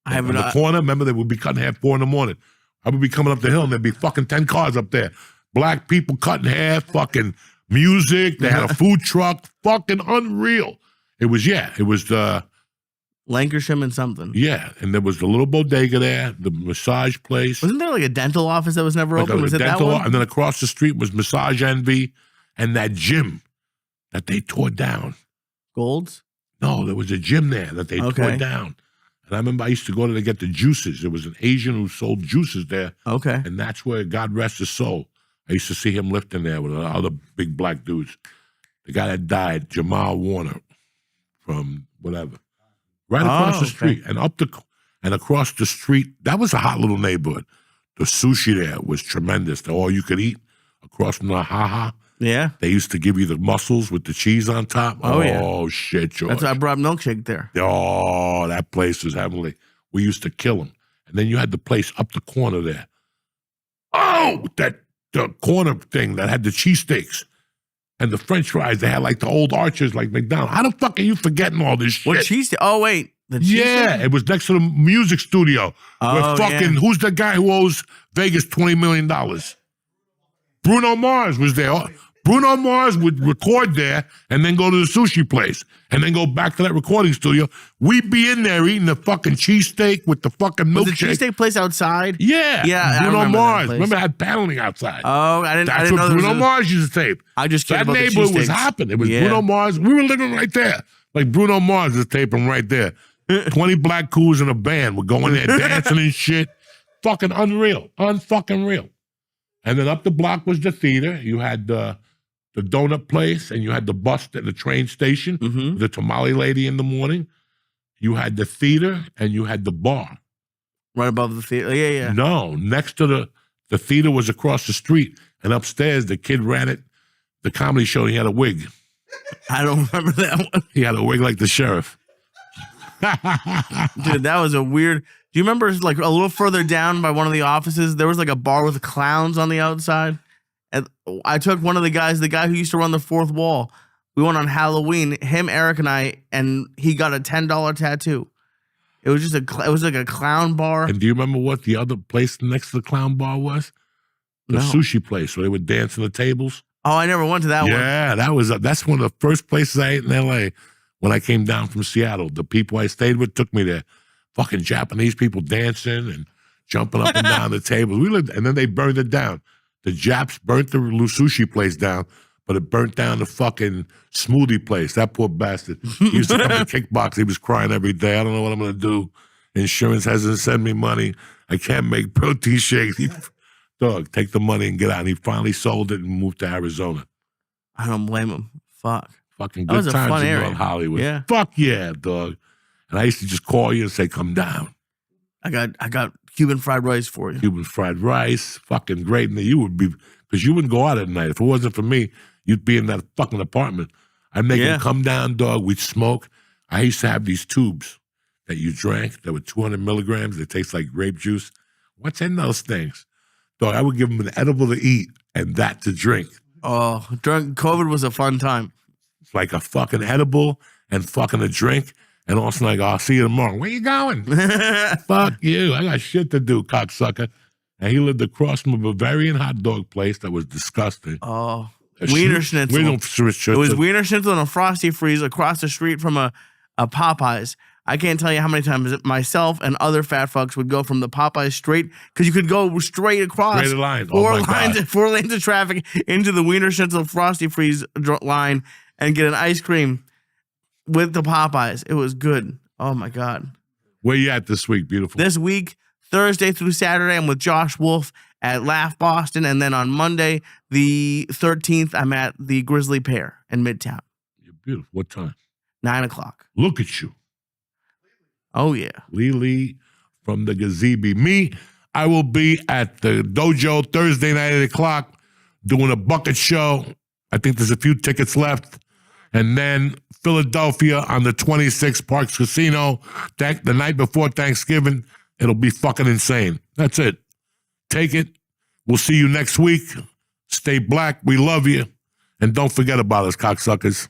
I have in the corner, remember they would be cutting hair at 4 a.m. I would be coming up the hill and there'd be fucking 10 cars up there. Black people cutting hair, fucking music. They had a food truck. Fucking unreal. It was the Lancashire and something. Yeah, and there was the little bodega there, the massage place. Wasn't there like a dental office that was never open? Was it that one? And then across the street was Massage Envy and that gym that they tore down. Gold's? No, there was a gym there that they tore down. And I remember I used to go there to get the juices. There was an Asian who sold juices there. Okay. And that's where, God rest his soul, I used to see him lifting there with other big black dudes. The guy that died, Jamal Warner, from whatever. Right across the street. And across the street, that was a hot little neighborhood. The sushi there was tremendous. The all you could eat across from the Haha. Yeah. They used to give you the mussels with the cheese on top. Oh, yeah. Oh, shit, George. That's why I brought milkshake there. Oh, that place was heavenly. We used to kill them. And then you had the place up the corner there. Oh, the corner thing that had the cheesesteaks and the French fries. They had like the old Archers, like McDonald's. How the fuck are you forgetting all this shit? What cheese? Oh, wait. The cheese Yeah, it was next to the music studio. Oh, who's the guy who owes Vegas $20 million? Bruno Mars was there. Bruno Mars would record there and then go to the sushi place and then go back to that recording studio. We'd be in there eating the fucking cheesesteak with the fucking Was the milkshake. cheesesteak place outside? Yeah. Yeah, I Bruno remember that Mars. place. Remember, it had paneling outside. Oh, I didn't That's know what there was Bruno Mars used to tape. I just cared That about the neighborhood was cheesesteaks. hopping. It was Yeah. Bruno Mars. We were living right there. Like Bruno Mars is taping right there. 20 black coos in a band. We're going there dancing and shit. Fucking unreal. Unfucking real. And then up the block was the theater. You had the donut place, and you had the bus at the train station, the tamale lady in the morning. You had the theater, and you had the bar. Right above the theater. Yeah. No, next to the theater was across the street, and upstairs the kid ran it, the comedy show. He had a wig. I don't remember that one. He had a wig like the sheriff. Dude, that was a weird. Do you remember like a little further down by one of the offices, there was like a bar with clowns on the outside? And I took one of the guy who used to run the fourth wall. We went on Halloween, him, Eric, and I, and he got a $10 tattoo. It was just it was like a clown bar. And do you remember what the other place next to the clown bar was? The No. sushi place where they would dance on the tables. Oh, I never went to that one. Yeah, that's one of the first places I ate in LA when I came down from Seattle. The people I stayed with took me there. Fucking Japanese people dancing and jumping up and down the tables. We lived, and then they burned it down. The Japs burnt the sushi place down, but it burnt down the fucking smoothie place. That poor bastard. He used to come to kickbox. He was crying every day. I don't know what I'm going to do. Insurance hasn't sent me money. I can't make protein shakes. Dog, take the money and get out. And he finally sold it and moved to Arizona. I don't blame him. Fuck. Fucking That was good a times fun in area. North Hollywood. Yeah. Fuck yeah, dog. And I used to just call you and say, come down. I got Cuban fried rice for you. Cuban fried rice, fucking great. And you would be, because you wouldn't go out at night. If it wasn't for me, you'd be in that fucking apartment. I'd make him come down, dog. We'd smoke. I used to have these tubes that you drank that were 200 milligrams. They taste like grape juice. What's in those things? Dog, I would give him an edible to eat and that to drink. Oh, COVID was a fun time. It's like a fucking edible and fucking a drink. And all of a sudden I go, I'll see you tomorrow. Where you going? Fuck you. I got shit to do, cocksucker. And he lived across from a Bavarian hot dog place that was disgusting. Oh, Wiener Schnitzel. It was Wiener Schnitzel and a Frosty Freeze across the street from a Popeyes. I can't tell you how many times myself and other fat fucks would go from the Popeyes straight, because you could go straight across Straight line. four lanes of traffic into the Wiener Schnitzel Frosty Freeze line and get an ice cream with the Popeyes. It was good. Oh my God. Where you at this week, beautiful? This week, Thursday through Saturday, I'm with Josh Wolf at Laugh Boston. And then on Monday, the 13th, I'm at the Grizzly Pear in Midtown. You're beautiful. What time? 9:00. Look at you. Oh, yeah. Lily from the Gazebo. Me, I will be at the Dojo Thursday night at 8 o'clock doing a bucket show. I think there's a few tickets left. And then Philadelphia on the 26th, Parks Casino, the night before Thanksgiving. It'll be fucking insane. That's it. Take it. We'll see you next week. Stay black. We love you. And don't forget about us, cocksuckers.